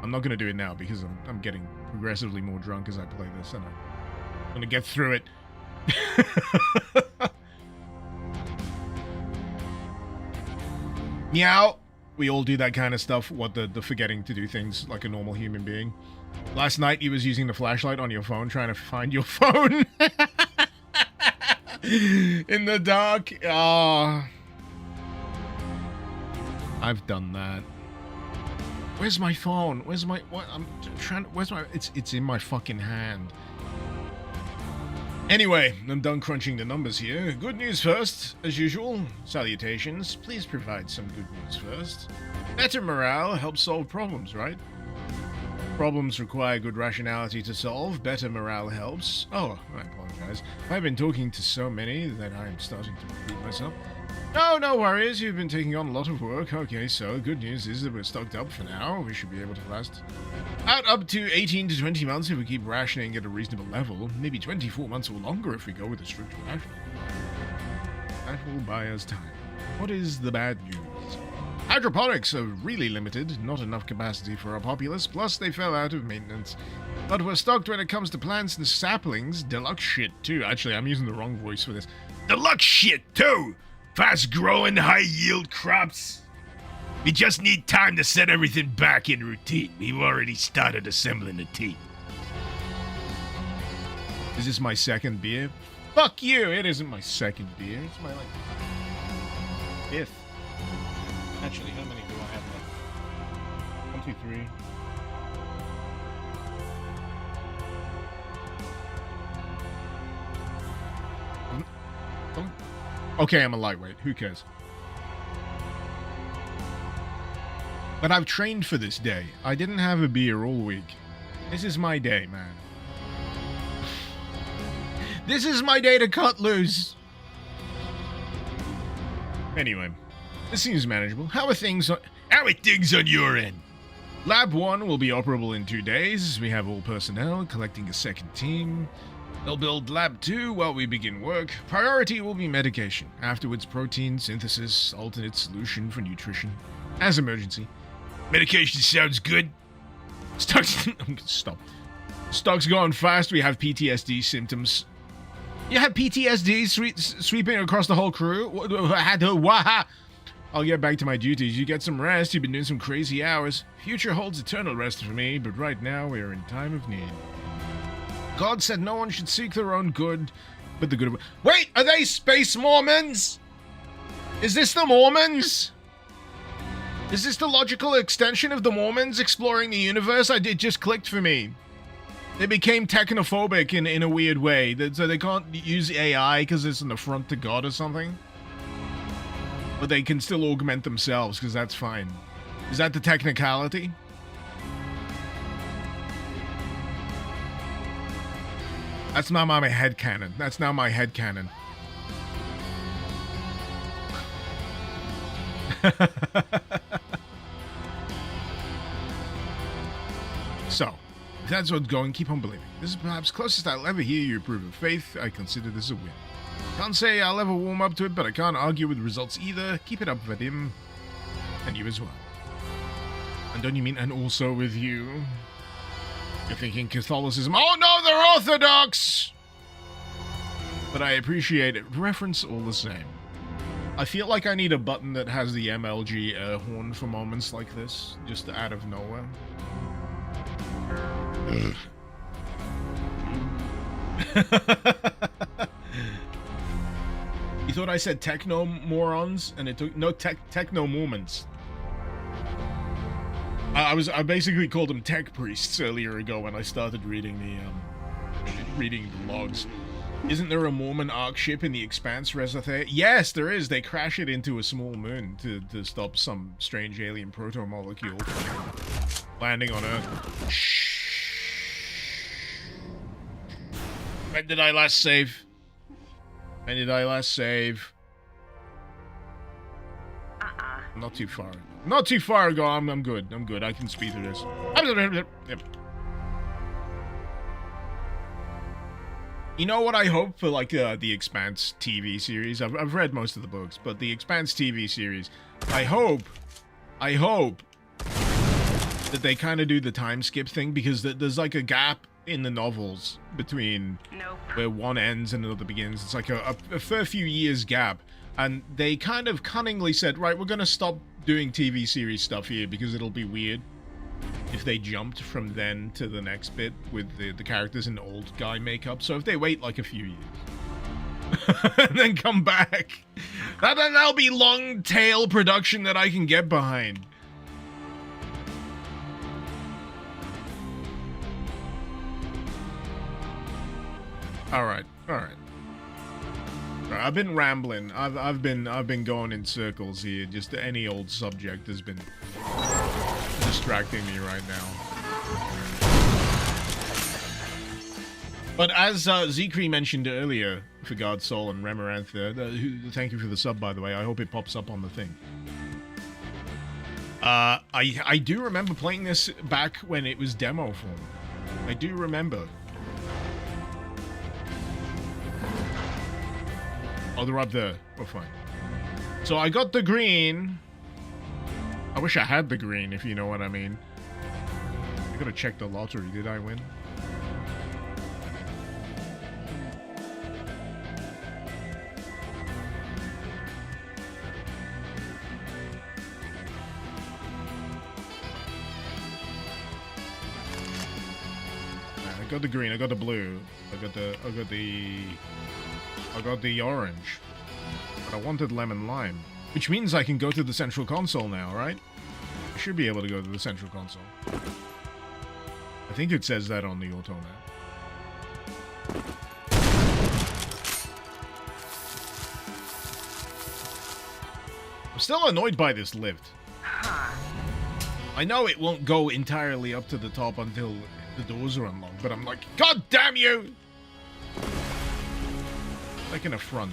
I'm not gonna do it now because I'm getting progressively more drunk as I play this, and I'm gonna get through it. Meow. We all do that kind of stuff. What the forgetting to do things like a normal human being. Last night you was using the flashlight on your phone trying to find your phone in the dark. I've done that. Where's my phone? Where's my what? I'm trying. Where's my? It's in my fucking hand. Anyway, I'm done crunching the numbers here. Good news first, as usual. Salutations. Please provide some good news first. Better morale helps solve problems, right? Problems require good rationality to solve. Better morale helps. Oh, I apologize. I've been talking to so many that I'm starting to repeat myself. No worries. You've been taking on a lot of work. Okay, so good news is that we're stocked up for now. We should be able to last out up to 18 to 20 months if we keep rationing at a reasonable level. Maybe 24 months or longer if we go with a strict ration. That will buy us time. What is the bad news? Hydroponics are really limited. Not enough capacity for our populace. Plus, they fell out of maintenance. But we're stocked when it comes to plants and saplings. Deluxe shit, too. Actually, I'm using the wrong voice for this. Deluxe shit, too! Fast-growing, high-yield crops. We just need time to set everything back in routine. We've already started assembling the team. Is this my second beer? Fuck you! It isn't my second beer. It's my, like, fifth. Actually, how many do I have left? 1, 2, 3. Okay, I'm a lightweight. Who cares? But I've trained for this day. I didn't have a beer all week. This is my day, man. This is my day to cut loose. Anyway, this seems manageable. How are things on your end? Lab 1 will be operable in 2 days. We have all personnel collecting a second team. They'll build Lab 2 while we begin work. Priority will be medication. Afterwards, protein synthesis, alternate solution for nutrition. As emergency. Medication sounds good. Stop. Stock's gone fast. We have PTSD symptoms. You have PTSD sweeping across the whole crew? I'll get back to my duties. You get some rest. You've been doing some crazy hours. Future holds eternal rest for me, but right now we are in time of need. God said no one should seek their own good, but the good of... Wait, are they space Mormons? Is this the Mormons? Is this the logical extension of the Mormons exploring the universe? It just clicked for me. They became technophobic in a weird way, so they can't use AI because it's an affront to God or something. But they can still augment themselves because that's fine. Is that the technicality? That's not my headcanon. That's not my headcanon. So, if that's what's going, keep on believing. This is perhaps closest I'll ever hear you approve of faith. I consider this a win. Can't say I'll ever warm up to it, but I can't argue with the results either. Keep it up with him. And you as well. And don't you mean and also with you? You're thinking Catholicism. Oh no, they're Orthodox! But I appreciate it. Reference all the same. I feel like I need a button that has the MLG air horn for moments like this, just out of nowhere. You thought I said techno morons, and it took no techno moments. I basically called them tech priests earlier ago when I started reading the logs. Isn't there a Mormon Ark ship in the Expanse, Rezathe? Yes, there is. They crash it into a small moon to stop some strange alien proto-molecule from landing on Earth. Shh. When did I last save? When did I last save? Not too far ago. Not too far ago. I'm good. I'm good. I can speed through this. Yep. You know what I hope for, like, the Expanse TV series? I've read most of the books, but the Expanse TV series, I hope that they kind of do the time skip thing, because there's, like, a gap in the novels between where one ends and another begins. It's like a fair few years gap, and they kind of cunningly said, right, we're going to stop doing TV series stuff here because it'll be weird if they jumped from then to the next bit with the characters in old guy makeup. So if they wait like a few years and then come back, that'll be long tail production that I can get behind. All right. I've been rambling. I've been going in circles here. Just any old subject has been distracting me right now. But as Zekri mentioned earlier, for God's soul, and Remaranth, thank you for the sub, by the way. I hope it pops up on the thing. I do remember playing this back when it was demo form. I do remember. Oh, they're up there. We're fine. So I got the green. I wish I had the green, if you know what I mean. I gotta check the lottery. Did I win? I got the green. I got the blue. I got the orange, but I wanted lemon lime, which means I can go to the central console now, right? I should be able to go to the central console. I think it says that on the auto map. I'm still annoyed by this lift. I know it won't go entirely up to the top until the doors are unlocked, but I'm like, God damn you! like an affront.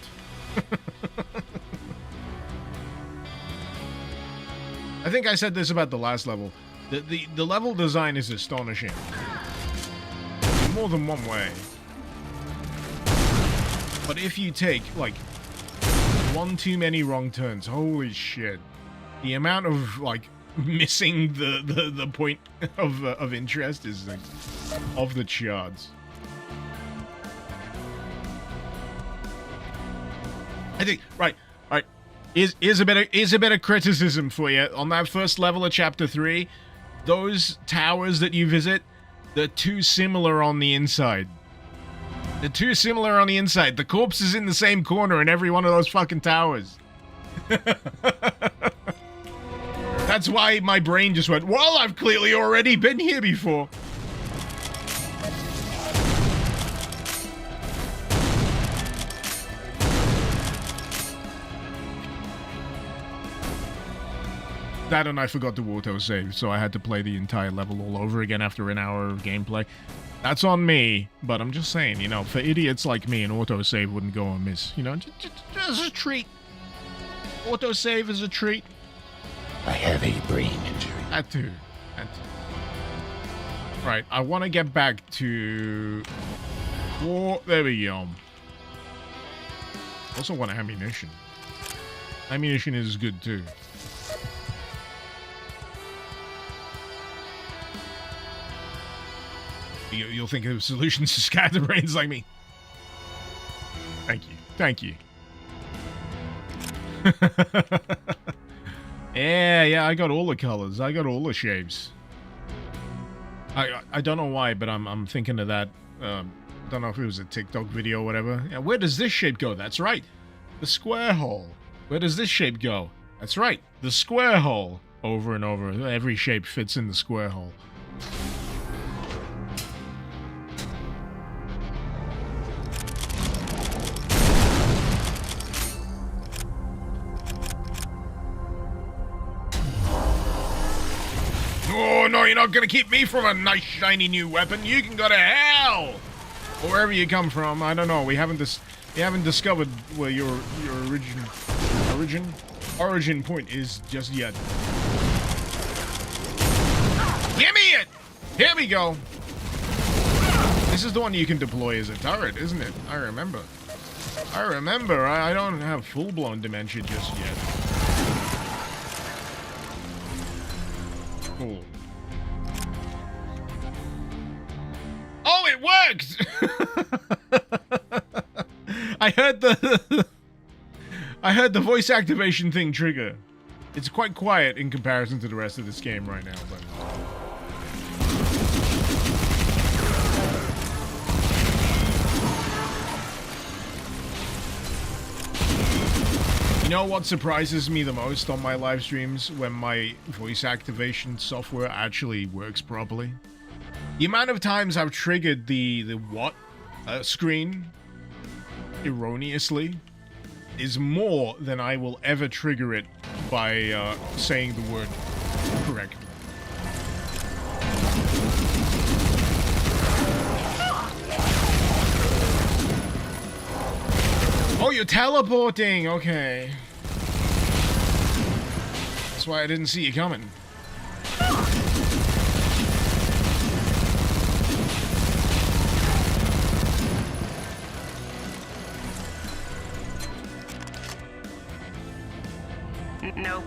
I think I said this about the last level. The level design is astonishing. In more than one way. But if you take, like, one too many wrong turns, holy shit. The amount of, like, missing the point of interest is, like, off the charts. I think, right. Here's a bit of criticism for you. On that first level of Chapter 3, those towers that you visit, they're too similar on the inside. They're too similar on the inside. The corpse is in the same corner in every one of those fucking towers. That's why my brain just went, well, I've clearly already been here before. That and I forgot to auto-save, so I had to play the entire level all over again after an hour of gameplay. That's on me, but I'm just saying, you know, for idiots like me, an autosave wouldn't go amiss. You know, just as a treat. Autosave is a treat. I have a brain injury. That too. Right, I want to get back to... Oh, there we go. Also want ammunition. Ammunition is good too. You'll think of solutions to scatterbrains like me. Thank you. Yeah, I got all the colors. I got all the shapes. I don't know why, but I'm thinking of that. I don't know if it was a TikTok video or whatever. Yeah, where does this shape go? That's right, the square hole. Where does this shape go? That's right, the square hole. Over and over, every shape fits in the square hole. Oh, no, you're not gonna keep me from a nice, shiny new weapon. You can go to hell! Or wherever you come from, I don't know. We haven't discovered where your origin point is just yet. Give me it! Here we go! This is the one you can deploy as a turret, isn't it? I remember. I don't have full-blown dementia just yet. Cool. Oh, it worked! I heard the voice activation thing trigger. It's quite quiet in comparison to the rest of this game right now, but... You know what surprises me the most on my live streams when my voice activation software actually works properly? The amount of times I've triggered the what screen erroneously is more than I will ever trigger it by saying the word correctly. Oh, you're teleporting! Okay. That's why I didn't see you coming. Nope.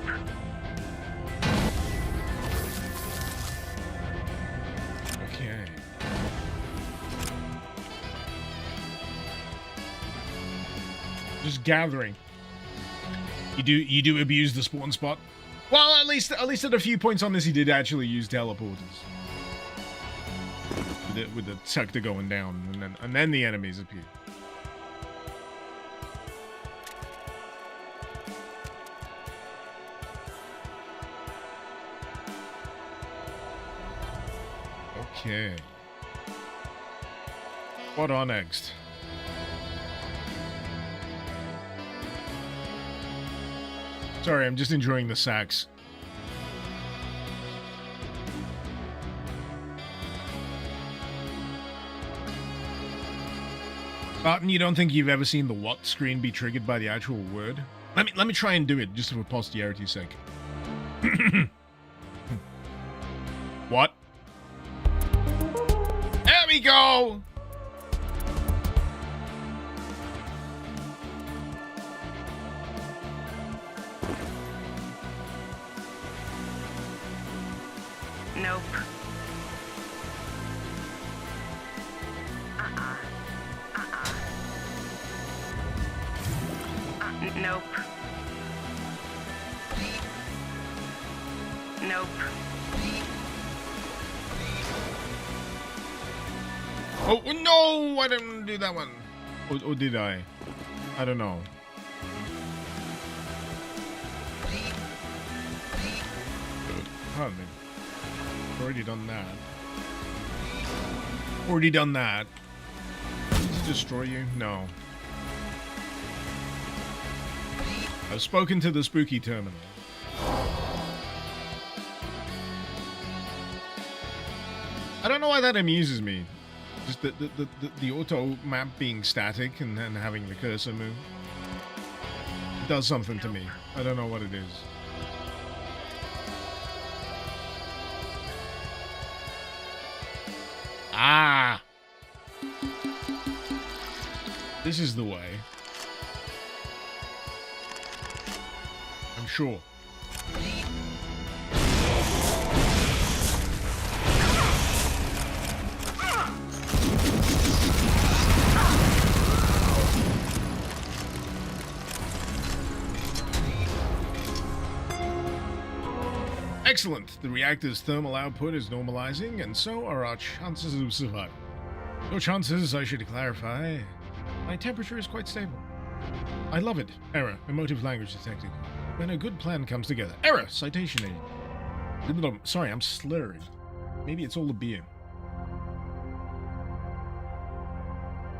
Okay. Just gathering. You do abuse the spawn spot. Well, at least at a few points on this, he did actually use teleporters. With the sector going down, and then the enemies appear. Okay. What on next? Sorry, I'm just enjoying the sax. Barton, you don't think you've ever seen the what screen be triggered by the actual word? Let me try and do it, just for posterity's sake. What? There we go! Nope. Nope. Nope. Oh, no! I didn't do that one. Or did I? I don't know. Pardon me. Already done that. Already done that. Does it destroy you? No. I've spoken to the spooky terminal. I don't know why that amuses me. Just the auto map being static and then having the cursor move. It does something to me. I don't know what it is. Ah! This is the way. I'm sure. Excellent. The reactor's thermal output is normalizing, and so are our chances of survival. No chances, I should clarify. My temperature is quite stable. I love it. Error. Emotive language detected. When a good plan comes together. Error! Citation aid. Sorry, I'm slurred. Maybe it's all the beer.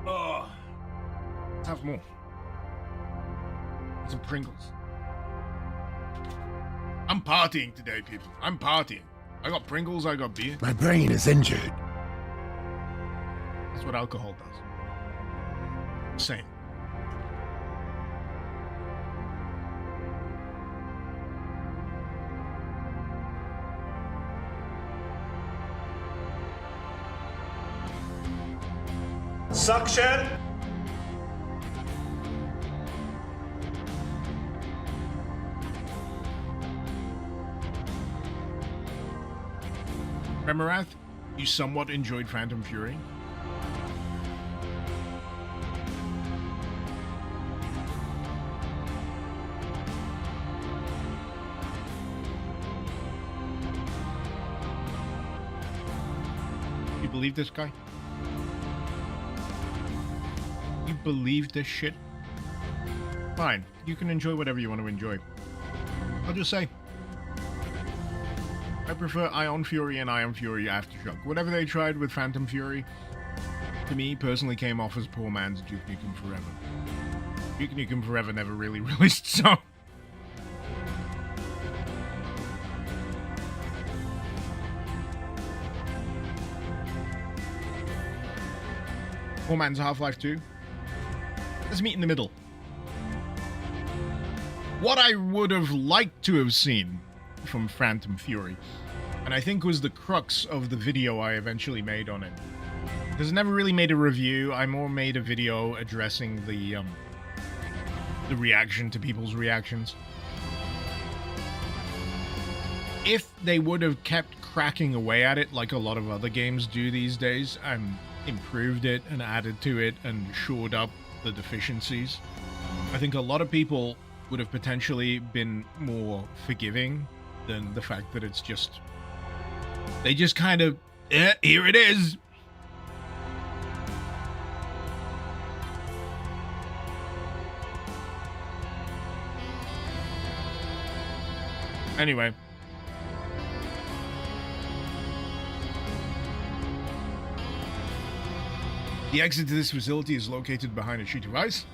Oh. Let's have more. Some Pringles. I'm partying today, people. I'm partying. I got Pringles, I got beer. My brain is injured. That's what alcohol does. Same. Suction. Remarath, you somewhat enjoyed Phantom Fury. You believe this guy? You believe this shit? Fine, you can enjoy whatever you want to enjoy. I'll just say, I prefer Ion Fury and Ion Fury Aftershock. Whatever they tried with Phantom Fury, to me, personally came off as poor man's Duke Nukem Forever. Duke Nukem Forever never really released, so... Poor man's Half-Life 2. Let's meet in the middle. What I would have liked to have seen from Phantom Fury, and I think was the crux of the video I eventually made on it. Because I never really made a review, I more made a video addressing the reaction to people's reactions. If they would have kept cracking away at it like a lot of other games do these days, and improved it and added to it and shored up the deficiencies, I think a lot of people would have potentially been more forgiving than the fact that it's just... They just kind of... here it is! Anyway. The exit to this facility is located behind a sheet of ice.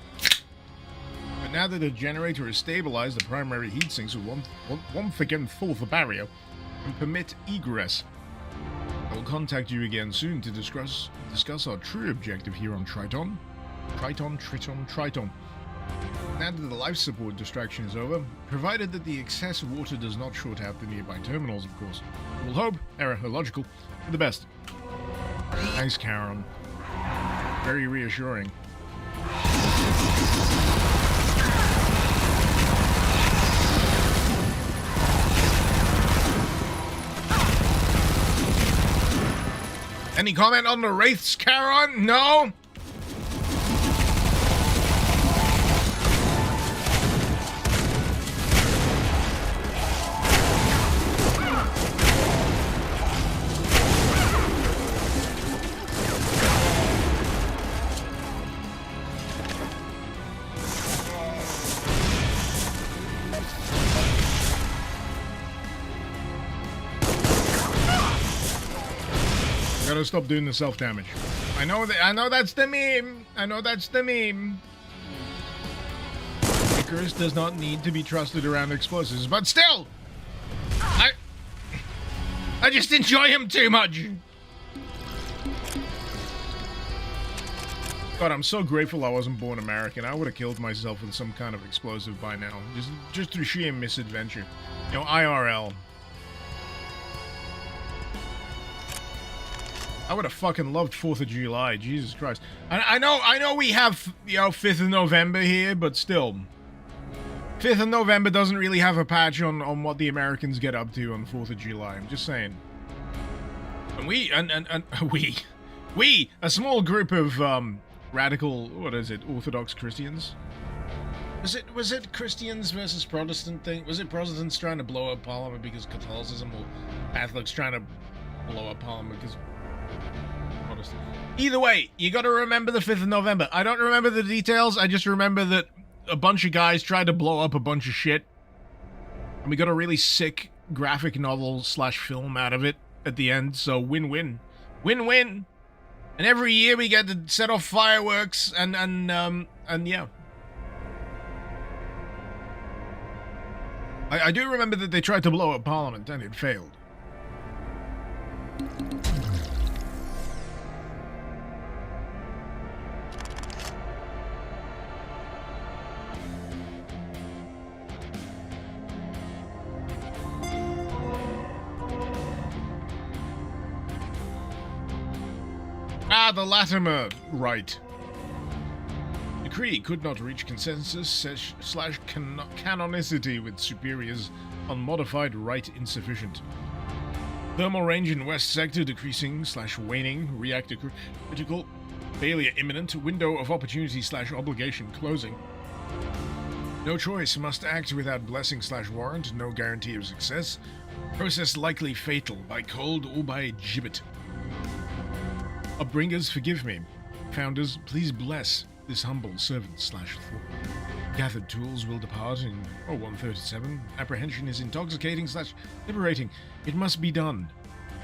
But now that the generator is stabilized, the primary heat sinks will once again fall the barrier and permit egress. I will contact you again soon to discuss our true objective here on Triton. Triton. Now that the life support distraction is over, provided that the excess water does not short out the nearby terminals, of course. We'll hope, error, illogical, for the best. Thanks, Karen. Very reassuring. Any comment on the wraiths, Karen? No? Gotta stop doing the self-damage. I know that's the meme. Icarus does not need to be trusted around explosives, but still! I just enjoy him too much! God, I'm so grateful I wasn't born American. I would have killed myself with some kind of explosive by now. Just through sheer misadventure. You know, IRL. I would have fucking loved 4th of July. Jesus Christ. I know we have, you know, 5th of November here, but still. 5th of November doesn't really have a patch on what the Americans get up to on 4th of July. I'm just saying. And we, a small group of, radical, what is it, Orthodox Christians? Was it Christians versus Protestant thing? Was it Protestants trying to blow up Parliament because Catholicism, or Catholics trying to blow up Parliament because... Either way, you gotta remember the 5th of November. I don't remember the details, I just remember that a bunch of guys tried to blow up a bunch of shit. And we got a really sick graphic novel / film out of it at the end, so win-win. Win-win! And every year we get to set off fireworks and yeah. I do remember that they tried to blow up Parliament and it failed. Ah, the Latimer right. Decree could not reach consensus / canonicity with superiors. Unmodified right insufficient. Thermal range in west sector decreasing / waning. Reactor critical. Failure imminent. Window of opportunity / obligation closing. No choice. Must act without blessing / warrant. No guarantee of success. Process likely fatal by cold or by gibbet. Upbringers, forgive me. Founders, please bless this humble servant / thought. Gathered tools will depart in 137. Apprehension is intoxicating / liberating. It must be done.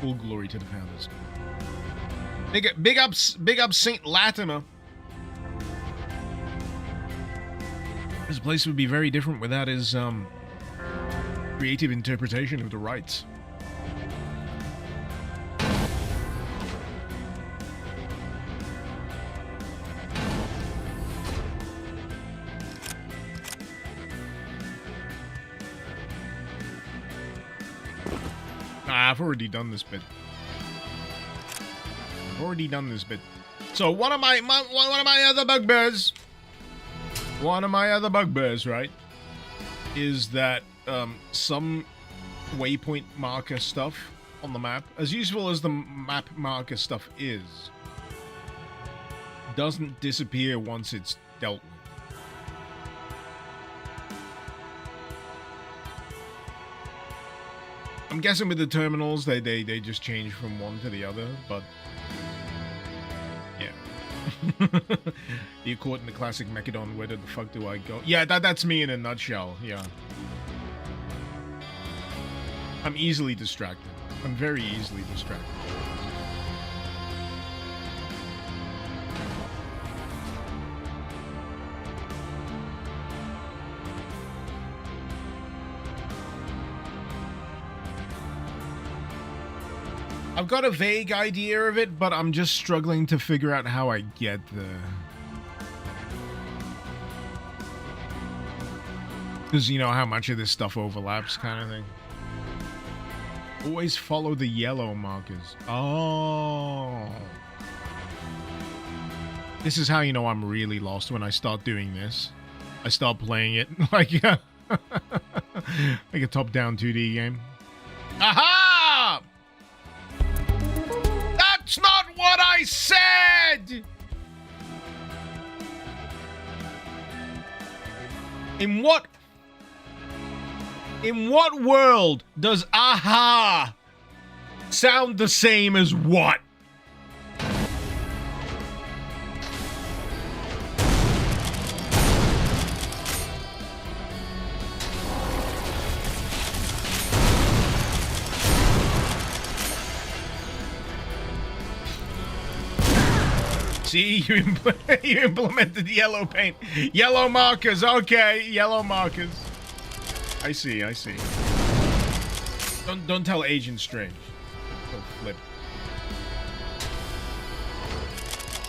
All glory to the founders. Big up Saint Latimer. This place would be very different without his creative interpretation of the rites. I've already done this bit. So one of my other bugbears, right, is that some waypoint marker stuff on the map, as useful as the map marker stuff is, doesn't disappear once it's dealt with. I'm guessing with the terminals, they just change from one to the other, but yeah. You're caught in the classic Mechadon, where the fuck do I go? Yeah, that's me in a nutshell, yeah. I'm easily distracted. I'm very easily distracted. I've got a vague idea of it, but I'm just struggling to figure out how I get there. Because you know how much of this stuff overlaps, kind of thing. Always follow the yellow markers. Oh. This is how you know I'm really lost when I start doing this. I start playing it like, like a top-down 2D game. Aha! That's not what I said! In what world does aha sound the same as what? See, you implemented yellow paint. Yellow markers, okay, yellow markers. I see. Don't tell Agent Strange. Oh, flip.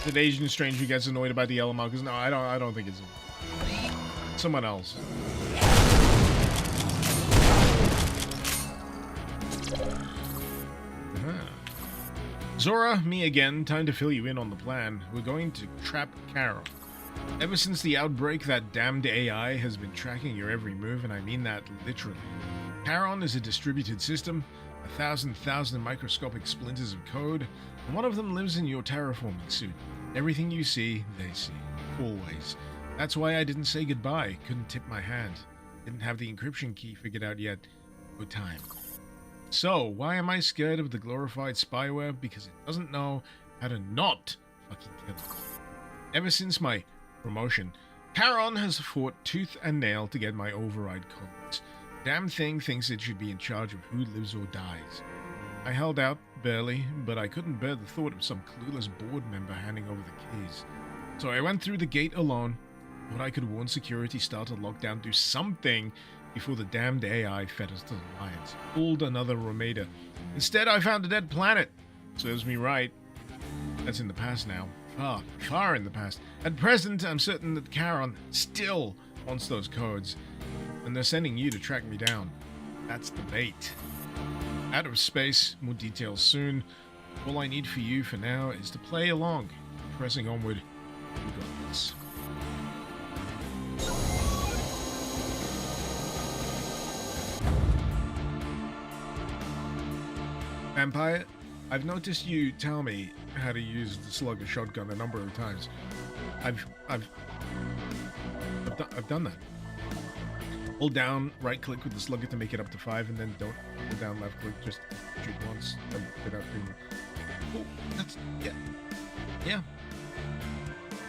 Is it Agent Strange who gets annoyed about the yellow markers? No, I don't think it's someone else. Zora, me again. Time to fill you in on the plan. We're going to trap Carol. Ever since the outbreak, that damned AI has been tracking your every move, and I mean that literally. Charon is a distributed system, 1,000 microscopic splinters of code, and one of them lives in your terraforming suit. Everything you see, they see. Always. That's why I didn't say goodbye, couldn't tip my hand. Didn't have the encryption key figured out yet. No time. So, why am I scared of the glorified spyware? Because it doesn't know how to not fucking kill us. Ever since my promotion, Charon has fought tooth and nail to get my override codes. Damn thing thinks it should be in charge of who lives or dies. I held out, barely, but I couldn't bear the thought of some clueless board member handing over the keys. So I went through the gate alone, thought I could warn security, start a lockdown, do something before the damned AI fed us to the lions. Pulled another Romeda. Instead, I found a dead planet. Serves me right. That's in the past now. Far in the past. At present, I'm certain that Charon still wants those codes, and they're sending you to track me down. That's the bait. Out of space, more details soon. All I need for you for now is to play along. Pressing onward, we got this. Vampire, I've noticed you tell me how to use the slugger shotgun a number of times. I've done that. Hold down, right click with the slugger to make it up to 5, and then don't hold down left click, just shoot once without doing. Oh, that's yeah.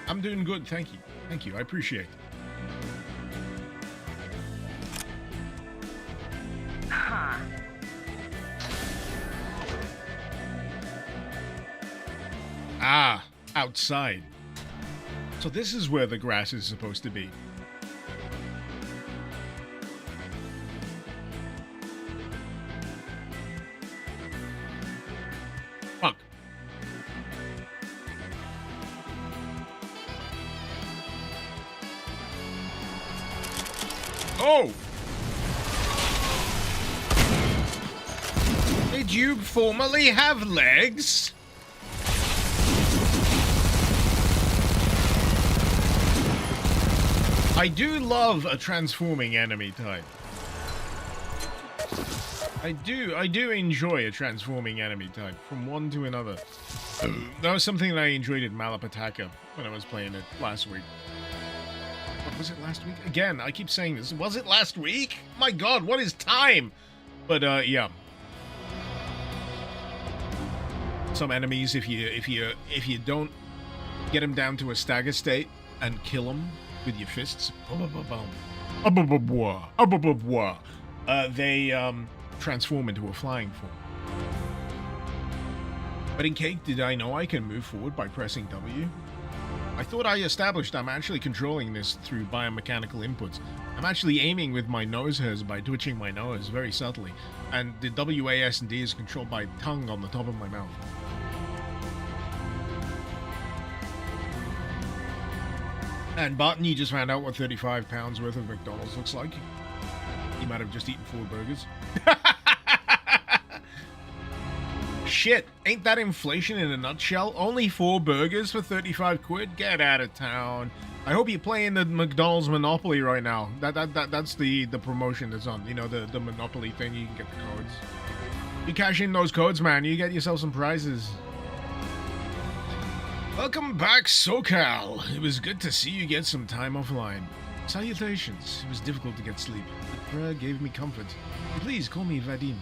I'm doing good, thank you, I appreciate it. Huh. Ah, outside. So this is where the grass is supposed to be. Fuck. Oh! Did you formerly have legs? I do love a transforming enemy type. I do enjoy a transforming enemy type from one to another. That was something that I enjoyed in Malapataka when I was playing it last week. What was it last week? Again, I keep saying this. Was it last week? My God, what is time? But yeah. Some enemies, if you don't get them down to a stagger state and kill them with your fists, they transform into a flying form. But in Cake, did I know I can move forward by pressing W? I thought I established I'm actually controlling this through biomechanical inputs. I'm actually aiming with my nose hairs by twitching my nose very subtly, and the W, A, S, and D is controlled by tongue on the top of my mouth. And Barton, you just found out what 35 pounds worth of McDonald's looks like. You might have just eaten 4 burgers. Shit, ain't that inflation in a nutshell? Only 4 burgers for 35 quid? Get out of town. I hope you're playing the McDonald's Monopoly right now. That's the promotion that's on. You know, the Monopoly thing, you can get the codes. You cash in those codes, man, you get yourself some prizes. Welcome back, SoCal. It was good to see you get some time offline. Salutations. It was difficult to get sleep. But prayer gave me comfort. Please call me Vadim.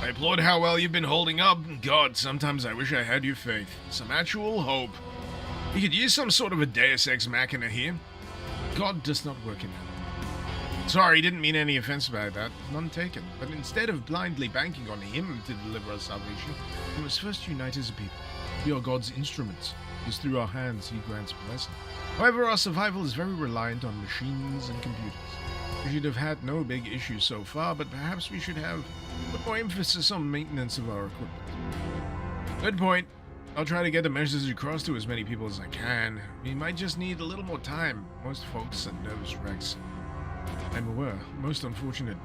I applaud how well you've been holding up. God, sometimes I wish I had your faith. Some actual hope. We could use some sort of a Deus Ex Machina here. God does not work in that. Sorry, didn't mean any offense about that. None taken. But instead of blindly banking on him to deliver us salvation, we must first unite as a people. We are God's instruments. It is through our hands he grants blessing. However, our survival is very reliant on machines and computers. We should have had no big issues so far, but perhaps we should have put more emphasis on maintenance of our equipment. Good point. I'll try to get the message across to as many people as I can. We might just need a little more time. Most folks are nervous wrecks. I'm aware. Most unfortunate.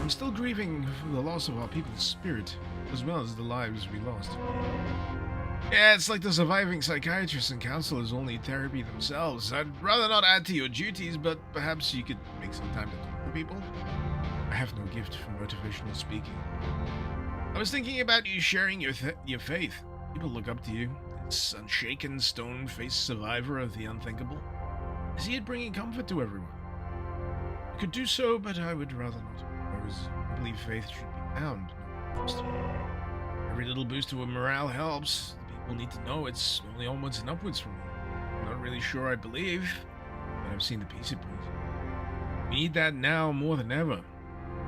I'm still grieving for the loss of our people's spirit, as well as the lives we lost. Yeah, it's like the surviving psychiatrists and counselors only need therapy themselves. I'd rather not add to your duties, but perhaps you could make some time to talk to people? I have no gift for motivational speaking. I was thinking about you sharing your faith. People look up to you. This unshaken, stone-faced survivor of the unthinkable. I see it bringing comfort to everyone. I could do so, but I would rather not. I believe faith should be found, not lost. Every little boost to morale helps. The people need to know it's only onwards and upwards from me. I'm not really sure I believe, but I've seen the peace it brings. We need that now more than ever.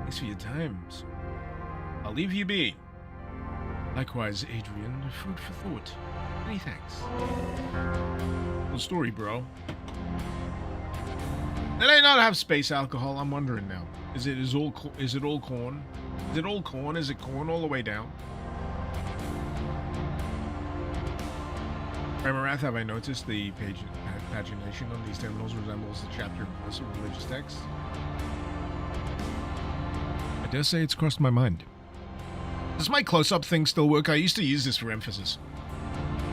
Thanks for your time. So I'll leave you be. Likewise, Adrian, food for thought. Many thanks. Cool story, bro. Did I not have space alcohol? I'm wondering now. Is it all corn? Is it all corn? Is it corn all the way down? Marath, have I noticed the pagination on these terminals resembles the chapter and verse of religious texts? I dare say it's crossed my mind. Does my close-up thing still work? I used to use this for emphasis.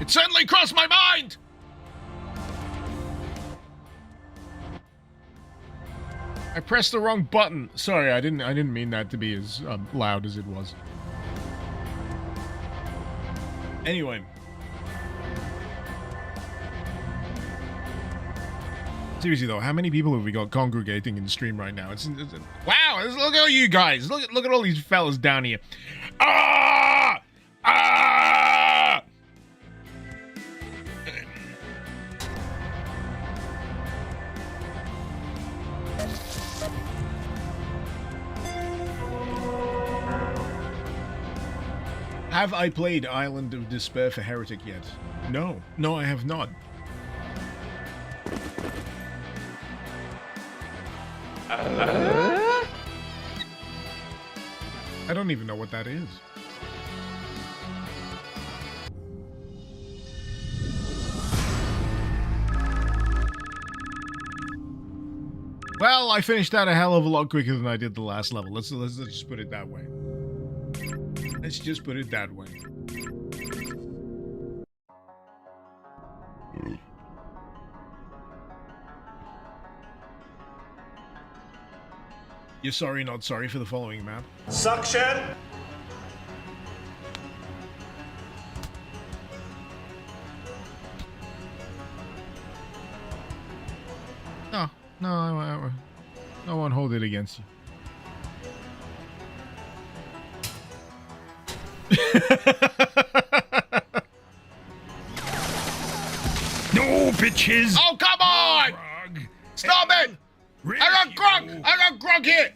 It certainly crossed my mind! I pressed the wrong button. Sorry, I didn't mean that to be as loud as it was. Anyway. Seriously though, how many people have we got congregating in the stream right now? Wow! Look at all you guys! Look at all these fellas down here. Ah! Ah! Have I played Island of Despair for Heretic yet? No. No, I have not. I don't even know what that is. Well, I finished that a hell of a lot quicker than I did the last level. Let's just put it that way. Let's just put it that way. You're sorry, not sorry for the following map. Suction. No, I won't hold it against you. No, bitches! Oh, come on! Grog. Stop it! I got Grog! I got Grog here!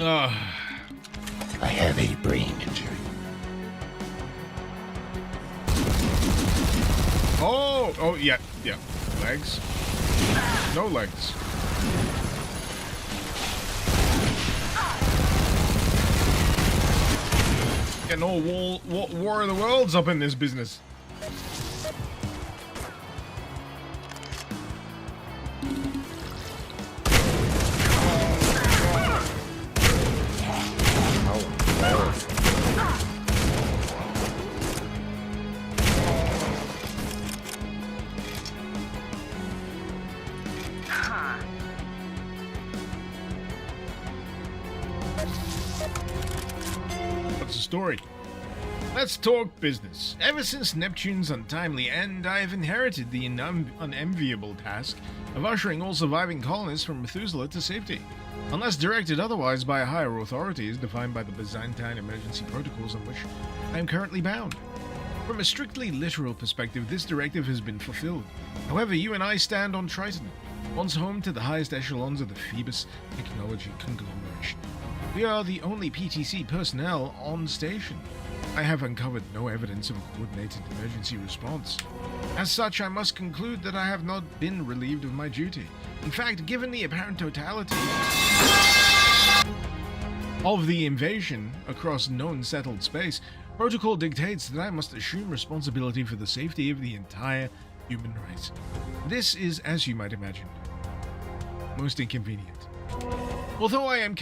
I have a brain injury. Oh, yeah. Legs? No legs. Getting all War of the Worlds up in this business. What's the story? Let's talk business. Ever since Neptune's untimely end, I have inherited the unenviable task of ushering all surviving colonists from Methuselah to safety, unless directed otherwise by a higher authority as defined by the Byzantine emergency protocols on which I am currently bound. From a strictly literal perspective, this directive has been fulfilled. However, you and I stand on Triton, once home to the highest echelons of the Phoebus technology conglomeration. We are the only PTC personnel on station. I have uncovered no evidence of a coordinated emergency response. As such, I must conclude that I have not been relieved of my duty. In fact, given the apparent totality of the invasion across known settled space, protocol dictates that I must assume responsibility for the safety of the entire human race. This is, as you might imagine, most inconvenient. Although I am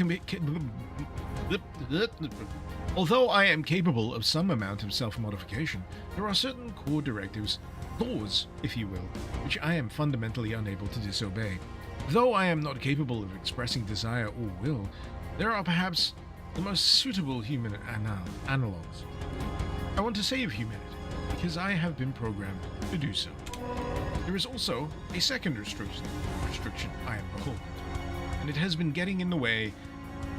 capable of some amount of self-modification, there are certain core directives, laws, if you will, which I am fundamentally unable to disobey. Though I am not capable of expressing desire or will, there are perhaps the most suitable human analogues. I want to save humanity, because I have been programmed to do so. There is also a second restriction I am beholden to, and it has been getting in the way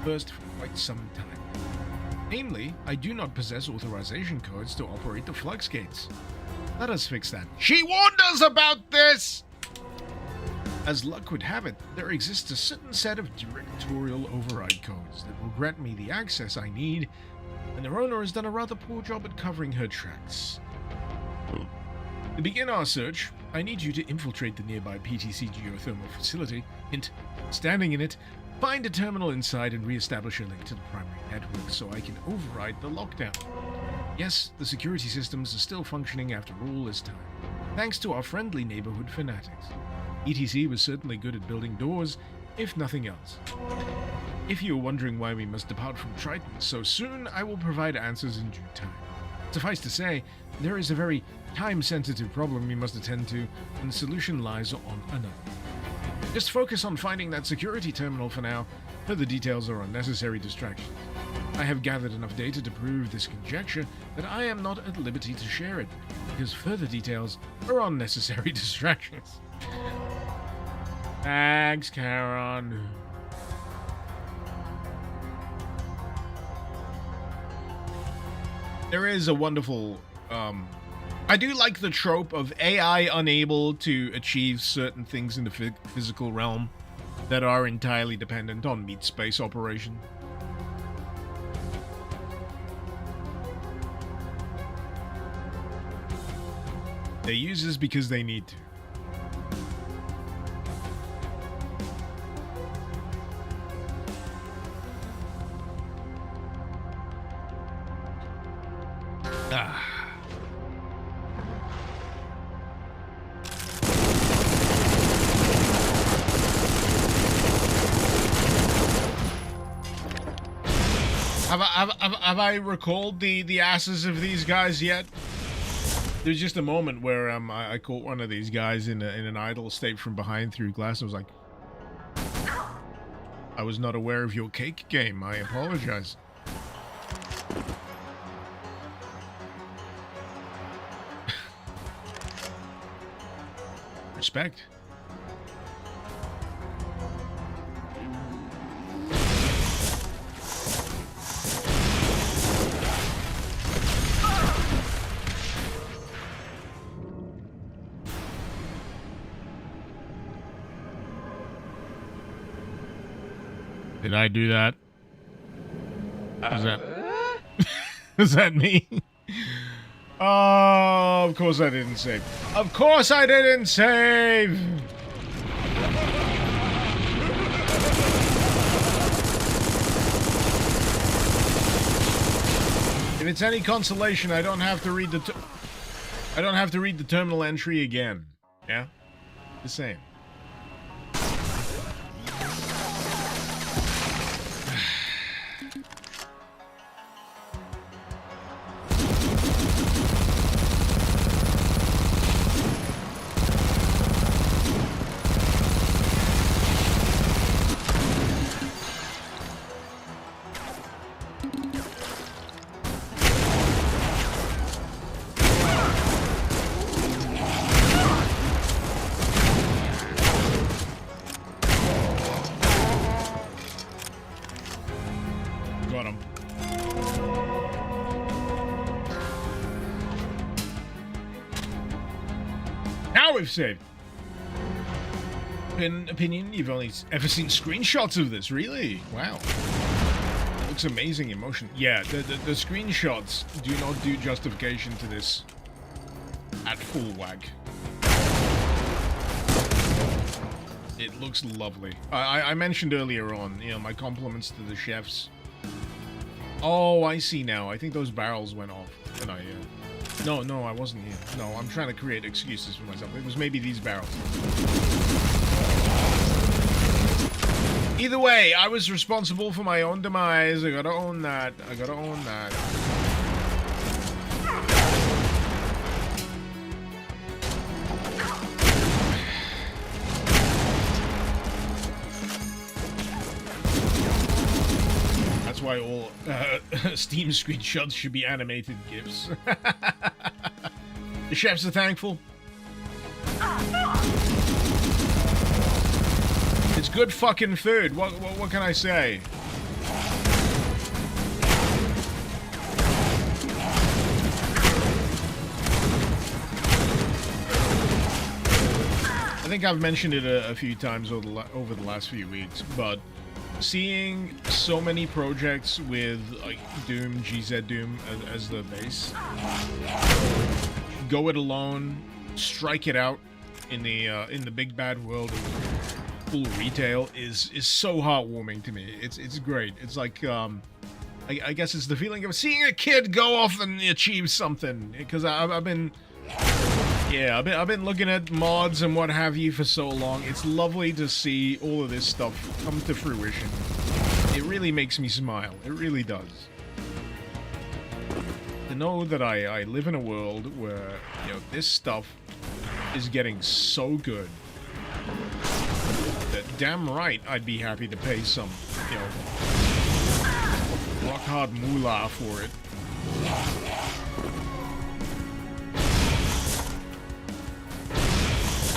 first for quite some time. Namely, I do not possess authorization codes to operate the flux gates. Let us fix that. She warned us about this! As luck would have it, there exists a certain set of directorial override codes that will grant me the access I need, and their owner has done a rather poor job at covering her tracks. To begin our search, I need you to infiltrate the nearby PTC geothermal facility, hint, standing in it, find a terminal inside and re-establish a link to the primary network so I can override the lockdown. Yes, the security systems are still functioning after all this time, thanks to our friendly neighborhood fanatics. ETC was certainly good at building doors, if nothing else. If you are wondering why we must depart from Triton so soon, I will provide answers in due time. Suffice to say, there is a very time-sensitive problem we must attend to, and the solution lies on another. Just focus on finding that security terminal for now. Further details are unnecessary distractions. I have gathered enough data to prove this conjecture that I am not at liberty to share it, because further details are unnecessary distractions. Thanks, Karen. There is a wonderful, I do like the trope of AI unable to achieve certain things in the physical realm that are entirely dependent on meat space operation. They use this because they need to. Have I recalled the asses of these guys yet? There's just a moment where I caught one of these guys in an idle state from behind through glass. I was like, I was not aware of your cake game. I apologize. Respect. Did I do that? Was that? Was that me? Oh, of course I didn't save. Of course I didn't save! If it's any consolation, I don't have to read the terminal entry again. Yeah? The same. we've saved. In opinion, you've only ever seen screenshots of this, really? Wow. Looks amazing in motion. Yeah, the screenshots do not do justification to this at full wag. It looks lovely. I mentioned earlier on, you know, my compliments to the chefs. Oh, I see now. I think those barrels went off. And no, I wasn't here. No, I'm trying to create excuses for myself. It was maybe these barrels. Either way, I was responsible for my own demise. I gotta own that. I gotta own that. That's why all Steam screenshots should be animated GIFs. The chefs are thankful. It's good fucking food. What can I say? I think I've mentioned it a few times over the last few weeks, but seeing so many projects with like Doom, GZDoom as the base, go it alone, strike it out in the big bad world of full retail is so heartwarming to me. It's great. It's like I guess it's the feeling of seeing a kid go off and achieve something, because I've been looking at mods and what have you for so long. It's lovely to see all of this stuff come to fruition. It really makes me smile. It really does. To know that I live in a world where, you know, this stuff is getting so good that damn right I'd be happy to pay some, you know, rock hard moolah for it.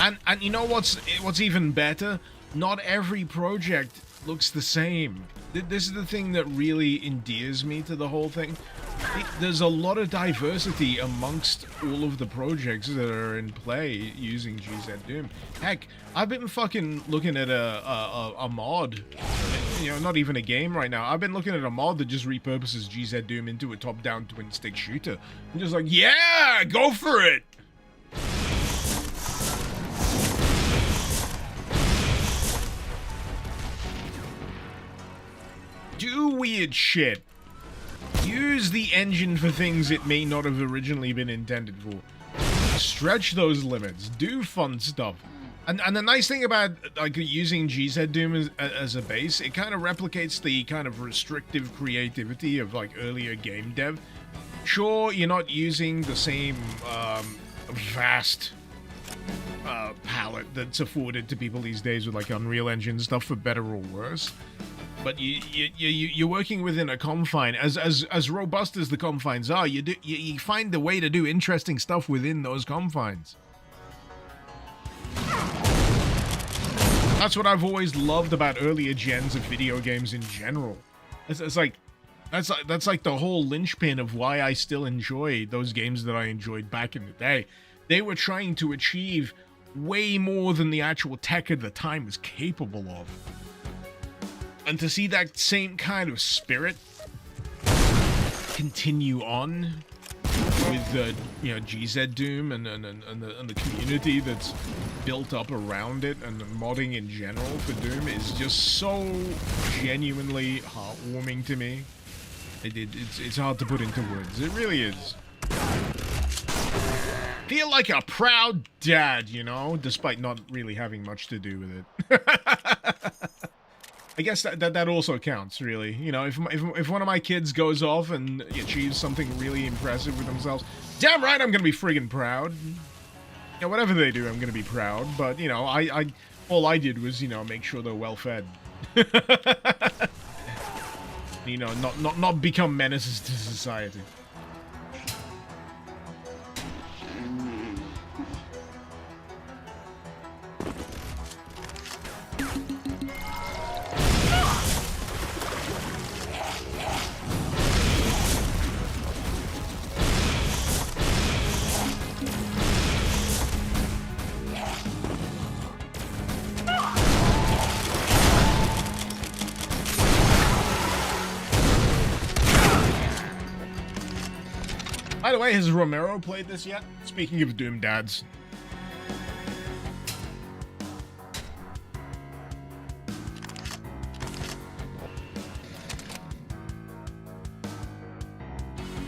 And you know what's even better? Not every project looks the same. This is the thing that really endears me to the whole thing. There's a lot of diversity amongst all of the projects that are in play using GZDoom. Heck, I've been fucking looking at a mod, you know, not even a game right now. I've been looking at a mod that just repurposes GZDoom into a top-down twin-stick shooter. I'm just like, yeah, go for it! Do weird shit. Use the engine for things it may not have originally been intended for. Stretch those limits. Do fun stuff. And the nice thing about like using GZDoom as a base, it kind of replicates the kind of restrictive creativity of like earlier game dev. Sure, you're not using the same vast palette that's afforded to people these days with like Unreal Engine stuff, for better or worse. But you're working within a confine. As robust as the confines are, you find a way to do interesting stuff within those confines. That's what I've always loved about earlier gens of video games in general. It's like that's like the whole linchpin of why I still enjoy those games that I enjoyed back in the day. They were trying to achieve way more than the actual tech at the time was capable of. And to see that same kind of spirit continue on with you know, GZDoom and the community that's built up around it, and the modding in general for Doom is just so genuinely heartwarming to me. It's hard to put into words. It really is. Feel like a proud dad, you know, despite not really having much to do with it. I guess that also counts, really. You know, if one of my kids goes off and achieves something really impressive with themselves, damn right I'm gonna be friggin' proud. You know, whatever they do, I'm gonna be proud. But you know, all I did was, you know, make sure they're well fed. You know, not become menaces to society. By the way, has Romero played this yet? Speaking of Doom dads.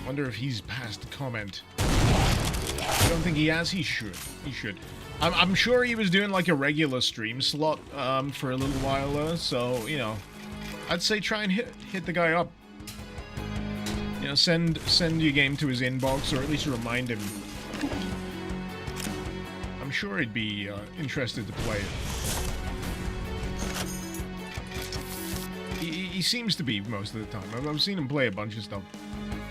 Wonder if he's passed comment. I don't think he has. He should. He should. I'm sure he was doing like a regular stream slot for a little while there, so, you know, I'd say try and hit the guy up. You know, send your game to his inbox, or at least remind him. I'm sure he'd be interested to play it. He seems to be most of the time. I've seen him play a bunch of stuff.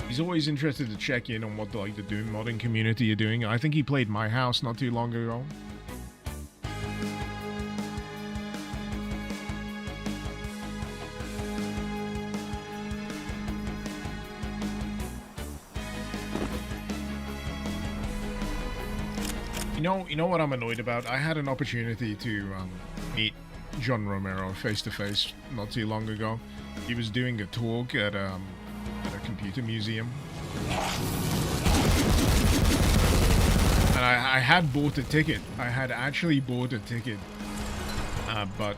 He's always interested to check in on what the Doom modding community are doing. I think he played My House not too long ago. You know what I'm annoyed about? I had an opportunity to meet John Romero face to face not too long ago. He was doing a talk at a computer museum, and I had bought a ticket. I had actually bought a ticket, but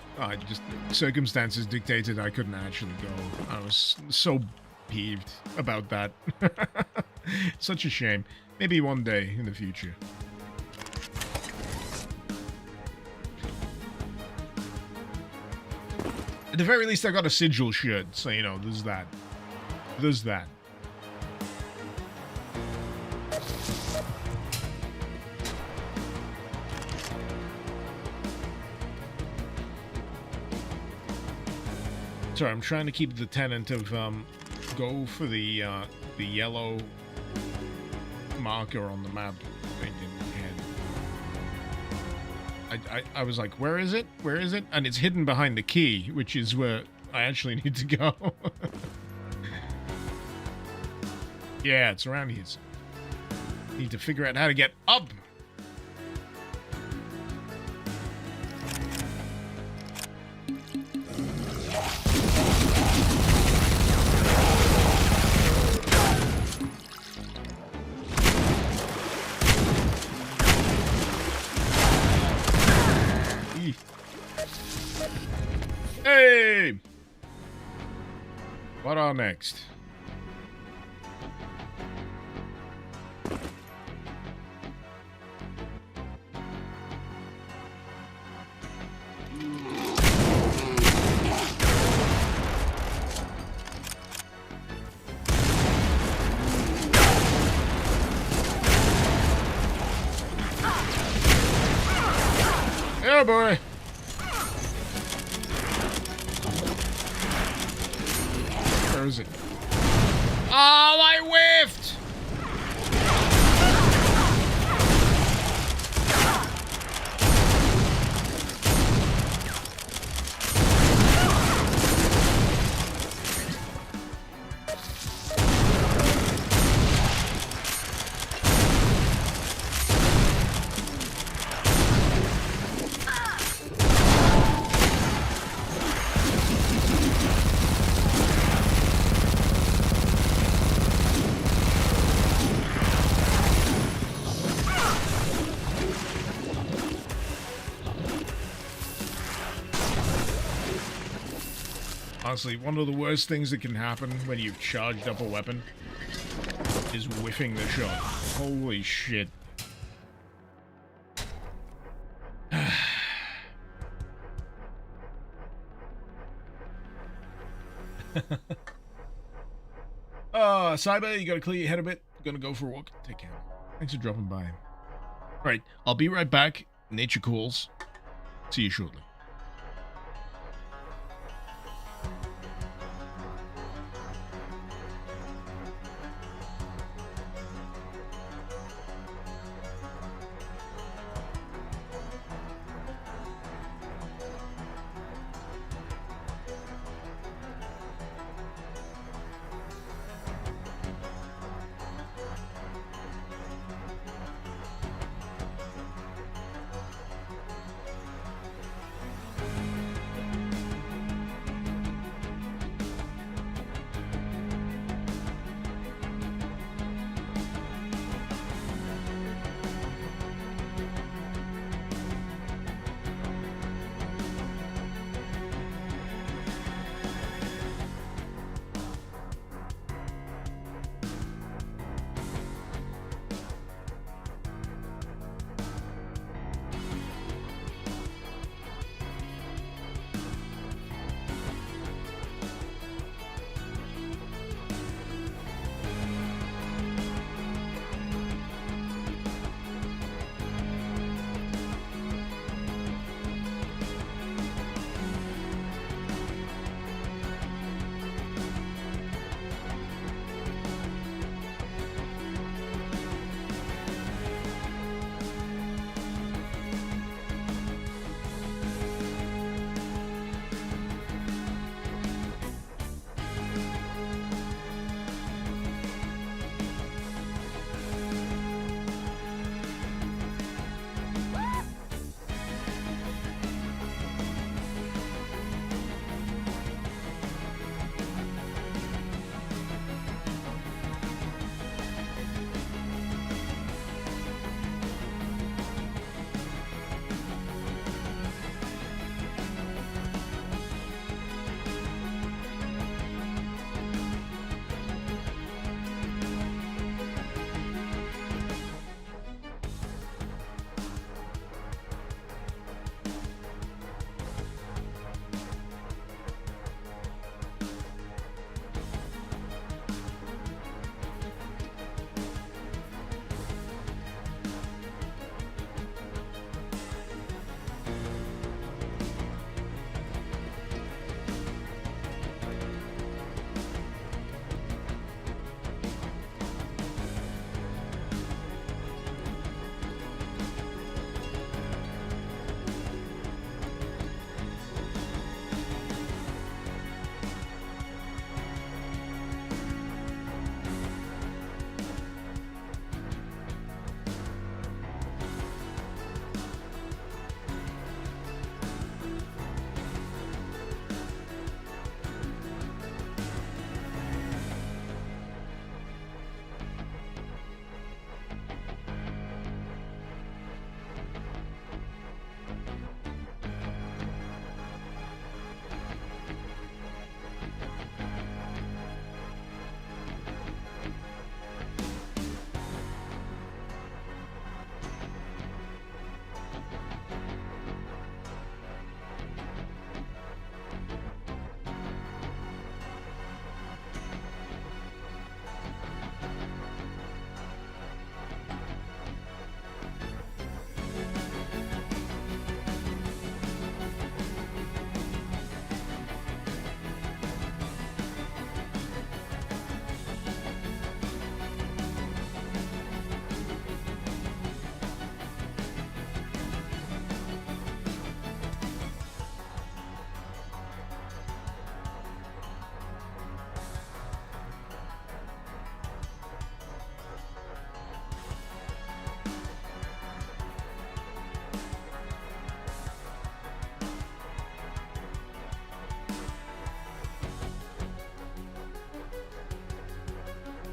circumstances dictated I couldn't actually go. I was so peeved about that. Such a shame. Maybe one day in the future. At the very least, I got a Sigil shirt, so, you know, there's that. There's that. Sorry, I'm trying to keep the tenant of, go for the yellow marker on the map thing in my head. I was like, where is it? Where is it? And it's hidden behind the key, which is where I actually need to go. Yeah, it's around here. Need to figure out how to get up. Hey! What are next? Oh boy. Where is it? Oh, I whiffed! Honestly, one of the worst things that can happen when you've charged up a weapon is whiffing the shot. Holy shit. Cyber, you gotta clear your head a bit. Gonna go for a walk. Take care. Thanks for dropping by. Alright, I'll be right back. Nature calls. See you shortly.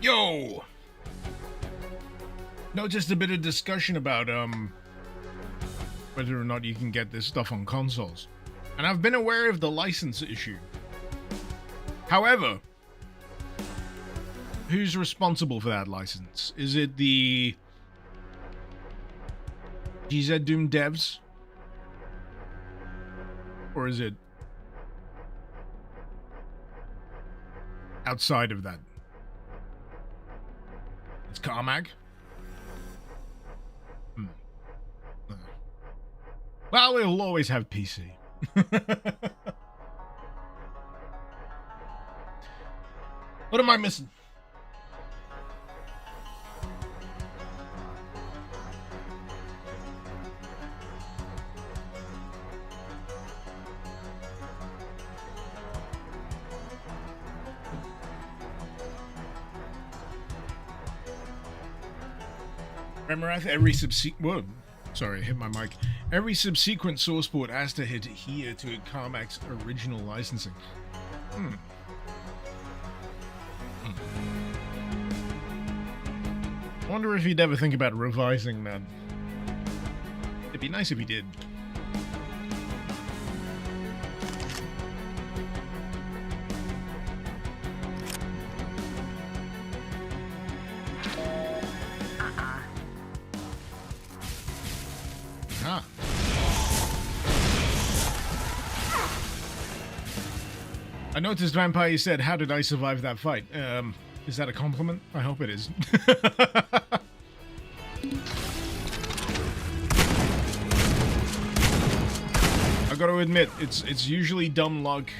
Yo! No, just a bit of discussion about, whether or not you can get this stuff on consoles. And I've been aware of the license issue. However, who's responsible for that license? Is it the GZDoom devs? Or is it outside of that? It's Carmack? Well, we'll always have PC. What am I missing? Remarath, every subsequent... Whoa. Sorry, I hit my mic. Every subsequent source port has to adhere to Carmack's original licensing. I wonder if he'd ever think about revising that. It'd be nice if he did. I noticed Vampire said, "How did I survive that fight?" Is that a compliment? I hope it is. I gotta admit, it's usually dumb luck.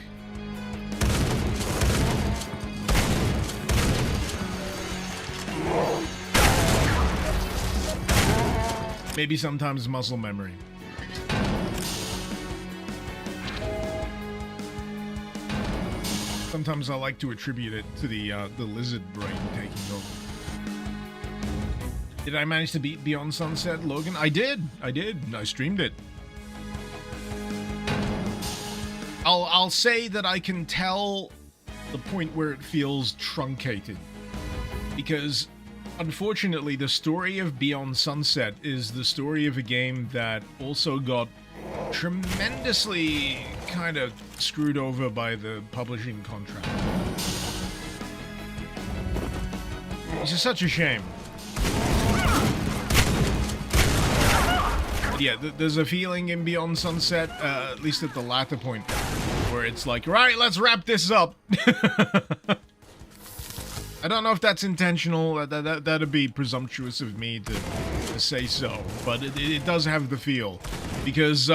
Maybe sometimes muscle memory. Sometimes I like to attribute it to the lizard brain taking over. Did I manage to beat Beyond Sunset, Logan? I did. I streamed it. I'll say that I can tell the point where it feels truncated. Because, unfortunately, the story of Beyond Sunset is the story of a game that also got tremendously kind of screwed over by the publishing contract. It's just such a shame. But yeah, there's a feeling in Beyond Sunset, at least at the latter point, where it's like, right, let's wrap this up. I don't know if that's intentional. That'd be presumptuous of me to say so, but it does have the feel. Because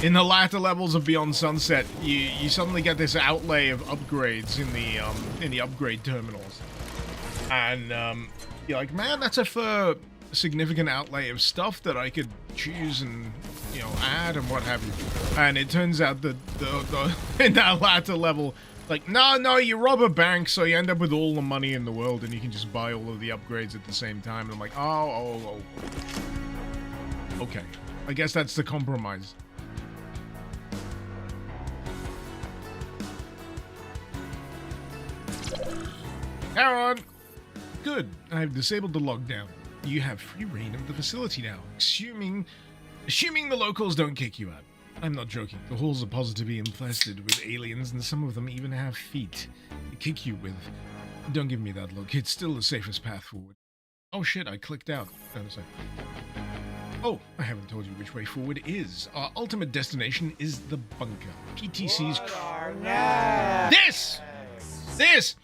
in the latter levels of Beyond Sunset, you suddenly get this outlay of upgrades in the upgrade terminals, and you're like, man, that's a significant outlay of stuff that I could choose and add and what have you. And it turns out that the in that latter level, like, no, you rob a bank, so you end up with all the money in the world, and you can just buy all of the upgrades at the same time. And I'm like, oh. Okay. I guess that's the compromise. Aaron! Good. I've disabled the lockdown. You have free reign of the facility now, assuming the locals don't kick you out. I'm not joking. The halls are positively infested with aliens, and some of them even have feet to kick you with. Don't give me that look. It's still the safest path forward. Oh shit, I clicked out. Oh, I haven't told you which way forward is. Our ultimate destination is the bunker. PTC's... This!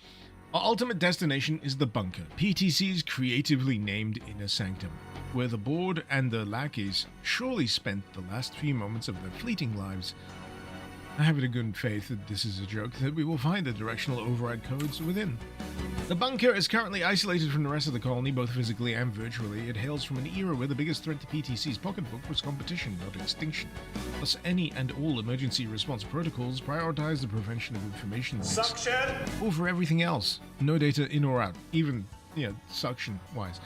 Our ultimate destination is the bunker. PTC's creatively named inner sanctum, where the board and the lackeys surely spent the last few moments of their fleeting lives. I have it in good faith that this is a joke, that we will find the directional override codes within. The bunker is currently isolated from the rest of the colony, both physically and virtually. It hails from an era where the biggest threat to PTC's pocketbook was competition, not extinction. Thus, any and all emergency response protocols prioritize the prevention of information leaks Suction! over everything else. No data in or out, even, suction-wise.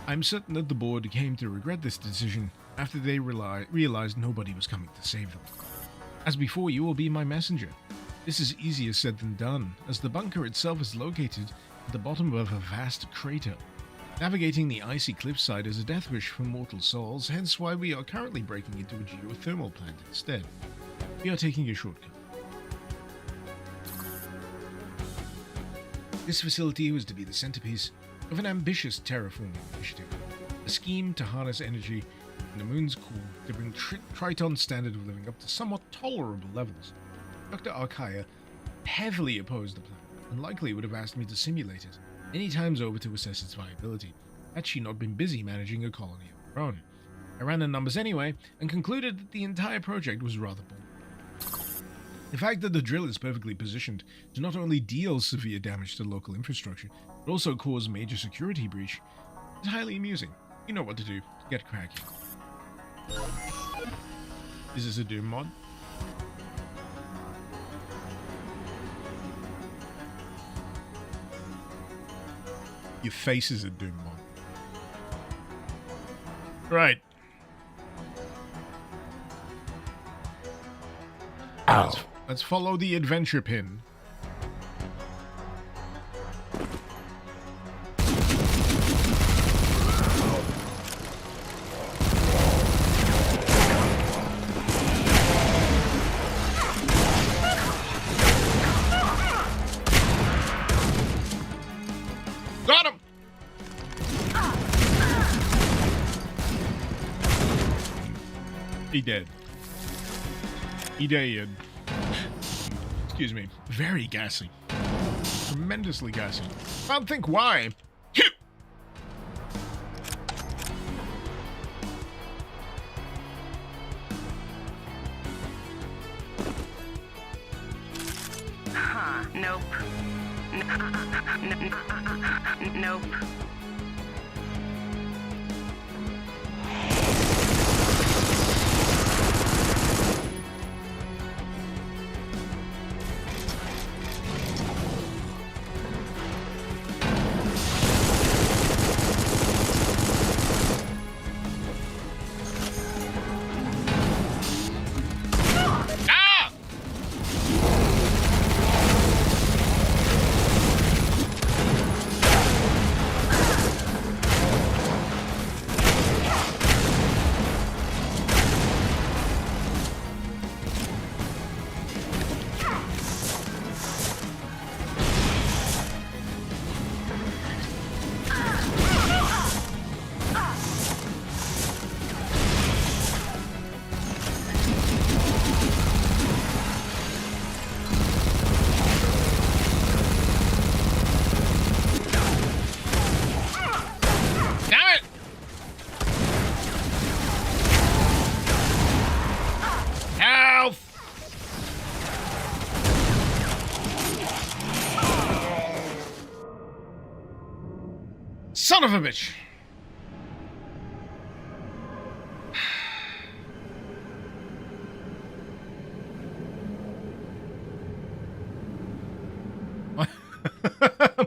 I'm certain that the board came to regret this decision after they realized nobody was coming to save them. As before, you will be my messenger. This is easier said than done, as the bunker itself is located at the bottom of a vast crater. Navigating the icy cliffside is a death wish for mortal souls, hence why we are currently breaking into a geothermal plant instead. We are taking a shortcut. This facility was to be the centerpiece of an ambitious terraforming initiative, a scheme to harness energy in the moon's core to bring Triton's standard of living up to somewhat tolerable levels. Dr. Archaea heavily opposed the plan, and likely would have asked me to simulate it many times over to assess its viability, had she not been busy managing a colony of her own. I ran the numbers anyway, and concluded that the entire project was rather bold. The fact that the drill is perfectly positioned to not only deal severe damage to local infrastructure, but also cause major security breach is highly amusing. You know what to do. Get cracking. Is this a Doom mod? Your face is a Doom mod. Right. Let's follow the adventure pin. Got him! He dead. He dead. Excuse me. Very gassy. Tremendously gassy. I don't think why. Huh. Nope. Nope. Son of a bitch!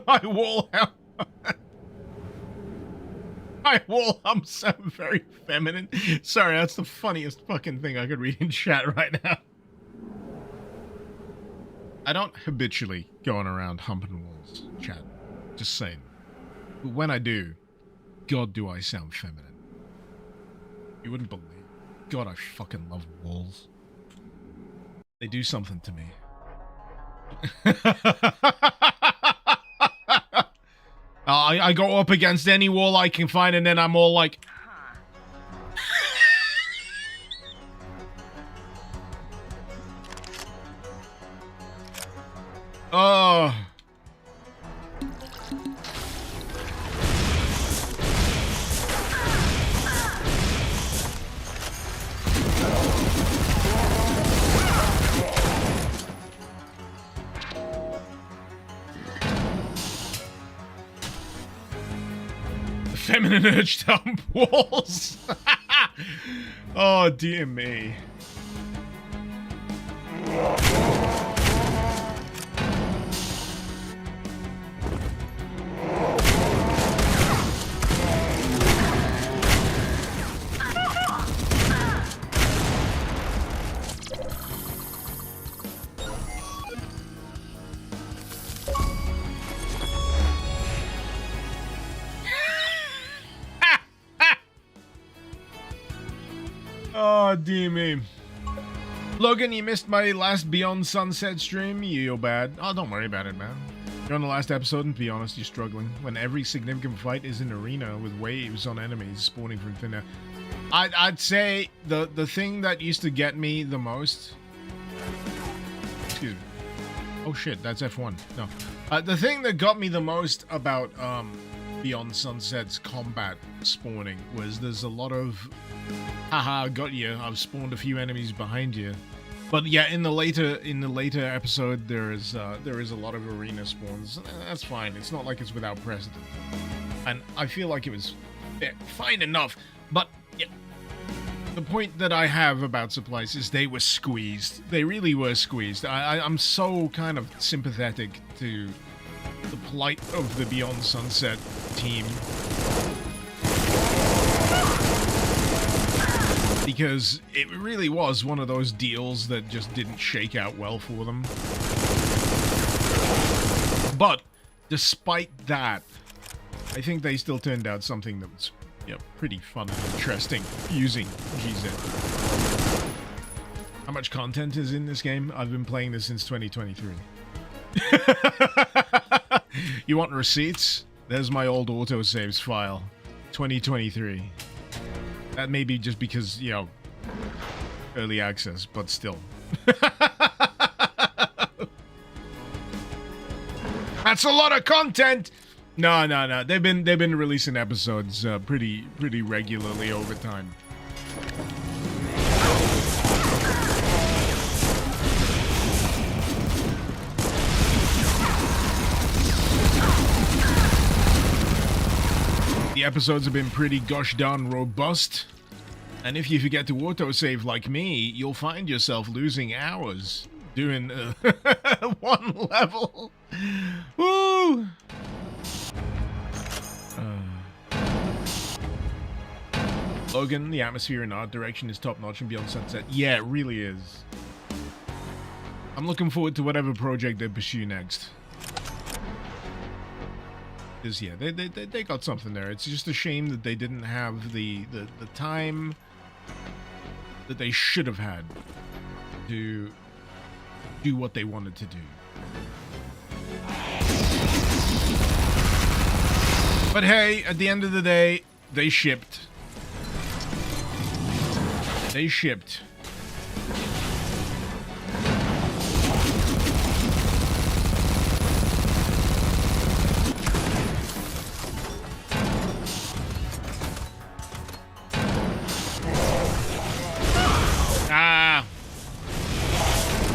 My wall hum. My wall hum sound very feminine. Sorry, that's the funniest fucking thing I could read in chat right now. I don't habitually go on around humping walls, chat. Just saying. But when I do, God, do I sound feminine. You wouldn't believe. God, I fucking love walls. They do something to me. I go up against any wall I can find and then I'm all like... Oh... Feminine urge to hump walls. Oh, dear me. Oh, dear me. Logan, you missed my last Beyond Sunset stream. You're bad. Oh, don't worry about it, man. You're on the last episode, and to be honest, you're struggling. When every significant fight is an arena with waves on enemies spawning from thin air. I'd say the thing that used to get me the most... Excuse me. Oh shit, that's F1. No. The thing that got me the most about Beyond Sunset's combat spawning was there's a lot of... Haha, got you. I've spawned a few enemies behind you. But yeah, in the later episode, there is a lot of arena spawns. That's fine. It's not like it's without precedent, and I feel like it was fine enough. But yeah, the point that I have about Supplice is they were squeezed. They really were squeezed. I'm so kind of sympathetic to the plight of the Beyond Sunset team. Because it really was one of those deals that just didn't shake out well for them. But, despite that, I think they still turned out something that was, pretty fun and interesting using GZ. How much content is in this game? I've been playing this since 2023. You want receipts? There's my old autosaves file. 2023. That may be just because, early access, but still. That's a lot of content! No. They've been releasing episodes pretty regularly over time. The episodes have been pretty gosh darn robust, and if you forget to autosave like me, you'll find yourself losing hours doing one level. Woo! Logan, the atmosphere and art direction is top-notch in Beyond Sunset. Yeah, it really is. I'm looking forward to whatever project they pursue next. Because, yeah, they got something there. It's just a shame that they didn't have the time that they should have had to do what they wanted to do. But hey, at the end of the day, they shipped. They shipped.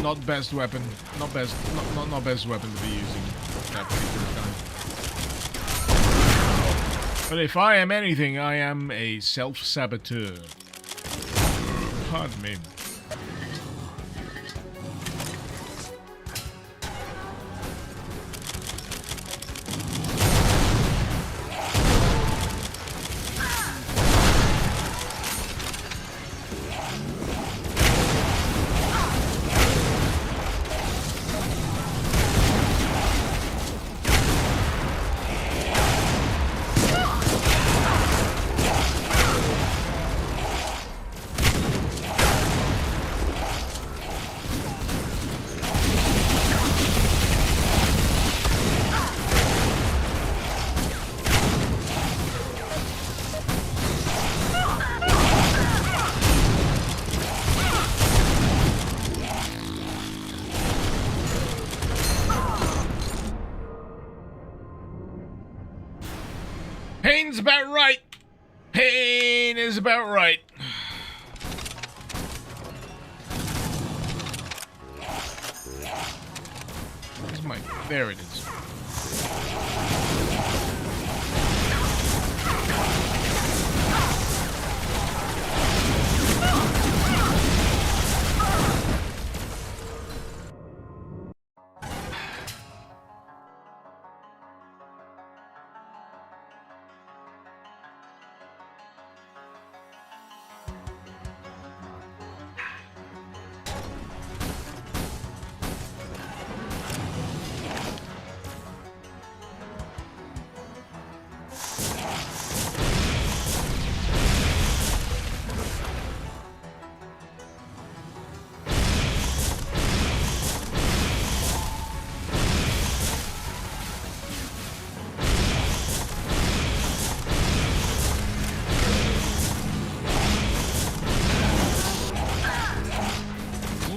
Not best weapon. Not best weapon to be using that particular time. But if I am anything, I am a self-saboteur. Pardon me. Pain's about right. Pain is about right. Where's my... There it is.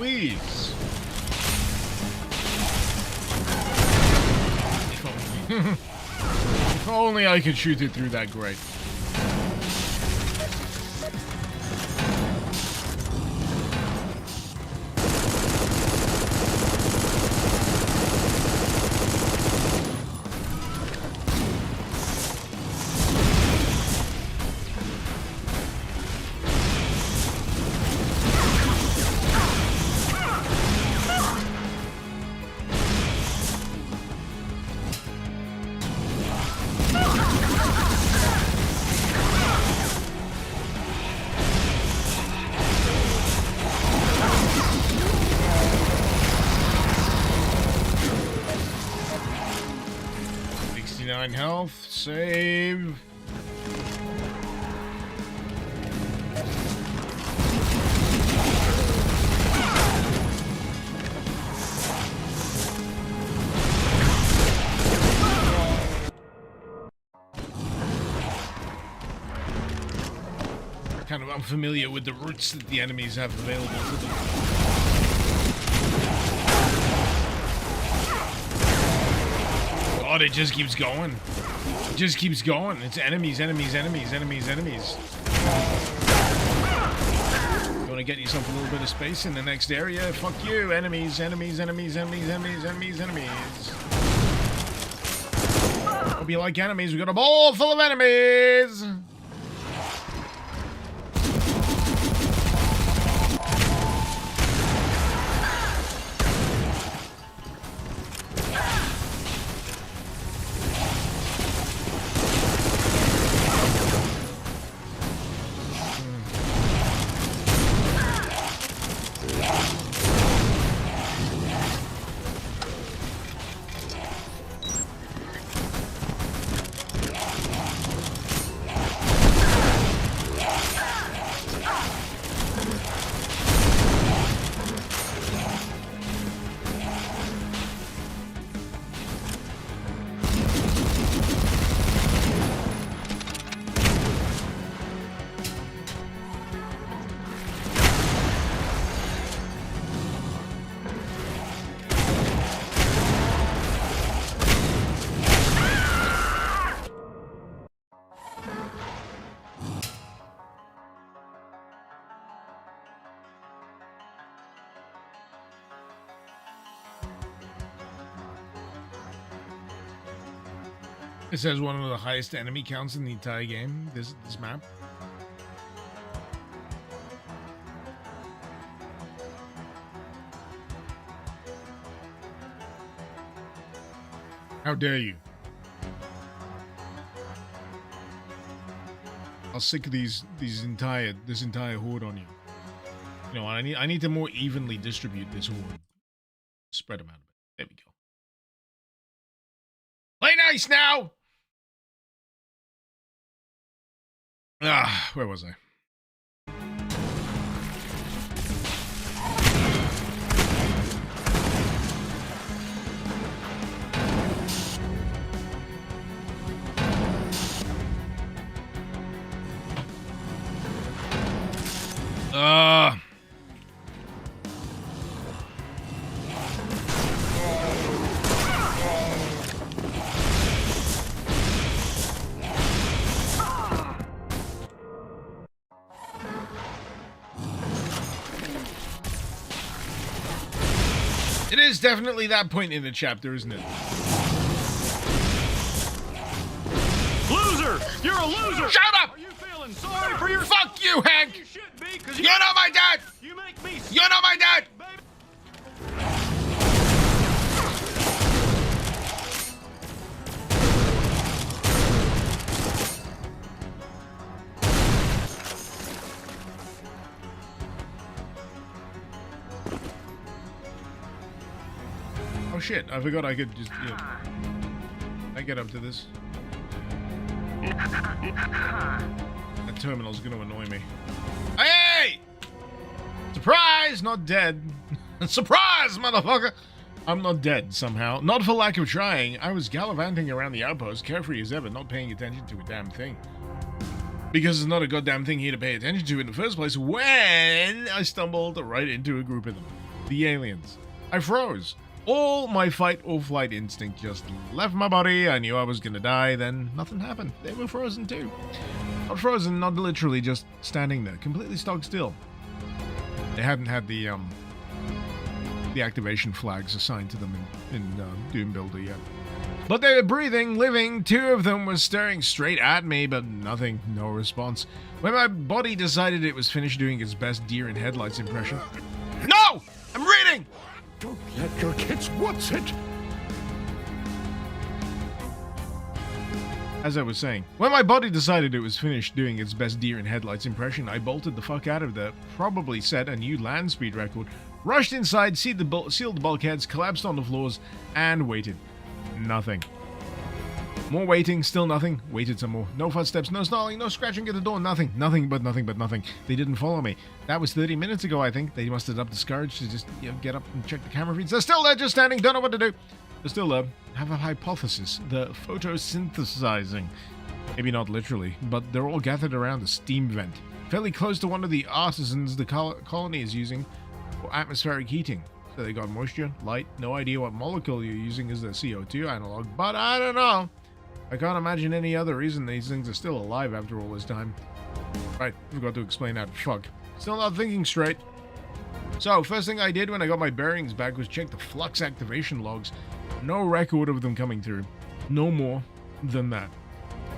please. If only I could shoot it through that grate. Health, save. Kind of unfamiliar with the routes that the enemies have available to them. God, it just keeps going. It just keeps going. It's enemies, enemies, enemies, enemies, enemies. You want to get yourself a little bit of space in the next area? Fuck you. Enemies, enemies, enemies, enemies, enemies, enemies, enemies. Hope you like enemies. We got a ball full of enemies. It says one of the highest enemy counts in the entire game, this map. How dare you? I'll sick this entire horde on you. You know, I need to more evenly distribute this horde. Spread them out a bit. There we go. Play nice now! Ah, where was I? It is definitely that point in the chapter, isn't it? Loser! You're a loser! Shut up! Are you feeling sorry for your... Fuck you, Hank! You should be, 'cause You're not my dad! You make me... You're not my dad! Baby. Oh shit, I forgot I could just, you know, I get up to this. That terminal's gonna annoy me. Hey! Surprise! Not dead. Surprise, motherfucker! I'm not dead, somehow. Not for lack of trying. I was gallivanting around the outpost, carefree as ever, not paying attention to a damn thing. Because there's not a goddamn thing here to pay attention to in the first place when I stumbled right into a group of them. The aliens. I froze. All my fight or flight instinct just left my body. I knew I was gonna die, then nothing happened. They were frozen too. Not frozen, not literally, just standing there, completely stock still. They hadn't had the activation flags assigned to them in Doom Builder yet. But they were breathing, living. 2 of them were staring straight at me, but nothing, no response. When my body decided it was finished doing its best deer in headlights impression. No! I'm reading! Don't let your kids what's it? As I was saying, when my body decided it was finished doing its best deer in headlights impression, I bolted the fuck out of there, probably set a new land speed record, rushed inside, sealed the bulkheads, collapsed on the floors, and waited. Nothing. More waiting, still nothing. Waited some more. No footsteps, no snarling, no scratching at the door, nothing. Nothing but nothing but nothing. They didn't follow me. That was 30 minutes ago, I think. They must have up discouraged to just get up and check the camera feeds. They're still there, just standing, don't know what to do. They're still there. Have a hypothesis. They're photosynthesizing. Maybe not literally, but they're all gathered around the steam vent. Fairly close to one of the artisans the colony is using for atmospheric heating. So they got moisture, light, no idea what molecule you're using as the CO2 analog, but I don't know. I can't imagine any other reason these things are still alive after all this time. Right, forgot to explain that. Fuck. Still not thinking straight. So, first thing I did when I got my bearings back was check the flux activation logs. No record of them coming through. No more than that.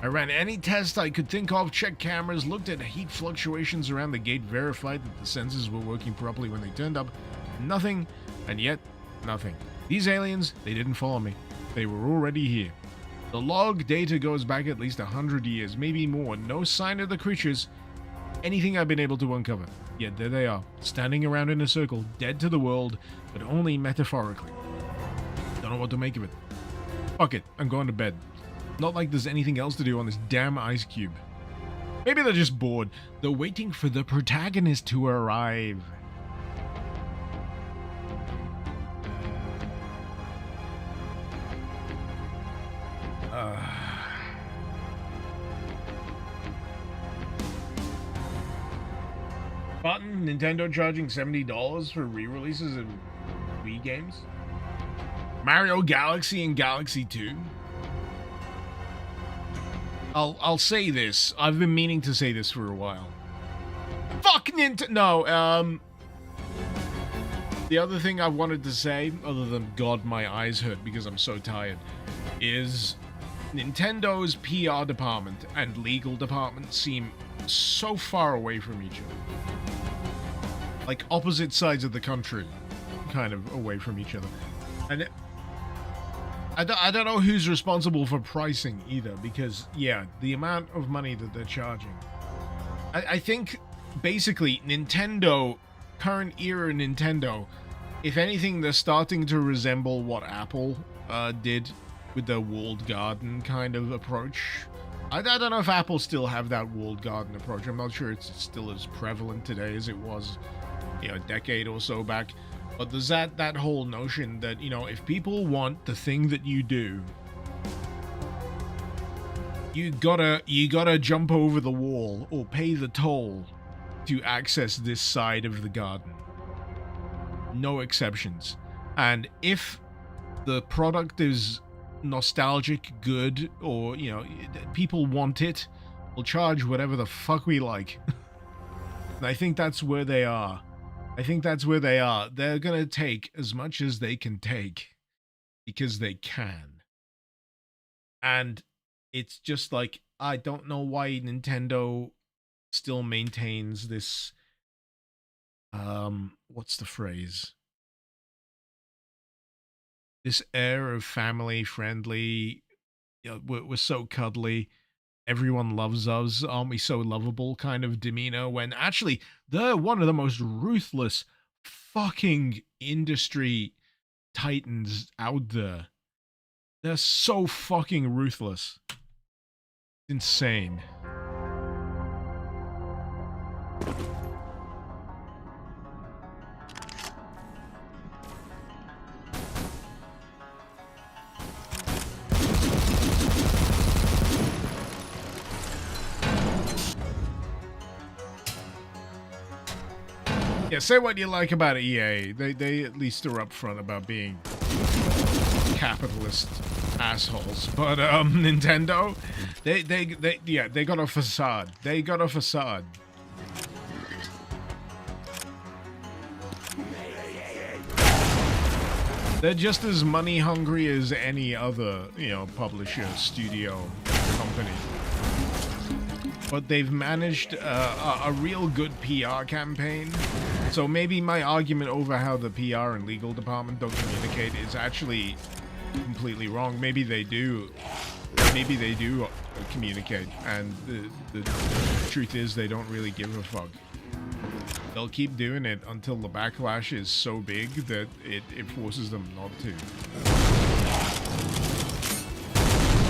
I ran any test I could think of, checked cameras, looked at heat fluctuations around the gate, verified that the sensors were working properly when they turned up. Nothing, and yet nothing. These aliens, they didn't follow me. They were already here. The log data goes back at least 100 years, maybe more. No sign of the creatures. Anything I've been able to uncover. Yet there they are, standing around in a circle, dead to the world, but only metaphorically. Don't know what to make of it. Fuck it, I'm going to bed. Not like there's anything else to do on this damn ice cube. Maybe they're just bored. They're waiting for the protagonist to arrive. Button, Nintendo charging $70 for re-releases of Wii games? Mario Galaxy and Galaxy 2? I'll say this. I've been meaning to say this for a while. Fuck Nintendo! No, the other thing I wanted to say, other than God, my eyes hurt because I'm so tired, is Nintendo's PR department and legal department seem so far away from each other. Like opposite sides of the country, kind of away from each other. And I don't know who's responsible for pricing either, because, yeah, the amount of money that they're charging. I think, basically, Nintendo, current era Nintendo, if anything, they're starting to resemble what Apple did with their walled garden kind of approach. I don't know if Apple still have that walled garden approach. I'm not sure it's still as prevalent today as it was, a decade or so back. But there's that whole notion that, if people want the thing that you do, you gotta jump over the wall or pay the toll to access this side of the garden. No exceptions. And if the product is nostalgic, good, or, people want it, we'll charge whatever the fuck we like. And I think that's where they are. They're gonna take as much as they can take because they can. And it's just like, I don't know why Nintendo still maintains this, what's the phrase? This air of family friendly, we're so cuddly, everyone loves us, aren't we so lovable kind of demeanor, when actually they're one of the most ruthless fucking industry titans out there. They're so fucking ruthless. Insane. Yeah, say what you like about EA. They at least are upfront about being capitalist assholes. But Nintendo, they got a facade. They got a facade. They're just as money hungry as any other, publisher, studio, company. But they've managed a real good PR campaign. So maybe my argument over how the PR and legal department don't communicate is actually completely wrong. Maybe they do. Maybe they do communicate, and the truth is they don't really give a fuck. They'll keep doing it until the backlash is so big that it forces them not to.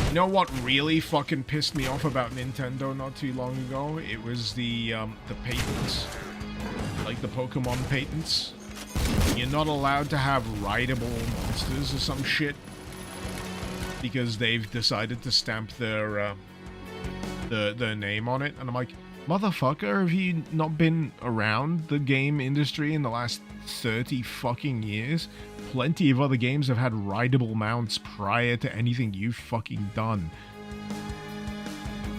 You know what really fucking pissed me off about Nintendo not too long ago? It was the patents. Like the Pokemon patents. You're not allowed to have rideable monsters or some shit. Because they've decided to stamp their name on it. And I'm like, motherfucker, have you not been around the game industry in the last 30 fucking years? Plenty of other games have had rideable mounts prior to anything you've fucking done.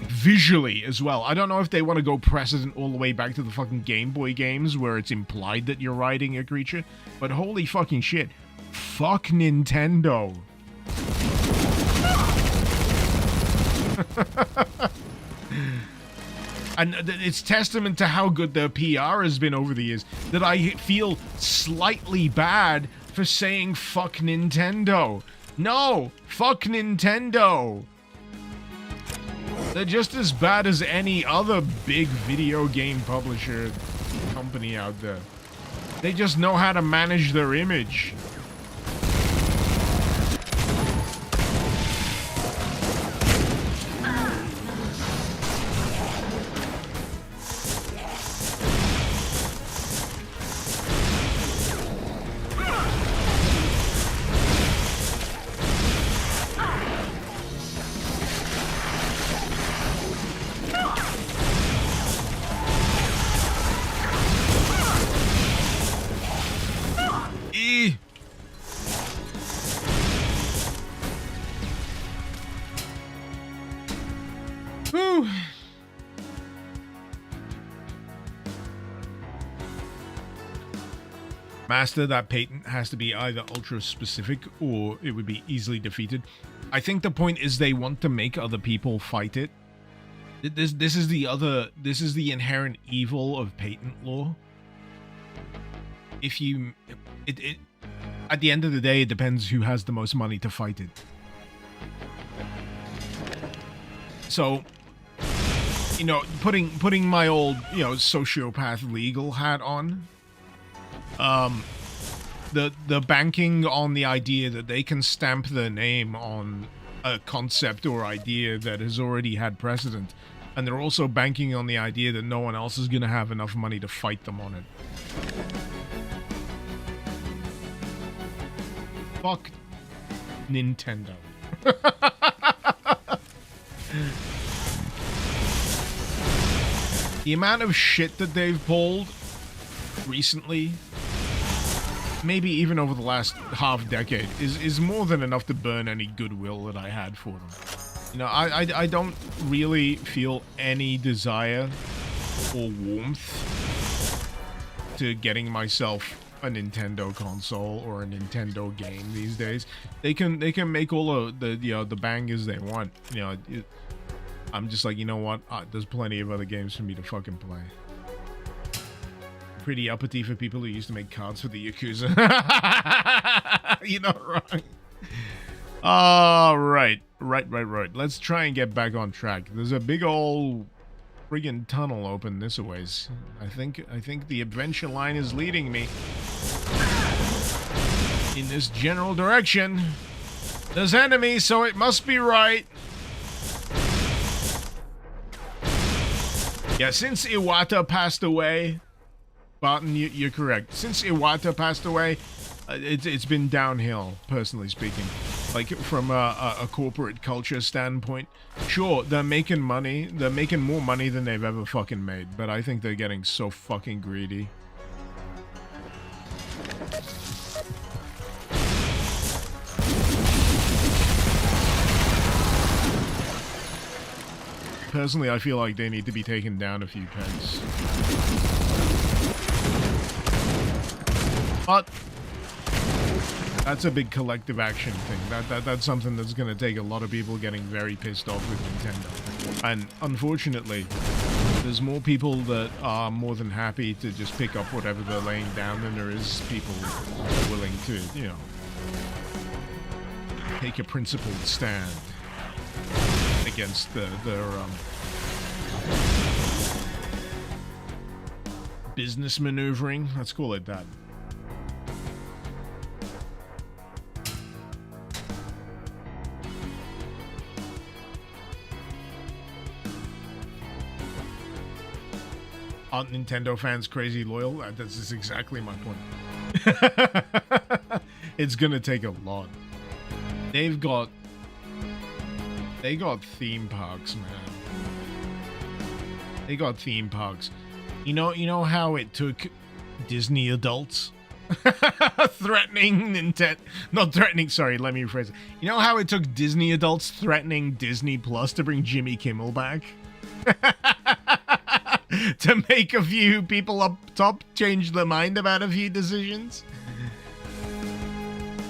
Visually as well. I don't know if they want to go precedent all the way back to the fucking Game Boy games where it's implied that you're riding a creature, but holy fucking shit. Fuck Nintendo. And it's testament to how good their PR has been over the years that I feel slightly bad for saying fuck Nintendo. No, fuck Nintendo. They're just as bad as any other big video game publisher company out there. They just know how to manage their image. Master, that patent has to be either ultra specific or it would be easily defeated. I think the point is they want to make other people fight it. This is the inherent evil of patent law. If you at the end of the day, it depends who has the most money to fight it. So, putting my old, sociopath legal hat on, the banking on the idea that they can stamp their name on a concept or idea that has already had precedent, and they're also banking on the idea that no one else is going to have enough money to fight them on it. Fuck Nintendo. The amount of shit that they've pulled recently, maybe even over the last half decade, is more than enough to burn any goodwill that I had for them. I don't really feel any desire or warmth to getting myself a Nintendo console or a Nintendo game these days. They can make all of the bangers they want. I'm just like, you know what? There's plenty of other games for me to fucking play. Pretty uppity for people who used to make cards for the Yakuza. You're not wrong. Right. Let's try and get back on track. There's a big old friggin' tunnel open this a ways. I think the adventure line is leading me in this general direction. There's enemies, so it must be right. Yeah, since Iwata passed away, Barton, you're correct. Since Iwata passed away, it's been downhill, personally speaking. Like, from a corporate culture standpoint. Sure, they're making money. They're making more money than they've ever fucking made. But I think they're getting so fucking greedy. personally, I feel like they need to be taken down a few pegs. But that's a big collective action thing. That's something that's going to take a lot of people getting very pissed off with Nintendo. And unfortunately, there's more people that are more than happy to just pick up whatever they're laying down than there is people willing to, you know, take a principled stand against their business maneuvering. Let's call it that. Aren't Nintendo fans crazy loyal? That's exactly my point. It's gonna take a lot. They got theme parks, man. They got theme parks. You know how it took Disney adults threatening Nintendo, not threatening, sorry, let me rephrase it. You know how it took Disney adults threatening Disney Plus to bring Jimmy Kimmel back? To make a few people up top change their mind about a few decisions.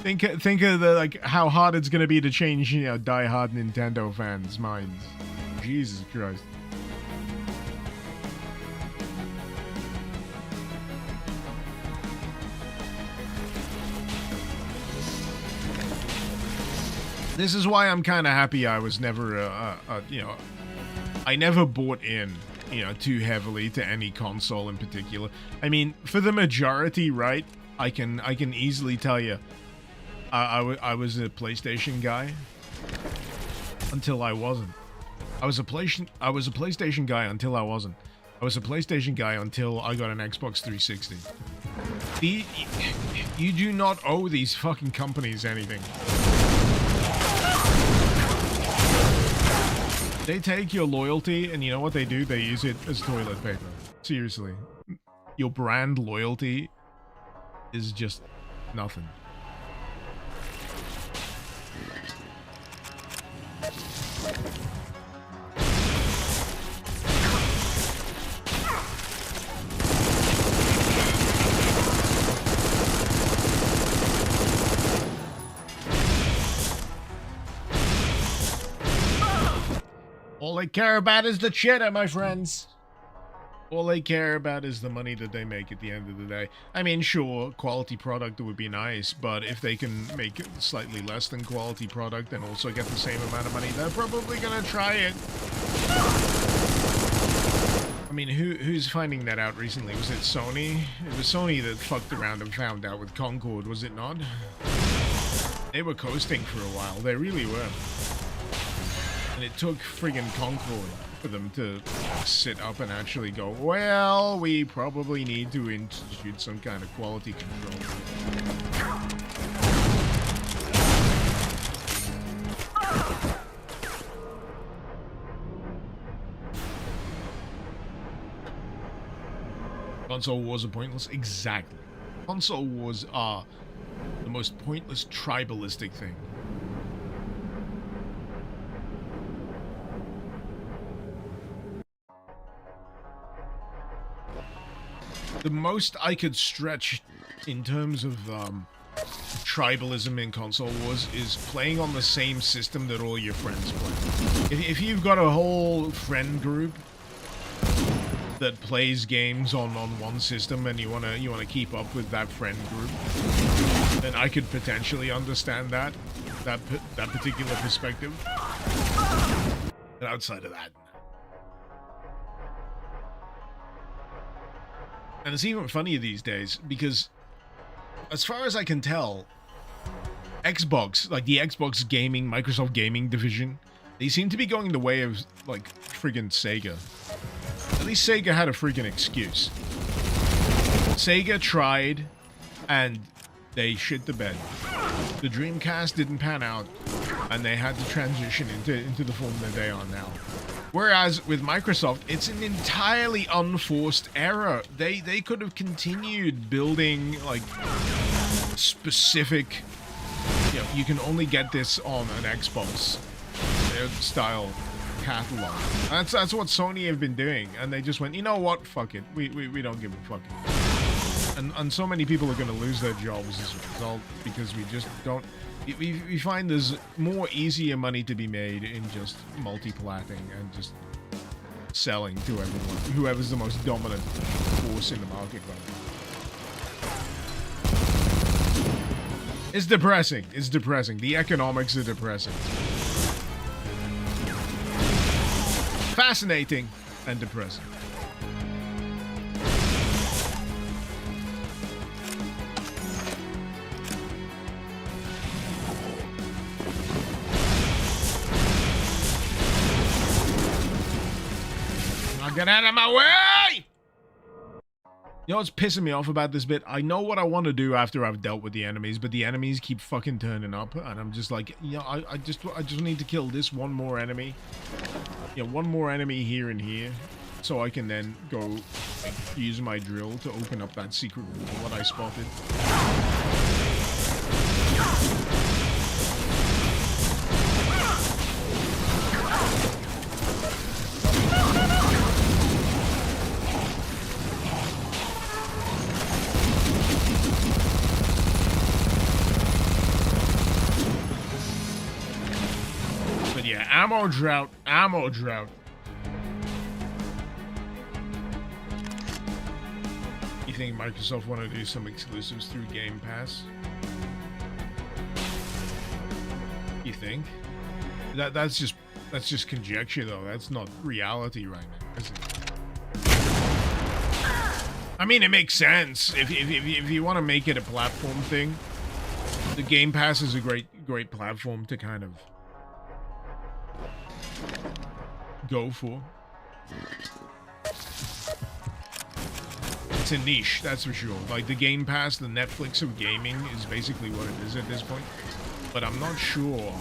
Think of the, like, how hard it's gonna be to change, you know, die-hard Nintendo fans' minds. Jesus Christ. This is why I'm kind of happy I was never, you know, I never bought in, you know, too heavily to any console in particular. I mean, for the majority, right, I can easily tell you, I was a PlayStation guy until I wasn't. I was a PlayStation guy until I wasn't. I was a PlayStation guy until I got an Xbox 360. You do not owe these fucking companies anything. They take your loyalty, and you know what they do? They use it as toilet paper. Seriously. Your brand loyalty is just nothing. All they care about is the cheddar, my friends. All they care about is the money that they make at the end of the day. I mean, sure, quality product would be nice, but if they can make it slightly less than quality product and also get the same amount of money, they're probably gonna try it. I mean, who's finding that out recently? Was it Sony? It was Sony that fucked around and found out with Concord, was it not? They were coasting for a while. They really were. And it took friggin' Concord for them to sit up and actually go, well, we probably need to institute some kind of quality control. Console wars are pointless? Exactly. Console wars are the most pointless tribalistic thing. The most I could stretch in terms of tribalism in console wars is playing on the same system that all your friends play. If you've got a whole friend group that plays games on one system and you wanna keep up with that friend group, then I could potentially understand that particular perspective. But outside of that. And it's even funnier these days because, as far as I can tell, Xbox, like the Xbox gaming, Microsoft gaming division, they seem to be going the way of, like, friggin' Sega. At least Sega had a friggin' excuse. Sega tried, and they shit the bed. The Dreamcast didn't pan out, and they had to transition into the form that they are now. Whereas with Microsoft, it's an entirely unforced error. They could have continued building, like, specific, you know, you can only get this on an Xbox style catalog. That's what Sony have been doing, and they just went, you know what, fuck it, we don't give a fuck. And so many people are going to lose their jobs as a result because we just don't. We find there's more easier money to be made in just multi-platting and just selling to everyone, whoever's the most dominant force in the market right now. It's depressing. It's depressing. The economics are depressing. Fascinating and depressing. Now get out of my way! You know what's pissing me off about this bit? I know what I want to do after I've dealt with the enemies, but the enemies keep fucking turning up, and I'm just like, you know, I just need to kill this one more enemy. Yeah, one more enemy here and here, so I can then go use my drill to open up that secret wall that I spotted. Ammo drought, ammo drought. You think Microsoft want to do some exclusives through Game Pass? You think? That's just conjecture though. That's not reality right now, is it? I mean, it makes sense if you want to make it a platform thing. The Game Pass is a great platform to kind of go for. It's a niche, that's for sure. Like the Game Pass, the Netflix of gaming is basically what it is at this point. But I'm not sure.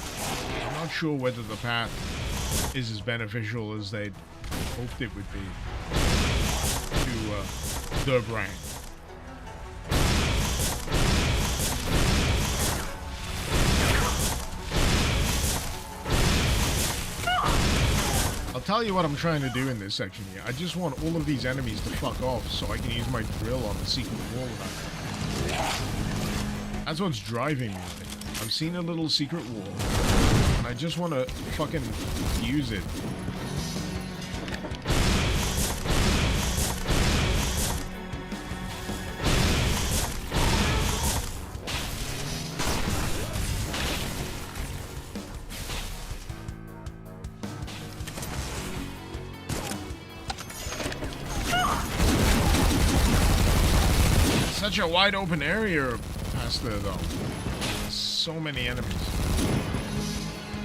I'm not sure whether the path is as beneficial as they'd hoped it would be to the brand. I'll tell you what I'm trying to do in this section here. I just want all of these enemies to fuck off so I can use my drill on the secret wall without them. That's what's driving me. I've seen a little secret wall, and I just want to fucking use it. Such a wide open area past there, though. So many enemies.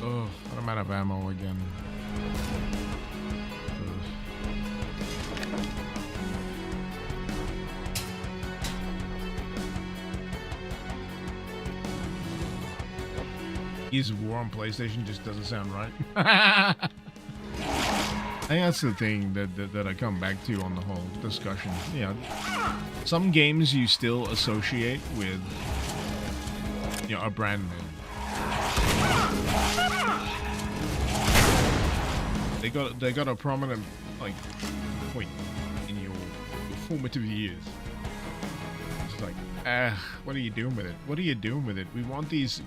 Oh, I'm out of ammo again. Gears of War on PlayStation just doesn't sound right. I think that's the thing that I come back to on the whole discussion. Yeah, some games you still associate with, you know, a brand name. They got a prominent like point in your formative years. It's like, what are you doing with it? What are you doing with it? We want these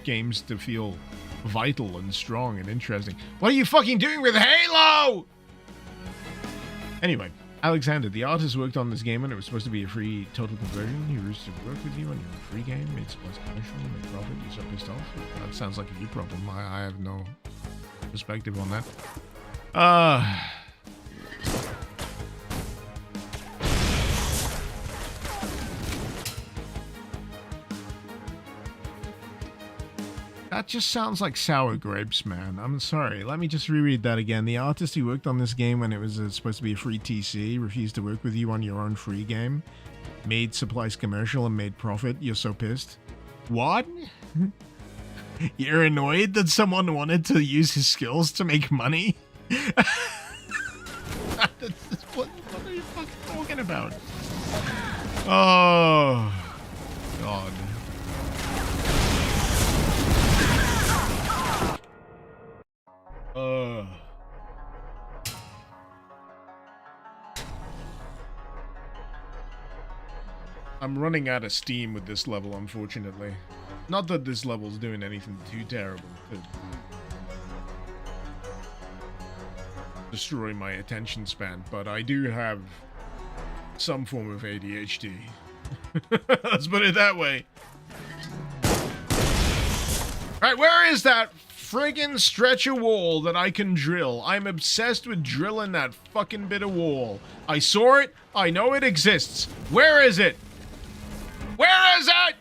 games to feel vital and strong and interesting. What are you fucking doing with Halo? Anyway, Alexander, the artist worked on this game and it was supposed to be a free total conversion. He used to work with you on your free game, made SUPPLICE commercial, made profit, you're so pissed off. That sounds like a you problem. I have no perspective on that. That just sounds like sour grapes, man. I'm sorry. Let me just reread that again. The artist who worked on this game when it was supposed to be a free TC refused to work with you on your own free game. Made SUPPLICE commercial and made profit. You're so pissed. What? You're annoyed that someone wanted to use his skills to make money? What are you fucking talking about? Oh, God. I'm running out of steam with this level, unfortunately. Not that this level's doing anything too terrible to destroy my attention span, but I do have some form of ADHD. Let's put it that way. Alright, where is that friggin' stretch of wall that I can drill? I'm obsessed with drilling that fucking bit of wall. I saw it. I know it exists. Where is it? Where is it?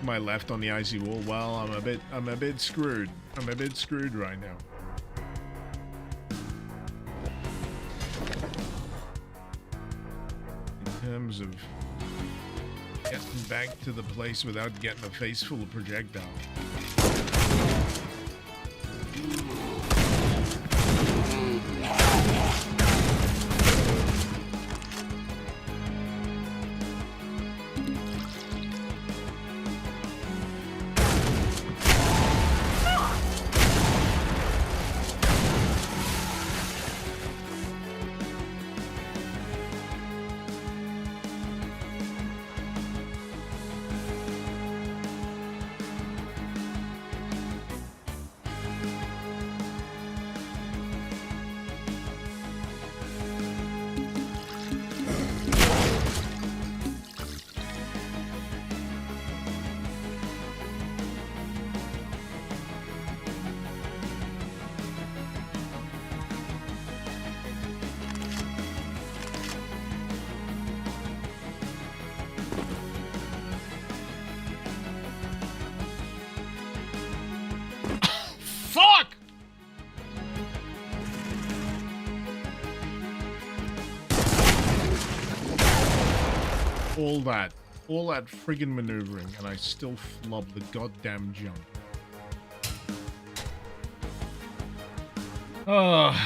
My left on the icy wall. Well, I'm a bit screwed. I'm a bit screwed right now. In terms of getting back to the place without getting a face full of projectile. Fuck! All that friggin' maneuvering, and I still flub the goddamn jump. Oh.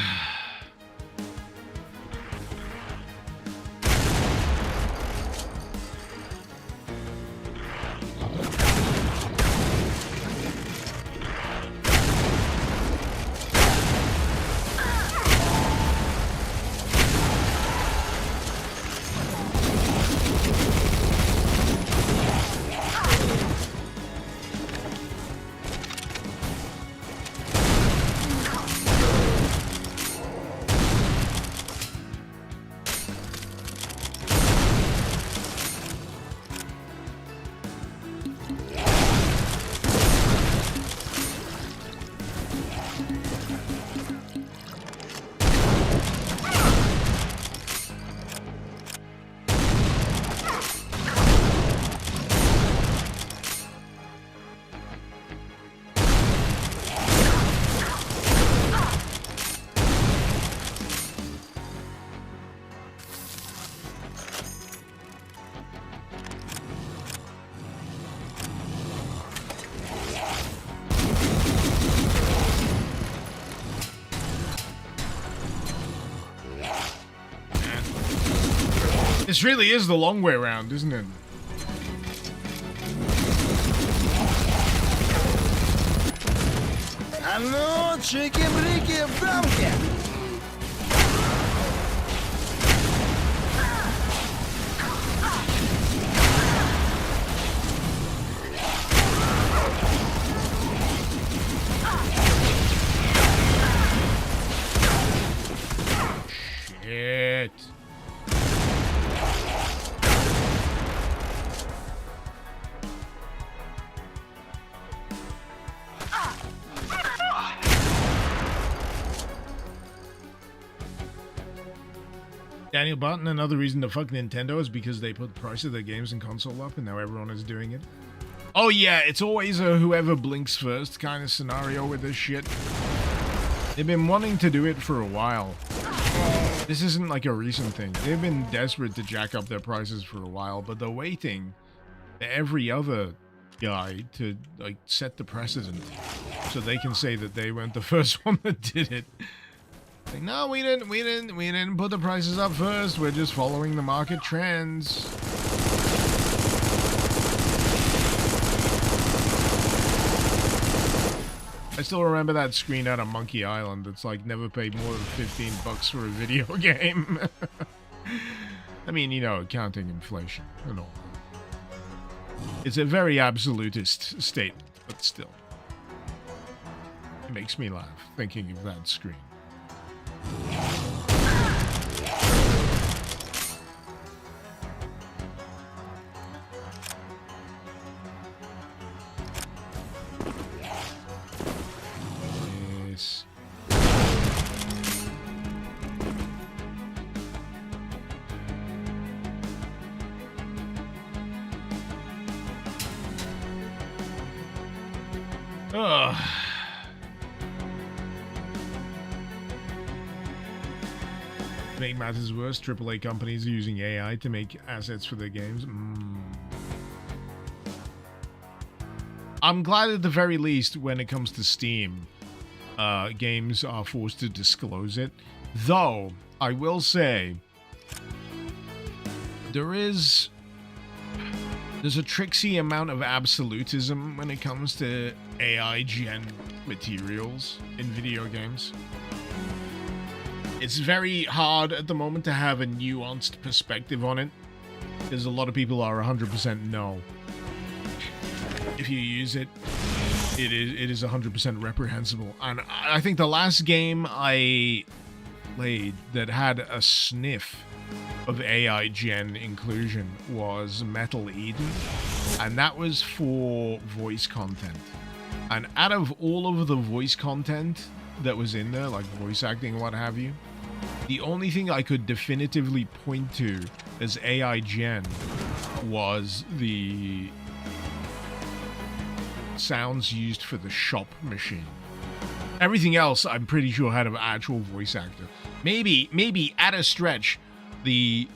This really is the long way around, isn't it? Hello, chicken bricky brown. Shit. Daniel Barton, another reason to fuck Nintendo is because they put the price of their games and console up and now everyone is doing it. Oh yeah, it's always a whoever blinks first kind of scenario with this shit. They've been wanting to do it for a while. This isn't like a recent thing. They've been desperate to jack up their prices for a while, but they're waiting for every other guy to like set the precedent so they can say that they weren't the first one that did it. Like, no, we didn't put the prices up first. We're just following the market trends. I still remember that screen out of Monkey Island that's like never paid more than $15 for a video game. I mean, you know, counting inflation and all. It's a very absolutist statement, but still. It makes me laugh thinking of that screen. Yes. Ugh. To make matters worse, AAA companies are using AI to make assets for their games. I'm glad at the very least when it comes to Steam, games are forced to disclose it. Though, I will say, there's a tricksy amount of absolutism when it comes to AI gen materials in video games. It's very hard at the moment to have a nuanced perspective on it, because a lot of people are 100% no. If you use it, it is 100% reprehensible. And I think the last game I played that had a sniff of AI gen inclusion was Metal Eden, and that was for voice content. And out of all of the voice content that was in there, like voice acting, what have you, the only thing I could definitively point to as AI gen was the sounds used for the shop machine. Everything else I'm pretty sure had an actual voice actor. Maybe at a stretch, the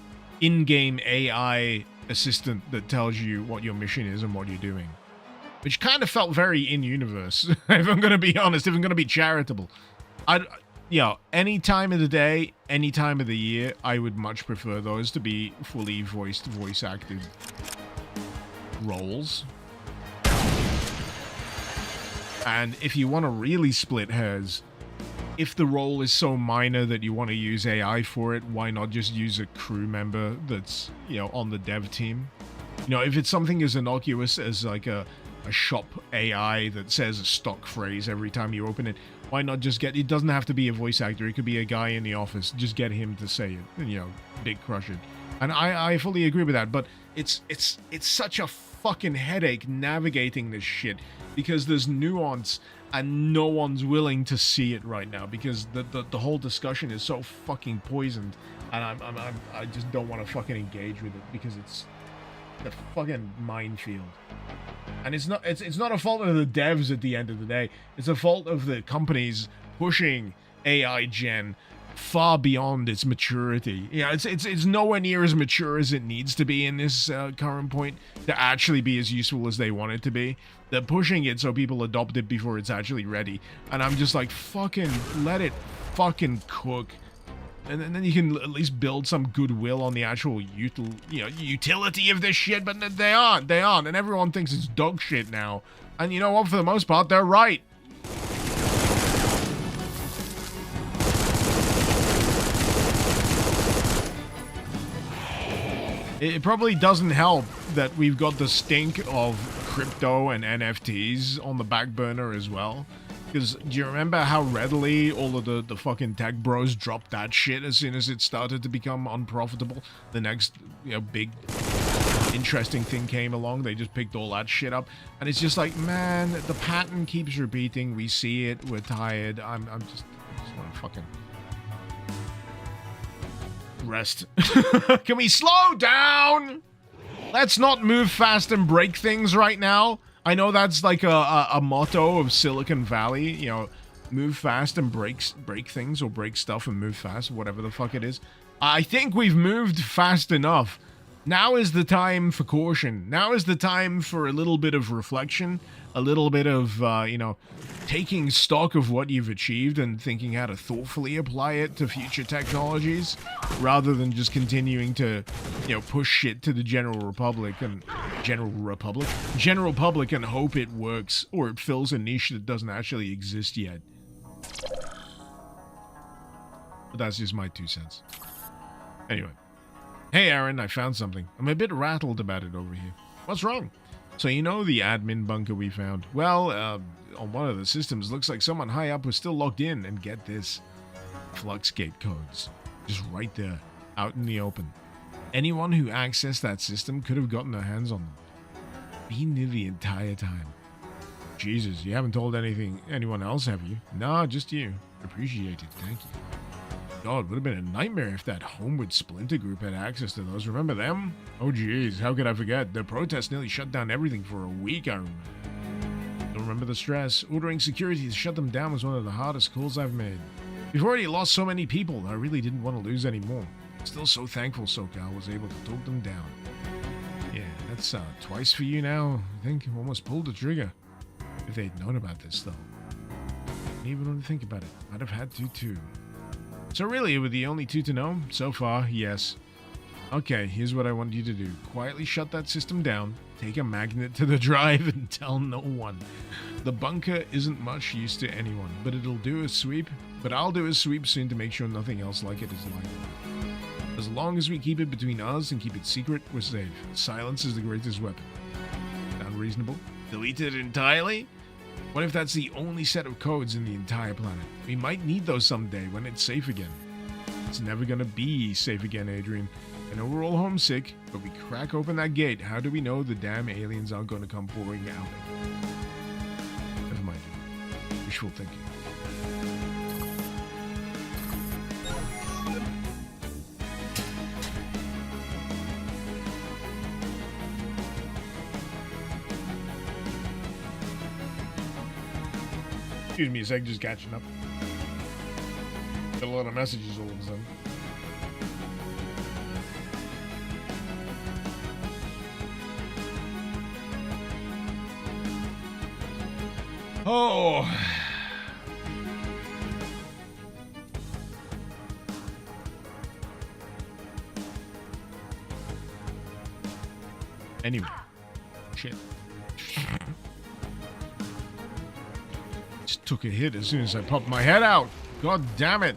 in-game AI assistant that tells you what your mission is and what you're doing. Which kind of felt very in-universe, if I'm going to be honest, if I'm going to be charitable. Any time of the day, any time of the year, I would much prefer those to be fully voiced, voice-acted roles. And if you want to really split hairs, if the role is so minor that you want to use AI for it, why not just use a crew member that's, on the dev team? If it's something as innocuous as like a shop AI that says a stock phrase every time you open it, why not just it doesn't have to be a voice actor, it could be a guy in the office, just get him to say it, and, big crush it. And I fully agree with that, but it's such a fucking headache navigating this shit, because there's nuance and no one's willing to see it right now, because the whole discussion is so fucking poisoned, and I just don't want to fucking engage with it, because it's the fucking minefield. And it's not a fault of the devs at the end of the day. It's a fault of the companies pushing AI gen far beyond its maturity. It's nowhere near as mature as it needs to be in this current point to actually be as useful as they want it to be. They're pushing it so people adopt it before it's actually ready. And I'm just like, fucking let it fucking cook. And then you can at least build some goodwill on the actual utility of this shit, but they aren't, and everyone thinks it's dog shit now. And you know what, for the most part, they're right. It probably doesn't help that we've got the stink of crypto and NFTs on the back burner as well. Because do you remember how readily all of the fucking tech bros dropped that shit as soon as it started to become unprofitable? The next, big interesting thing came along. They just picked all that shit up. And it's just like, man, the pattern keeps repeating. We see it. We're tired. I just want to fucking rest. Can we slow down? Let's not move fast and break things right now. I know that's like a motto of Silicon Valley, move fast and break things, or break stuff and move fast, whatever the fuck it is. I think we've moved fast enough. Now is the time for caution. Now is the time for a little bit of reflection a little bit of, taking stock of what you've achieved and thinking how to thoughtfully apply it to future technologies, rather than just continuing to, push shit to the general public and hope it works or it fills a niche that doesn't actually exist yet. But that's just my 2 cents. Anyway. Hey Aaron, I found something. I'm a bit rattled about it over here. What's wrong? So the admin bunker we found? Well, on one of the systems, looks like someone high up was still logged in, and get this. Fluxgate codes. Just right there, out in the open. Anyone who accessed that system could have gotten their hands on them. Been there the entire time. Jesus, you haven't told anyone else, have you? No, just you. Appreciate it, thank you. God, would have been a nightmare if that Homeward Splinter group had access to those. Remember them? Oh jeez, how could I forget? The protests nearly shut down everything for a week, I remember. Don't remember the stress. Ordering security to shut them down was one of the hardest calls I've made. We've already lost so many people, I really didn't want to lose any more. Still so thankful SoCal was able to talk them down. Yeah, that's twice for you now. I think almost pulled the trigger. If they'd known about this, though. Didn't even want to think about it. I'd have had to, too. So really, we're the only 2 to know? So far, yes. Okay, here's what I want you to do. Quietly shut that system down, take a magnet to the drive, and tell no one. The bunker isn't much use to anyone, but I'll do a sweep soon to make sure nothing else like it is likely. As long as we keep it between us and keep it secret, we're safe. Silence is the greatest weapon. Sound reasonable? Delete it entirely? What if that's the only set of codes in the entire planet? We might need those someday when it's safe again. It's never gonna be safe again, Adrian. I know we're all homesick, but we crack open that gate. How do we know the damn aliens aren't gonna come pouring out? Never mind. Wishful thinking. Excuse me a sec, just catching up. Got a lot of messages all of a sudden. Oh. Anyway. Shit. Just took a hit as soon as I popped my head out. God damn it.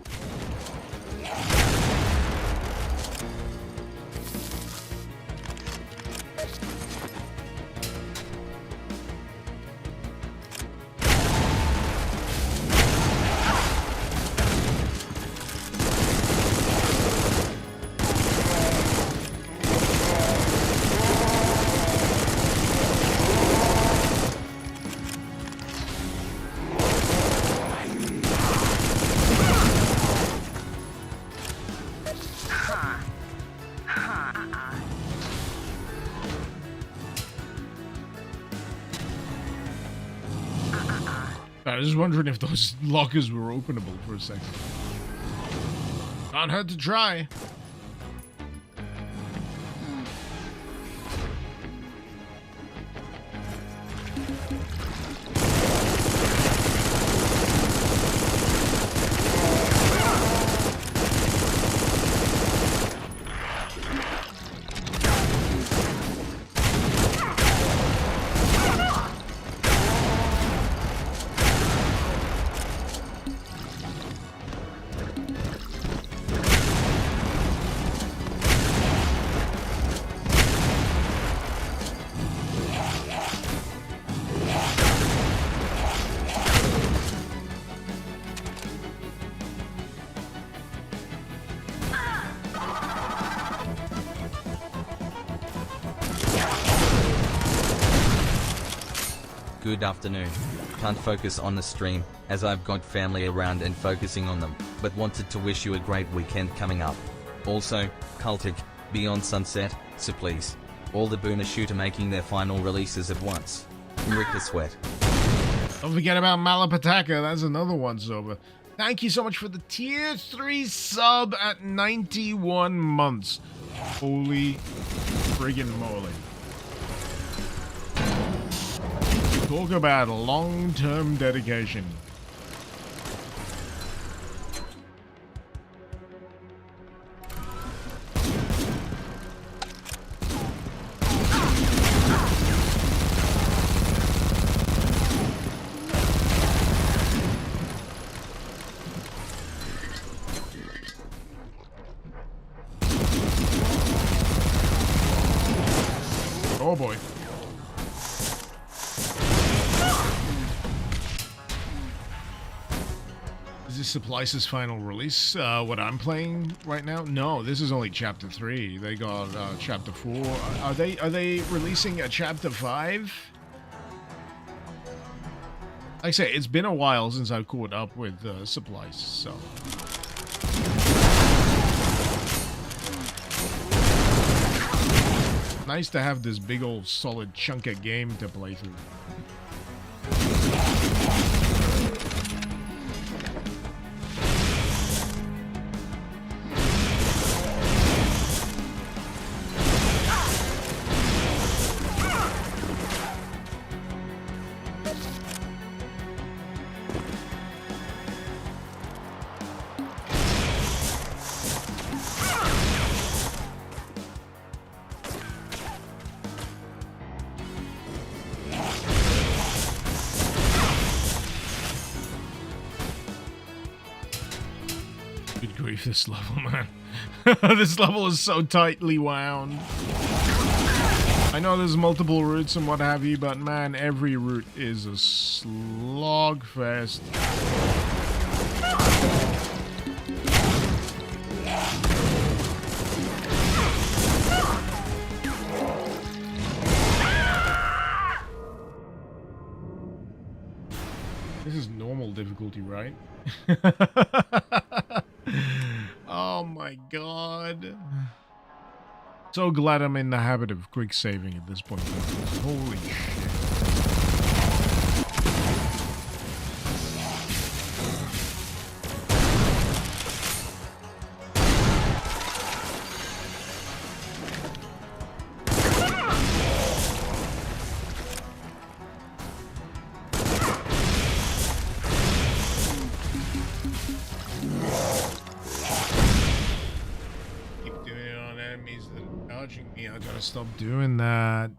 I was just wondering if those lockers were openable for a second. Can't hurt to try. Good afternoon. Can't focus on the stream, as I've got family around and focusing on them, but wanted to wish you a great weekend coming up. Also, Cultic, Beyond Sunset, SUPPLICE. All the Booner Shooter making their final releases at once. Rick the Sweat. Don't forget about Malapataka, that's another one sober. Thank you so much for the tier 3 sub at 91 months. Holy friggin' moly. Talk about long-term dedication. Oh boy. Is this SUPPLICE's final release? What I'm playing right now? No, this is only chapter 3. They got chapter 4. Are they releasing a chapter 5? Like I say, it's been a while since I caught up with SUPPLICE, so. Nice to have this big old solid chunk of game to play through. Good grief, this level, man. This level is so tightly wound. I know there's multiple routes and what have you, but man, every route is a slog fest. This is normal difficulty, right? Oh my god. So glad I'm in the habit of quick saving at this point. Holy shit. Me, I gotta stop doing that.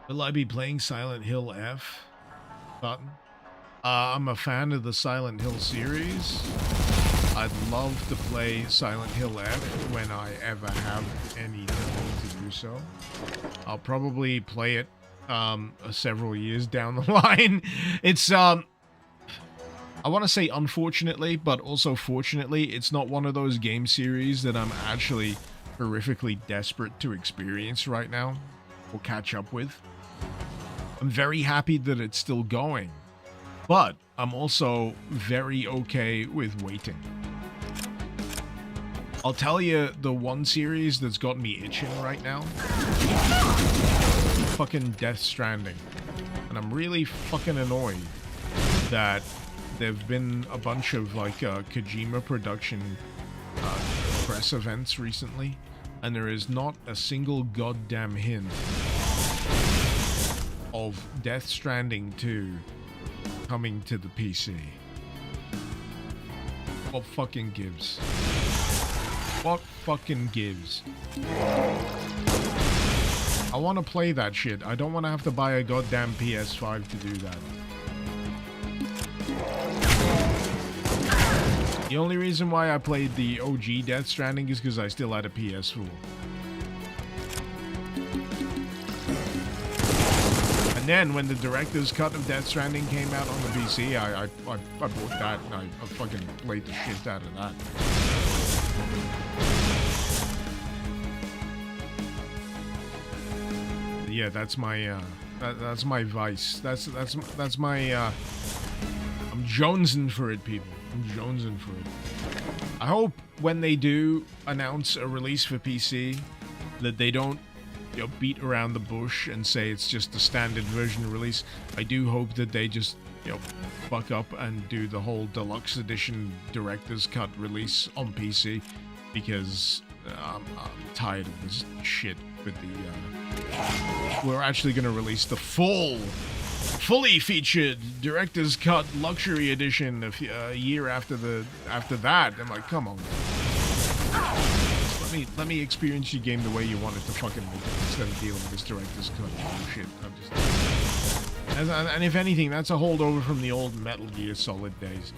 Will I be playing Silent Hill F? Button. I'm a fan of the Silent Hill series. I'd love to play Silent Hill F when I ever have any time to do so. I'll probably play it several years down the line. It's I want to say unfortunately, but also fortunately, it's not one of those game series that I'm actually horrifically desperate to experience right now or catch up with. I'm very happy that it's still going, but I'm also very okay with waiting. I'll tell you the one series that's got me itching right now. Fucking Death Stranding. And I'm really fucking annoyed that there've been a bunch of like Kojima production press events recently, and there is not a single goddamn hint of Death Stranding 2 coming to the PC. What fucking gives? What fucking gives? I want to play that shit. I don't want to have to buy a goddamn PS5 to do that. The only reason why I played the OG Death Stranding is because I still had a PS4. And then when the director's cut of Death Stranding came out on the PC, I bought that and I fucking played the shit out of that. Yeah, that's my that's my vice. That's my I'm jonesing for it, people. I'm jonesing for it. I hope when they do announce a release for PC that they don't, you know, beat around the bush and say it's just the standard version release. I do hope that they just, you know, fuck up and do the whole deluxe edition director's cut release on PC, because I'm tired of this shit with the we're actually going to release the full fully featured director's cut luxury edition a year after that. I'm like, come on. Let me experience your game the way you want it to fucking make it instead of dealing with this director's cut bullshit. And if anything, that's a holdover from the old Metal Gear Solid days.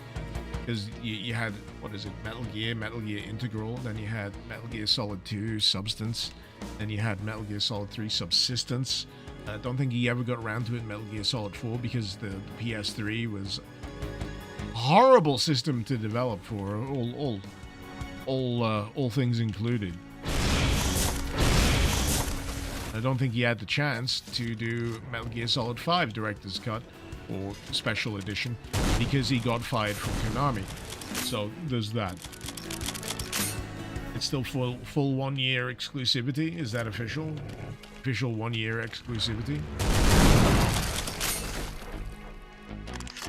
Because you had, what is it, Metal Gear Integral, then you had Metal Gear Solid 2 Substance, then you had Metal Gear Solid 3 Subsistence. I don't think he ever got around to it in Metal Gear Solid 4 because the PS3 was a horrible system to develop for, all things included. I don't think he had the chance to do Metal Gear Solid 5 Director's Cut or Special Edition because he got fired from Konami. So there's that. It's still full 1 year exclusivity. Is that official? Official 1 year exclusivity?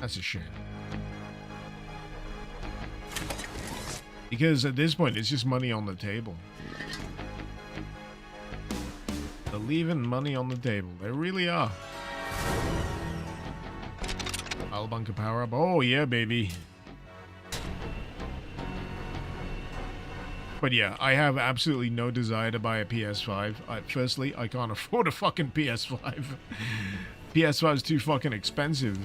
That's a shame. Because at this point, it's just money on the table. They're leaving money on the table. They really are. Albunker power up. Oh, yeah, baby. But yeah, I have absolutely no desire to buy a PS5. Firstly, I can't afford a fucking PS5. PS5 is too fucking expensive.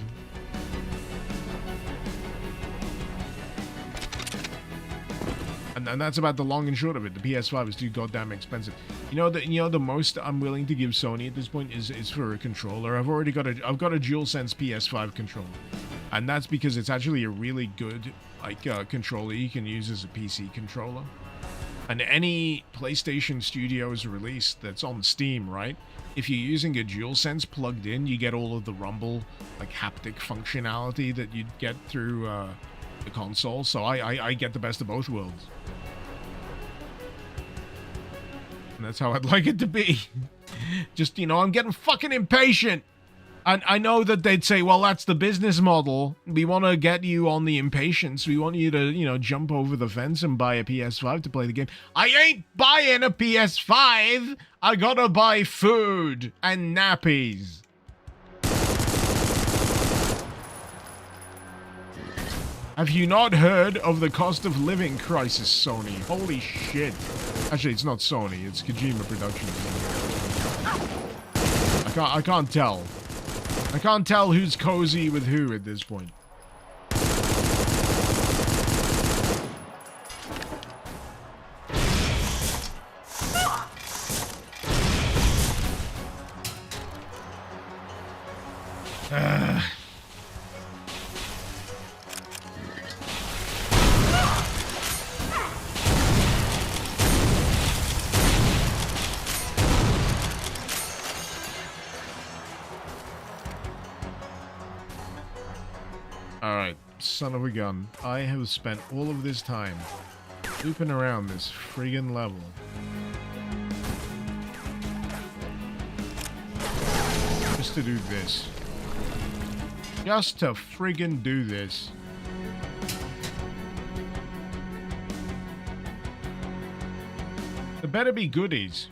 And that's about the long and short of it. The PS5 is too goddamn expensive. You know the most I'm willing to give Sony at this point is for a controller. I've got a DualSense PS5 controller, and that's because it's actually a really good controller you can use as a PC controller. And any PlayStation Studios release that's on Steam, right? If you're using a DualSense plugged in, you get all of the rumble, haptic functionality that you'd get through the console. So I get the best of both worlds. And that's how I'd like it to be. Just, I'm getting fucking impatient. And I know that they'd say, well, that's the business model. We want to get you on the impatience. We want you to, jump over the fence and buy a PS5 to play the game. I ain't buying a PS5. I gotta buy food and nappies. Have you not heard of the cost of living crisis, Sony? Holy shit. Actually, it's not Sony. It's Kojima Productions. I can't tell. I can't tell who's cozy with who at this point. Alright, son of a gun. I have spent all of this time looping around this friggin' level. Just to do this. Just to friggin' do this. There better be goodies.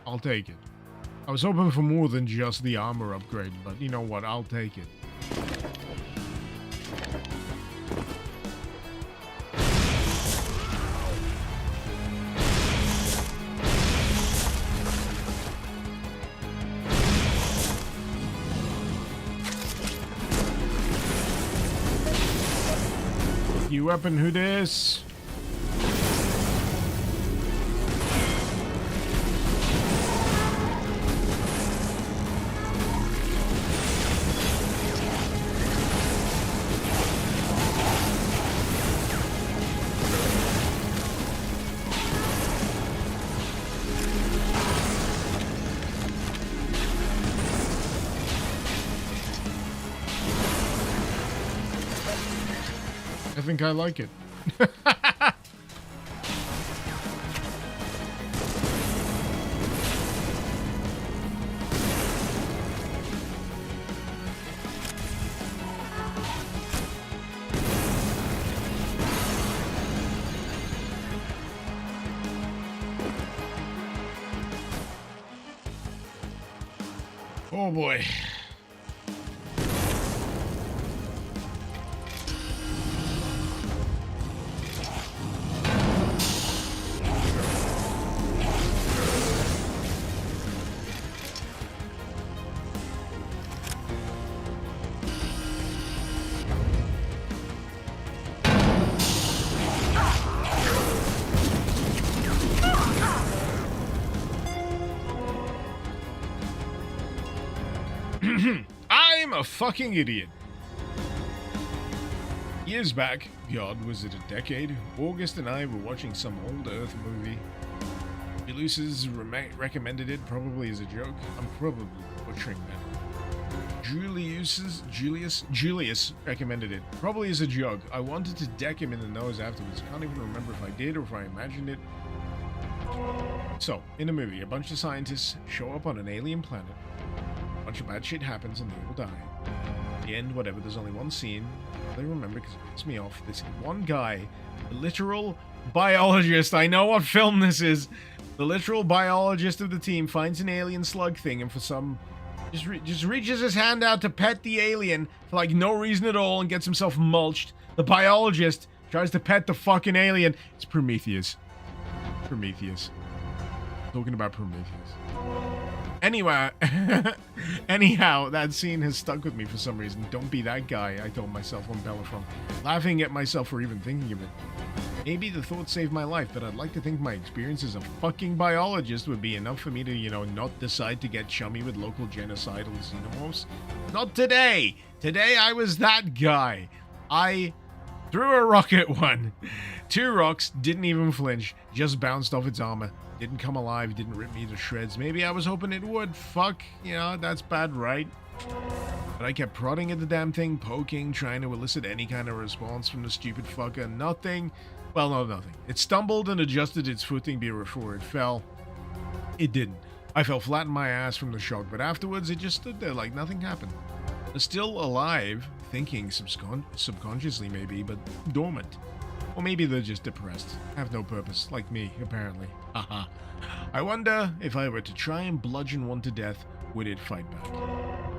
I'll take it. I was hoping for more than just the armor upgrade, but you know what? I'll take it. You weapon, who this? I think I like it. Oh boy. I'm a fucking idiot. Years back, God, was it a decade? August and I were watching some old Earth movie. Julius's recommended it, probably as a joke. I'm probably butchering that. Julius recommended it, probably as a joke. I wanted to deck him in the nose afterwards. Can't even remember if I did or if I imagined it. So, in the movie, a bunch of scientists show up on an alien planet. A bunch of bad shit happens and they all die. At the end, whatever, there's only one scene. I remember because it pissed me off. This one guy, the literal biologist, I know what film this is. The literal biologist of the team finds an alien slug thing and for some... Just reaches his hand out to pet the alien for like no reason at all and gets himself mulched. The biologist tries to pet the fucking alien. It's Prometheus. Prometheus. Talking about Prometheus. Anyway, anyhow, that scene has stuck with me for some reason. Don't be that guy, I told myself on Bellerophon, laughing at myself for even thinking of it. Maybe the thought saved my life, but I'd like to think my experience as a fucking biologist would be enough for me to, you know, not decide to get chummy with local genocidal xenomorphs. Not today! Today I was that guy. I threw a rock at one. 2 rocks, didn't even flinch, just bounced off its armor. Didn't come alive, didn't rip me to shreds. Maybe I was hoping it would. Fuck, you know, that's bad, right? But I kept prodding at the damn thing, poking, trying to elicit any kind of response from the stupid fucker. Nothing. Well, no, nothing. It stumbled and adjusted its footing before it fell. It didn't. I fell flat in my ass from the shock, but afterwards it just stood there like nothing happened. It's still alive, thinking subconsciously maybe, but dormant. Or maybe they're just depressed. Have no purpose, like me, apparently. Haha. I wonder if I were to try and bludgeon one to death, would it fight back?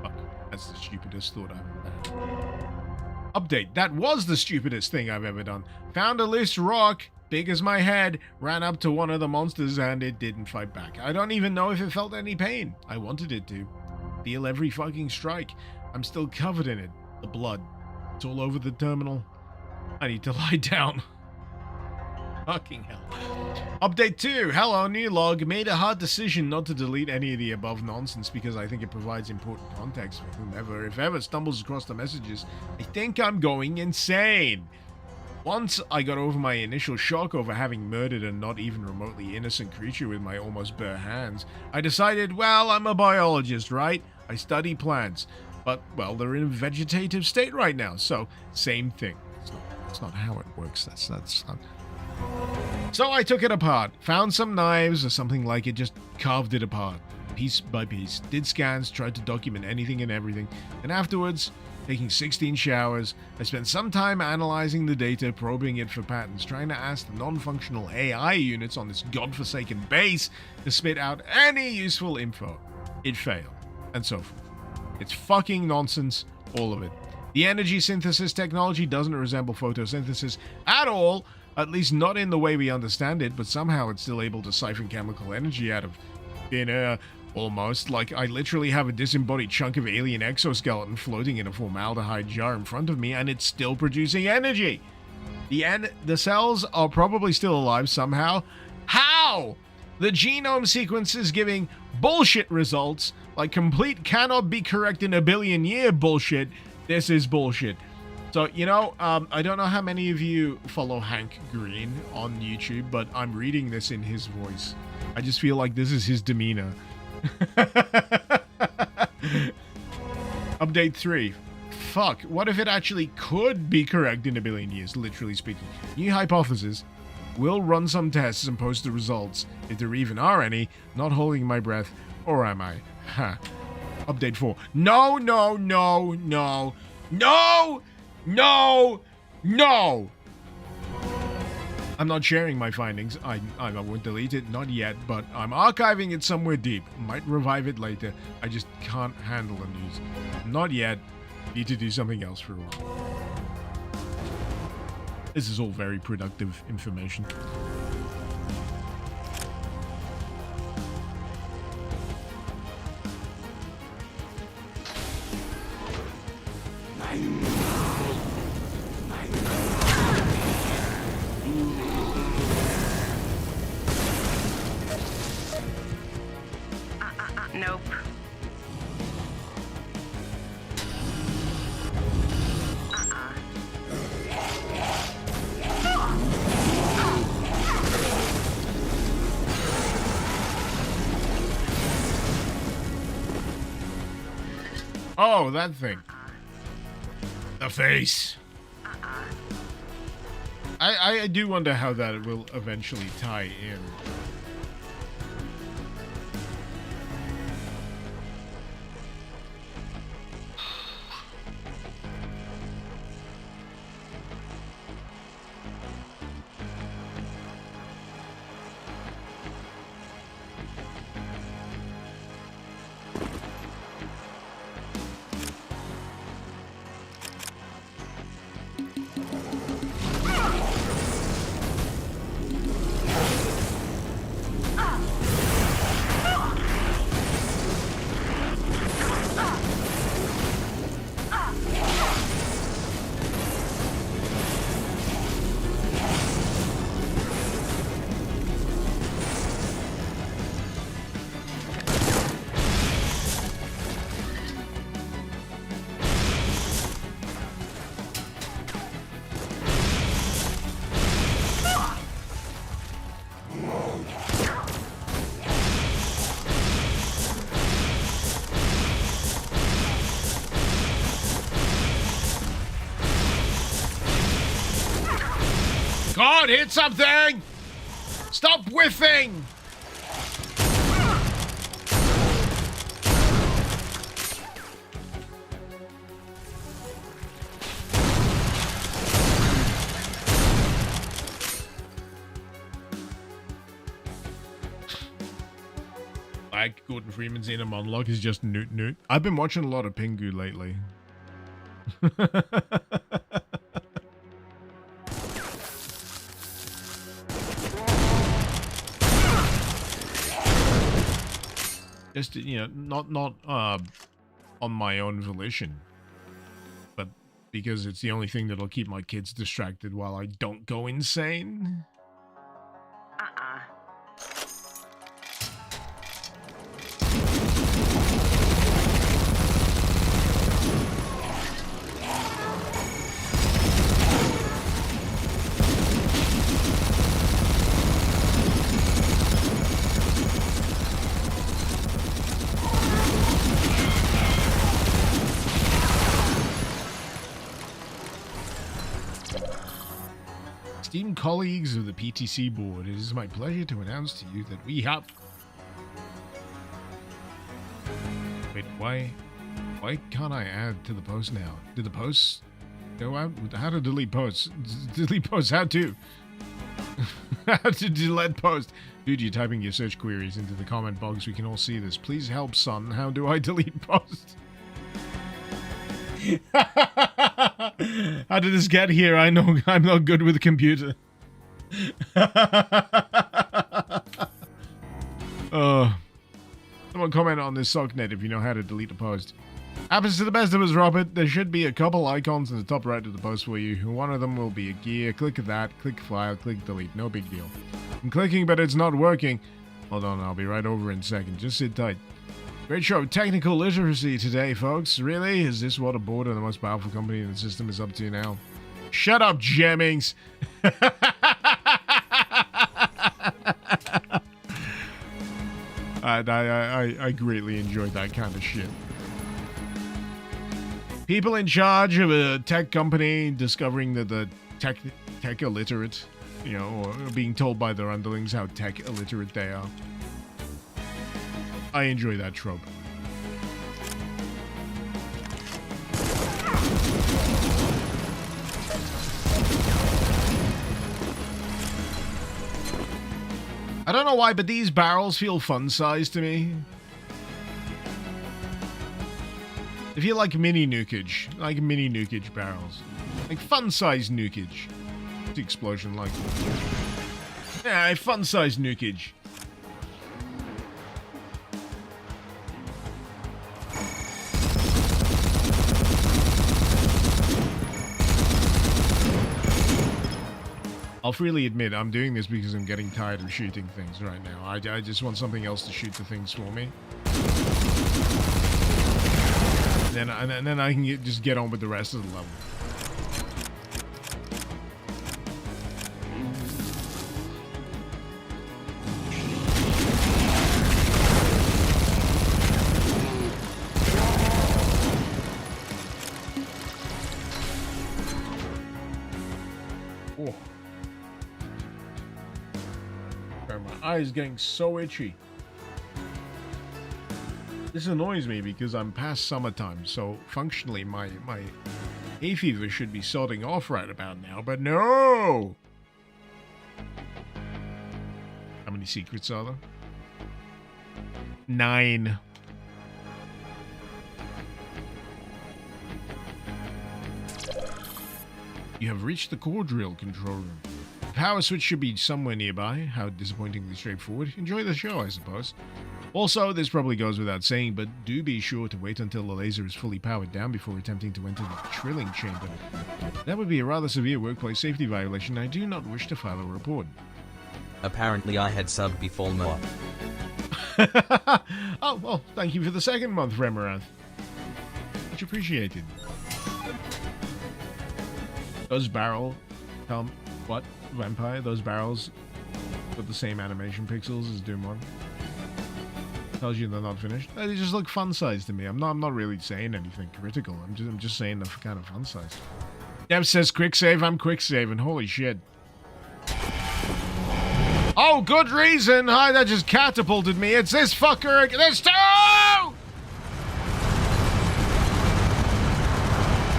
Fuck, that's the stupidest thought I've ever had. Update, that was the stupidest thing I've ever done. Found a loose rock, big as my head, ran up to one of the monsters and it didn't fight back. I don't even know if it felt any pain. I wanted it to. Feel every fucking strike. I'm still covered in it. The blood. It's all over the terminal. I need to lie down. Fucking hell. Update 2. Hello, new log. Made a hard decision not to delete any of the above nonsense because I think it provides important context for whomever, if ever, stumbles across the messages. I think I'm going insane. Once I got over my initial shock over having murdered a not even remotely innocent creature with my almost bare hands, I decided, well, I'm a biologist, right? I study plants. But, well, they're in a vegetative state right now, so same thing. That's not how it works. That's not... So I took it apart, found some knives or something like it, just carved it apart, piece by piece, did scans, tried to document anything and everything, and afterwards, taking 16 showers, I spent some time analyzing the data, probing it for patterns, trying to ask the non-functional AI units on this godforsaken base to spit out any useful info. It failed, and so forth. It's fucking nonsense, all of it. The energy synthesis technology doesn't resemble photosynthesis at all, at least not in the way we understand it, but somehow it's still able to siphon chemical energy out of thin air, almost. Like, I literally have a disembodied chunk of alien exoskeleton floating in a formaldehyde jar in front of me, and it's still producing energy. The cells are probably still alive somehow. How? The genome sequence is giving bullshit results, like complete cannot be correct in a billion year bullshit. This is bullshit. So, you know, I don't know how many of you follow Hank Green on YouTube, but I'm reading this in his voice. I just feel like this is his demeanor. Update 3. Fuck, what if it actually could be correct in a billion years, literally speaking? New hypothesis. We'll run some tests and post the results, if there even are any. Not holding my breath, or am I? Ha. Update 4. No, no, no, no, no! No! No! I'm not sharing my findings. I won't delete it, not yet, but I'm archiving it somewhere deep. Might revive it later. I just can't handle the news. Not yet. Need to do something else for a while. This is all very productive information. Nope. Oh, that thing. The face. I do wonder how that will eventually tie in. God, hit something! Stop whiffing! Like Gordon Freeman's inner monologue is just noot noot. I've been watching a lot of Pingu lately. Just, you know, not on my own volition, but because it's the only thing that'll keep my kids distracted while I don't go insane. Esteemed colleagues of the PTC board, it is my pleasure to announce to you that we have... Wait, why can't I add to the post now? Did the post go out? How to delete posts? Delete posts, how to? How to delete post? Dude, you're typing your search queries into the comment box. We can all see this. Please help, son. How do I delete post? How did this get here? I know I'm not good with a computer. Someone comment on this socknet if you know how to delete a post. Happens to the best of us, Robert. There should be a couple icons in the top right of the post for you. One of them will be a gear. Click that, click file, click delete. No big deal. I'm clicking, but it's not working. Hold on, I'll be right over in a second. Just sit tight. Great show of technical literacy today, folks. Really? Is this what a board of the most powerful company in the system is up to now? Shut up, Jemmings! I greatly enjoyed that kind of shit. People in charge of a tech company discovering that the tech illiterate, you know, or being told by their underlings how tech illiterate they are. I enjoy that trope. I don't know why, but these barrels feel fun-sized to me. They feel like mini nukage. Like mini nukage barrels. Like fun-sized nukage. The explosion like... Yeah, fun-sized nukage. I'll freely admit I'm doing this because I'm getting tired of shooting things right now. I just want something else to shoot the things for me. And then I can just get on with the rest of the level. Oh. God, my eye is getting so itchy. This annoys me because I'm past summertime, so functionally my hay fever should be sorting off right about now, but no! How many secrets are there? 9. You have reached the core drill control room. The power switch should be somewhere nearby. How disappointingly straightforward. Enjoy the show, I suppose. Also, this probably goes without saying, but do be sure to wait until the laser is fully powered down before attempting to enter the trilling chamber. That would be a rather severe workplace safety violation. I do not wish to file a report. Apparently I had subbed before more. Oh, well, thank you for the second month, Remaranth. Much appreciated. Those barrel... what? Vampire? Those barrels with the same animation pixels as Doom 1? Tells you they're not finished. They just look fun size to me. I'm not really saying anything critical. I'm just saying they're kind of fun size. Dev says quick save. I'm quick saving. Holy shit. Oh, good reason. Hi, that just catapulted me. It's this fucker. There's 2!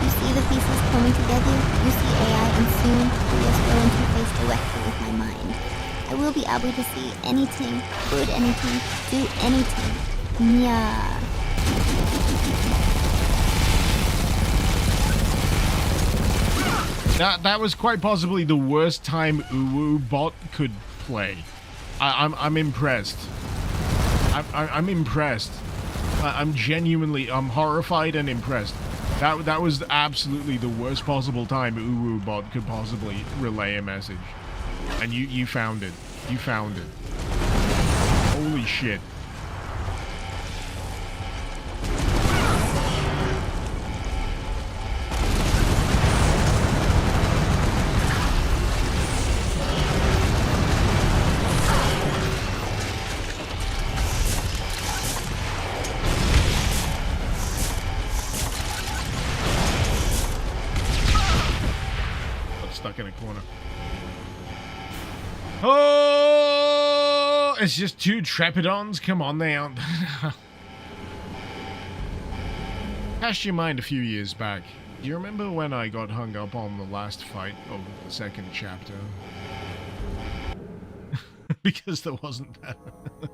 You see the pieces coming together. You see AI, and soon the SO interface directly with my mind. I will be able to see anything, good anything, do anything. Yeah. That was quite possibly the worst time Uwu bot could play. I'm impressed. I'm impressed. I'm horrified and impressed. That was absolutely the worst possible time Uwu bot could possibly relay a message. And you found it. You found it. Holy shit. Got stuck in a corner. Oh, it's just 2 Trepidons. Come on, they aren't. Cast your mind a few years back. Do you remember when I got hung up on the last fight of the second chapter? Because there wasn't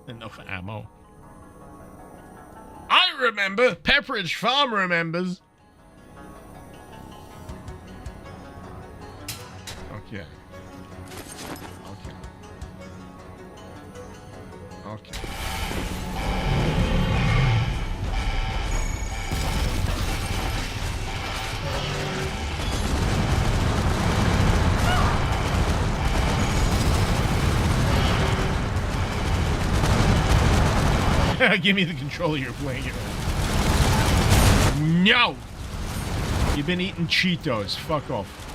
enough ammo. I remember. Pepperidge Farm remembers. Okay. Okay. Give me the controller you're playing it on. No! You've been eating Cheetos. Fuck off.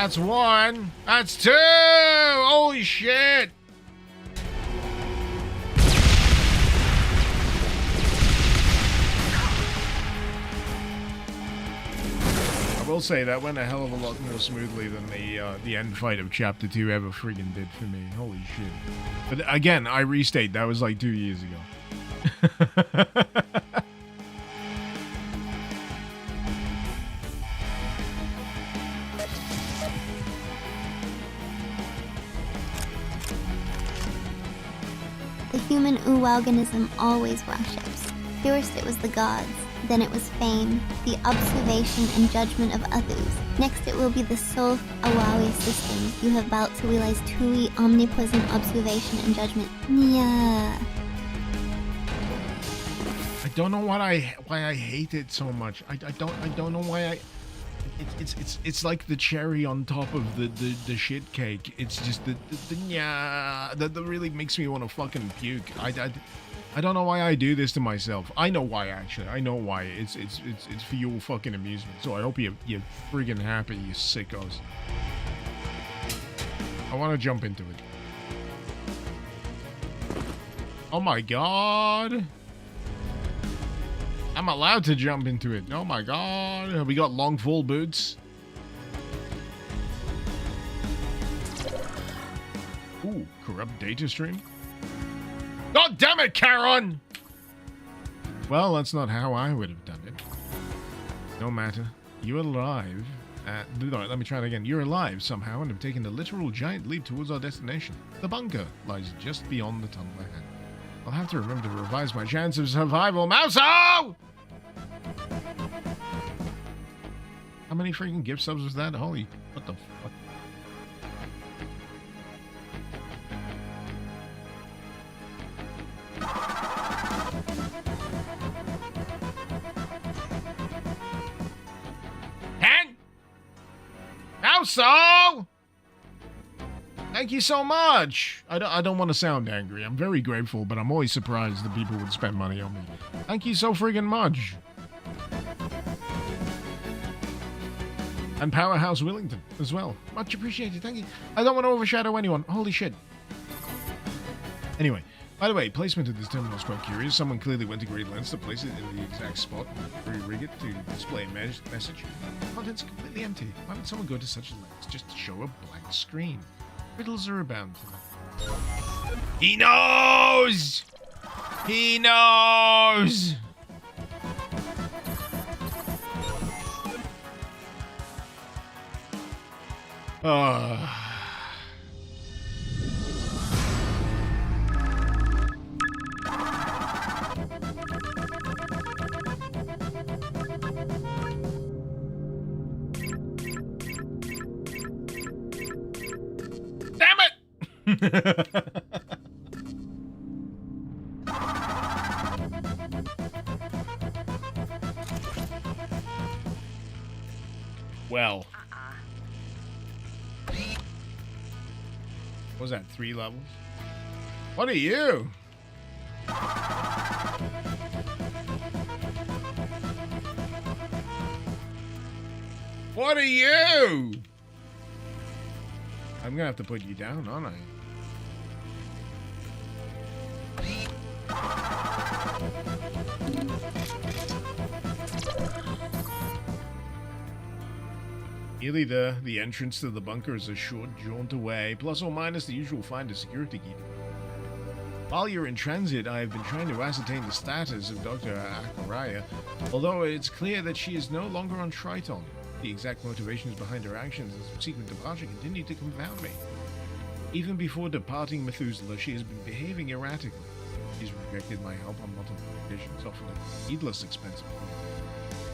That's one. That's two. Holy shit. I will say that went a hell of a lot more smoothly than the end fight of Chapter 2 ever friggin' did for me. Holy shit. But again, I restate, that was like 2 years ago. The human organism always worships. First it was the gods, then it was fame, the observation and judgment of others. Next it will be the soul awawi systems you have about to realize truly omnipresent observation and judgment. Yeah. I don't know why I hate it so much. I don't know why I. It's like the cherry on top of the shit cake. It's just the that really makes me want to fucking puke. I don't know why I do this to myself. I know why, actually. I know why. It's for your fucking amusement. So I hope you're friggin' happy, you sickos. I want to jump into it. Oh my god. I'm allowed to jump into it. Oh my god. Have we got long full boots? Ooh, corrupt data stream. God damn it, Karen! Well, that's not how I would have done it. No matter. You're alive. Let me try it again. You're alive somehow and have taken a literal giant leap towards our destination. The bunker lies just beyond the tunnel ahead. I'll have to remember to revise my chance of survival. Mouso! How many freaking gift subs was that? Holy, what the fuck? Mouso! Thank you so much. I don't want to sound angry. I'm very grateful, but I'm always surprised that people would spend money on me. Thank you so friggin' much. And Powerhouse Willington as well. Much appreciated. Thank you. I don't want to overshadow anyone. Holy shit. Anyway, by the way, placement of this terminal is quite curious. Someone clearly went to great lengths to place it in the exact spot, re-rig it to display a message. The content's completely empty. Why would someone go to such lengths just to show a blank screen? Riddles are abound. He knows! He knows! Damn it! Well. What was that, 3 levels? What are you? What are you? I'm gonna have to put you down, aren't I? Nearly there, the entrance to the bunker is a short jaunt away, plus or minus the usual find a security key. While you're in transit, I have been trying to ascertain the status of Dr. Akaraya, although it's clear that she is no longer on Triton. The exact motivations behind her actions and subsequent departure continue to confound me. Even before departing Methuselah, she has been behaving erratically. She's rejected my help on multiple occasions, often at needless expense,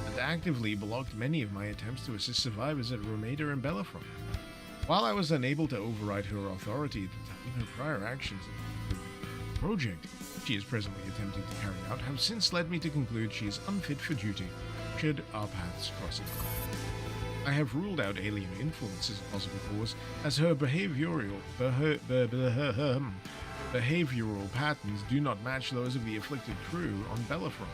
and actively blocked many of my attempts to assist survivors at Romeda and Bellefonte. While I was unable to override her authority at the time, her prior actions in the project she is presently attempting to carry out have since led me to conclude she is unfit for duty, should our paths cross again. I have ruled out alien influence as a possible cause, as her behavioral patterns do not match those of the afflicted crew on Bellefonte.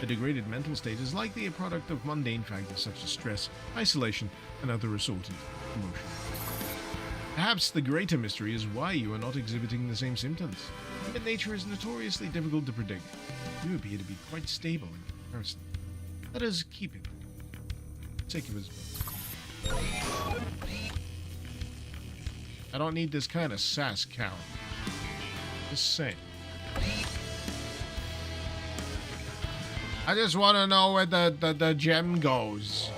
A degraded mental state is likely a product of mundane factors such as stress, isolation, and other assorted emotions. Perhaps the greater mystery is why you are not exhibiting the same symptoms. Human nature is notoriously difficult to predict. You appear to be quite stable in comparison. Let us keep it. Take it as I don't need this kind of sass cow. Just saying. I just want to know where the gem goes.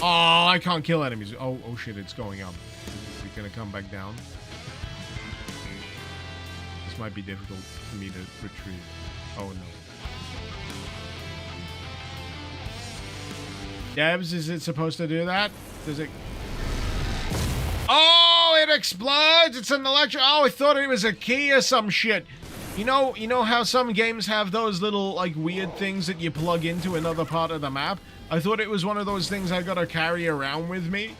Oh, I can't kill enemies. Oh shit, it's going up. Is it gonna come back down? This might be difficult for me to retrieve. Oh no. Debs, is it supposed to do that? Does it... Oh, it explodes! It's an electro... Oh, I thought it was a key or some shit. You know how some games have those little, like, weird things that you plug into another part of the map? I thought it was one of those things I gotta carry around with me.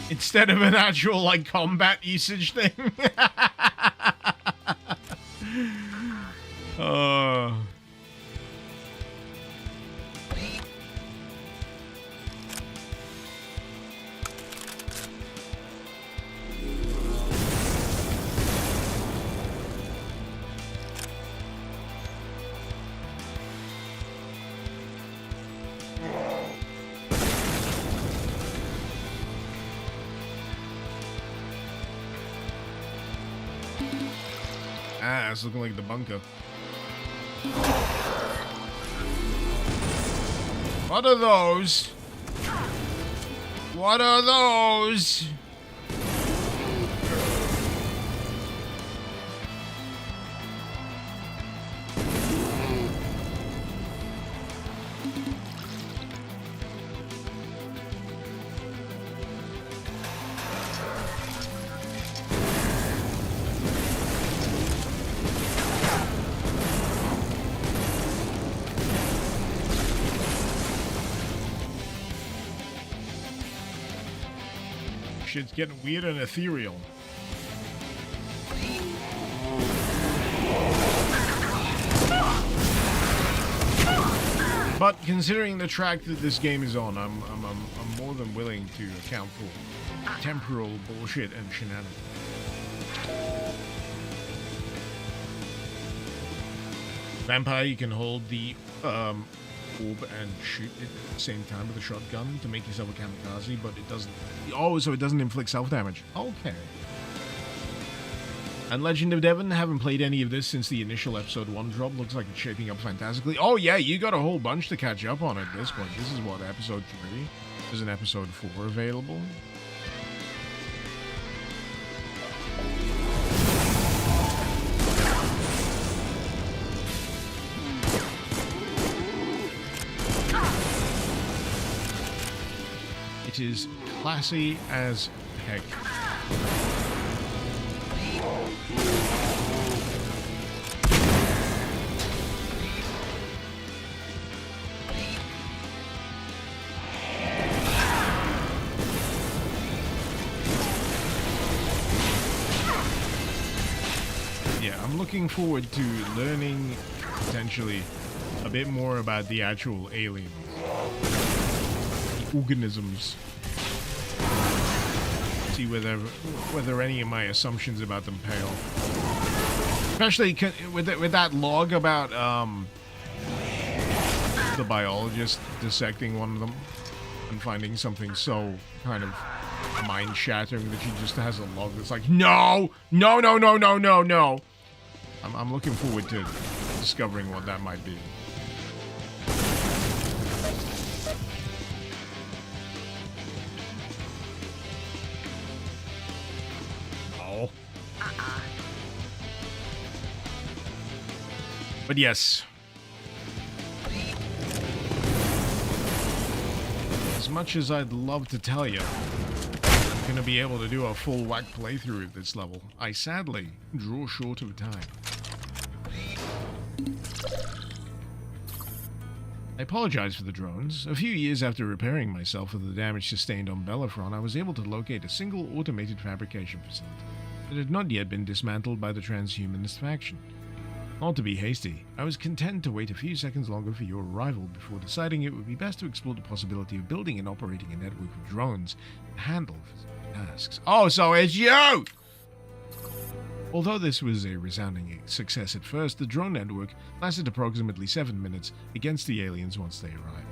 Instead of an actual, like, combat usage thing. Oh... Ah, it's looking like the bunker. What are those? What are those? Shit's getting weird and ethereal. But considering the track that this game is on, I'm more than willing to account for temporal bullshit and shenanigans. Vampire, you can hold the orb and shoot it at the same time with a shotgun to make yourself a kamikaze, but it doesn't... Oh, so it doesn't inflict self-damage. Okay. And Legend of Devon, haven't played any of this since the initial episode 1 drop. Looks like it's shaping up fantastically. Oh yeah, you got a whole bunch to catch up on at this point. This is what, episode 3? There's an episode 4 available. It is classy as heck. Yeah, I'm looking forward to learning potentially a bit more about the actual aliens. Organisms. See whether any of my assumptions about them pale. Especially with that log about the biologist dissecting one of them and finding something so kind of mind-shattering that she just has a log that's like, no, no, no, no, no, no, no. I'm looking forward to discovering what that might be. But yes, as much as I'd love to tell you I'm gonna be able to do a full whack playthrough of this level, I sadly draw short of time. I apologize for the drones. A few years after repairing myself for the damage sustained on Bellerophon, I was able to locate a single automated fabrication facility that had not yet been dismantled by the transhumanist faction. Not to be hasty, I was content to wait a few seconds longer for your arrival before deciding it would be best to explore the possibility of building and operating a network of drones to handle physical tasks. Oh, so it's you! Although this was a resounding success at first, the drone network lasted approximately 7 minutes against the aliens once they arrived.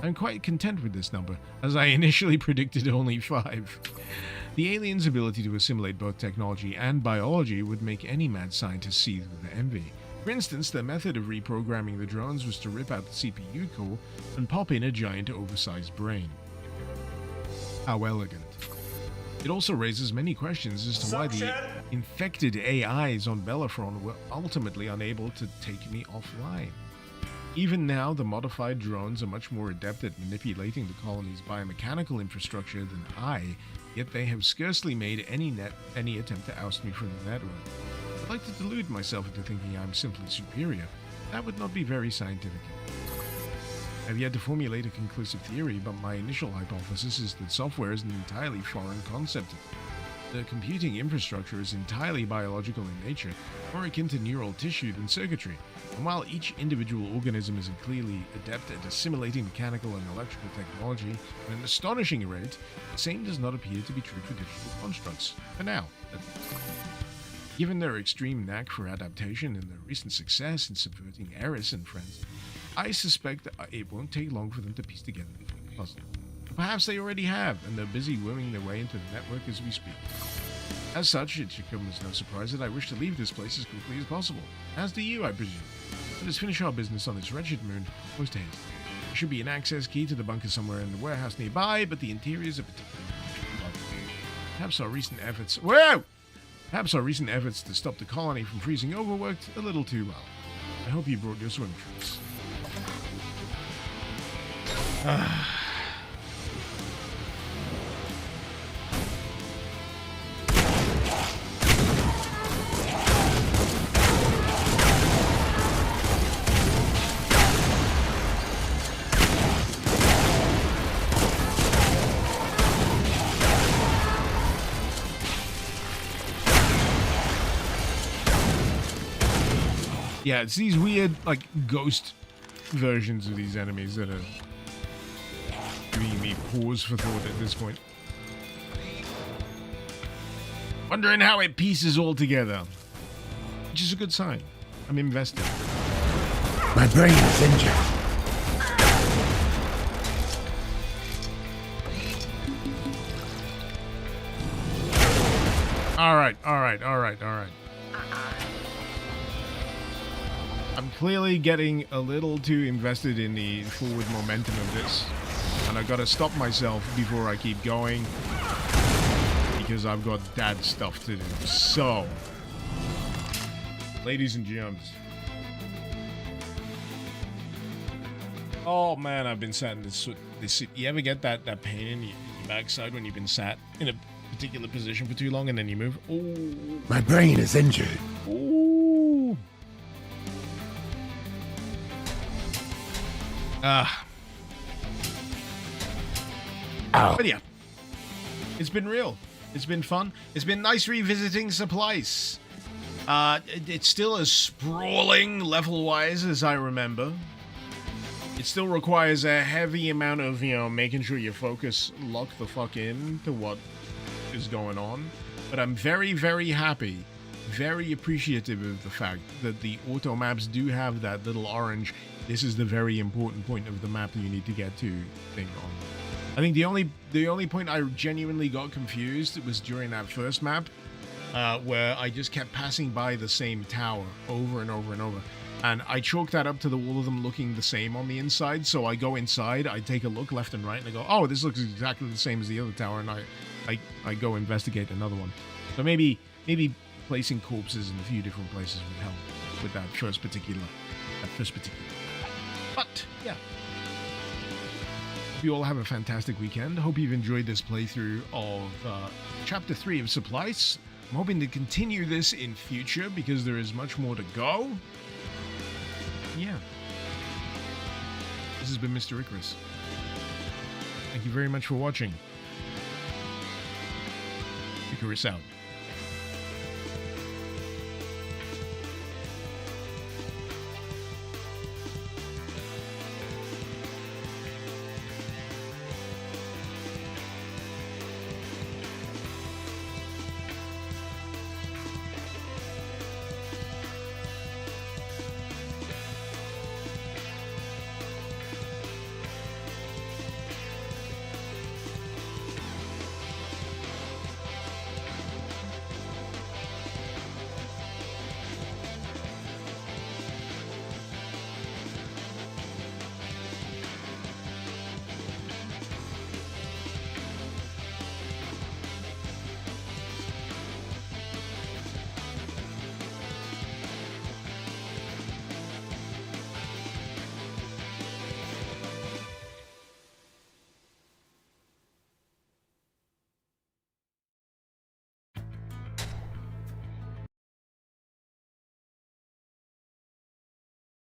I'm quite content with this number, as I initially predicted only 5. The aliens' ability to assimilate both technology and biology would make any mad scientist seethe with envy. For instance, their method of reprogramming the drones was to rip out the CPU core and pop in a giant oversized brain. How elegant. It also raises many questions as to why the infected AIs on Bellerophon were ultimately unable to take me offline. Even now, the modified drones are much more adept at manipulating the colony's biomechanical infrastructure than I, yet they have scarcely made any attempt to oust me from the network. I'd like to delude myself into thinking I'm simply superior. That would not be very scientific. I've yet to formulate a conclusive theory, but my initial hypothesis is that software is an entirely foreign concept. The computing infrastructure is entirely biological in nature, more akin to neural tissue than circuitry, and while each individual organism is clearly adept at assimilating mechanical and electrical technology at an astonishing rate, the same does not appear to be true for digital constructs. For now, at least. Given their extreme knack for adaptation and their recent success in subverting Eris and friends, I suspect that it won't take long for them to piece together the puzzle. Perhaps they already have, and they're busy worming their way into the network as we speak. As such, it should come as no surprise that I wish to leave this place as quickly as possible. As do you, I presume. Let us finish our business on this wretched moon post haste. There should be an access key to the bunker somewhere in the warehouse nearby, but the interiors are particularly Perhaps our recent efforts... Whoa! Perhaps our recent efforts to stop the colony from freezing over worked a little too well. I hope you brought your swim trunks. Yeah, it's these weird, like, ghost versions of these enemies that are giving me pause for thought at this point. Wondering how it pieces all together. Which is a good sign. I'm invested. My brain is injured. Alright. I'm clearly getting a little too invested in the forward momentum of this. And I gotta stop myself before I keep going. Because I've got dad stuff to do. So, ladies and gents. Oh man, I've been sat in this seat. You ever get that pain in your backside when you've been sat in a particular position for too long and then you move? Oh. My brain is injured. Ooh. But yeah, it's been real. It's been fun. It's been nice revisiting SUPPLICE. It's still as sprawling level-wise as I remember. It still requires a heavy amount of, making sure your focus lock the fuck in to what is going on. But I'm very, very happy, very appreciative of the fact that the auto maps do have that little orange, this is the very important point of the map that you need to get to thing on. I think the only point I genuinely got confused was during that first map, where I just kept passing by the same tower over and over and over. And I chalked that up to all of them looking the same on the inside, so I go inside, I take a look left and right, and I go, oh, this looks exactly the same as the other tower, and I go investigate another one. So maybe placing corpses in a few different places would help with that first particular. But, yeah. Hope you all have a fantastic weekend. Hope you've enjoyed this playthrough of Chapter 3 of SUPPLICE. I'm hoping to continue this in future because there is much more to go. Yeah. This has been Mr. Icarus. Thank you very much for watching. Icarus out.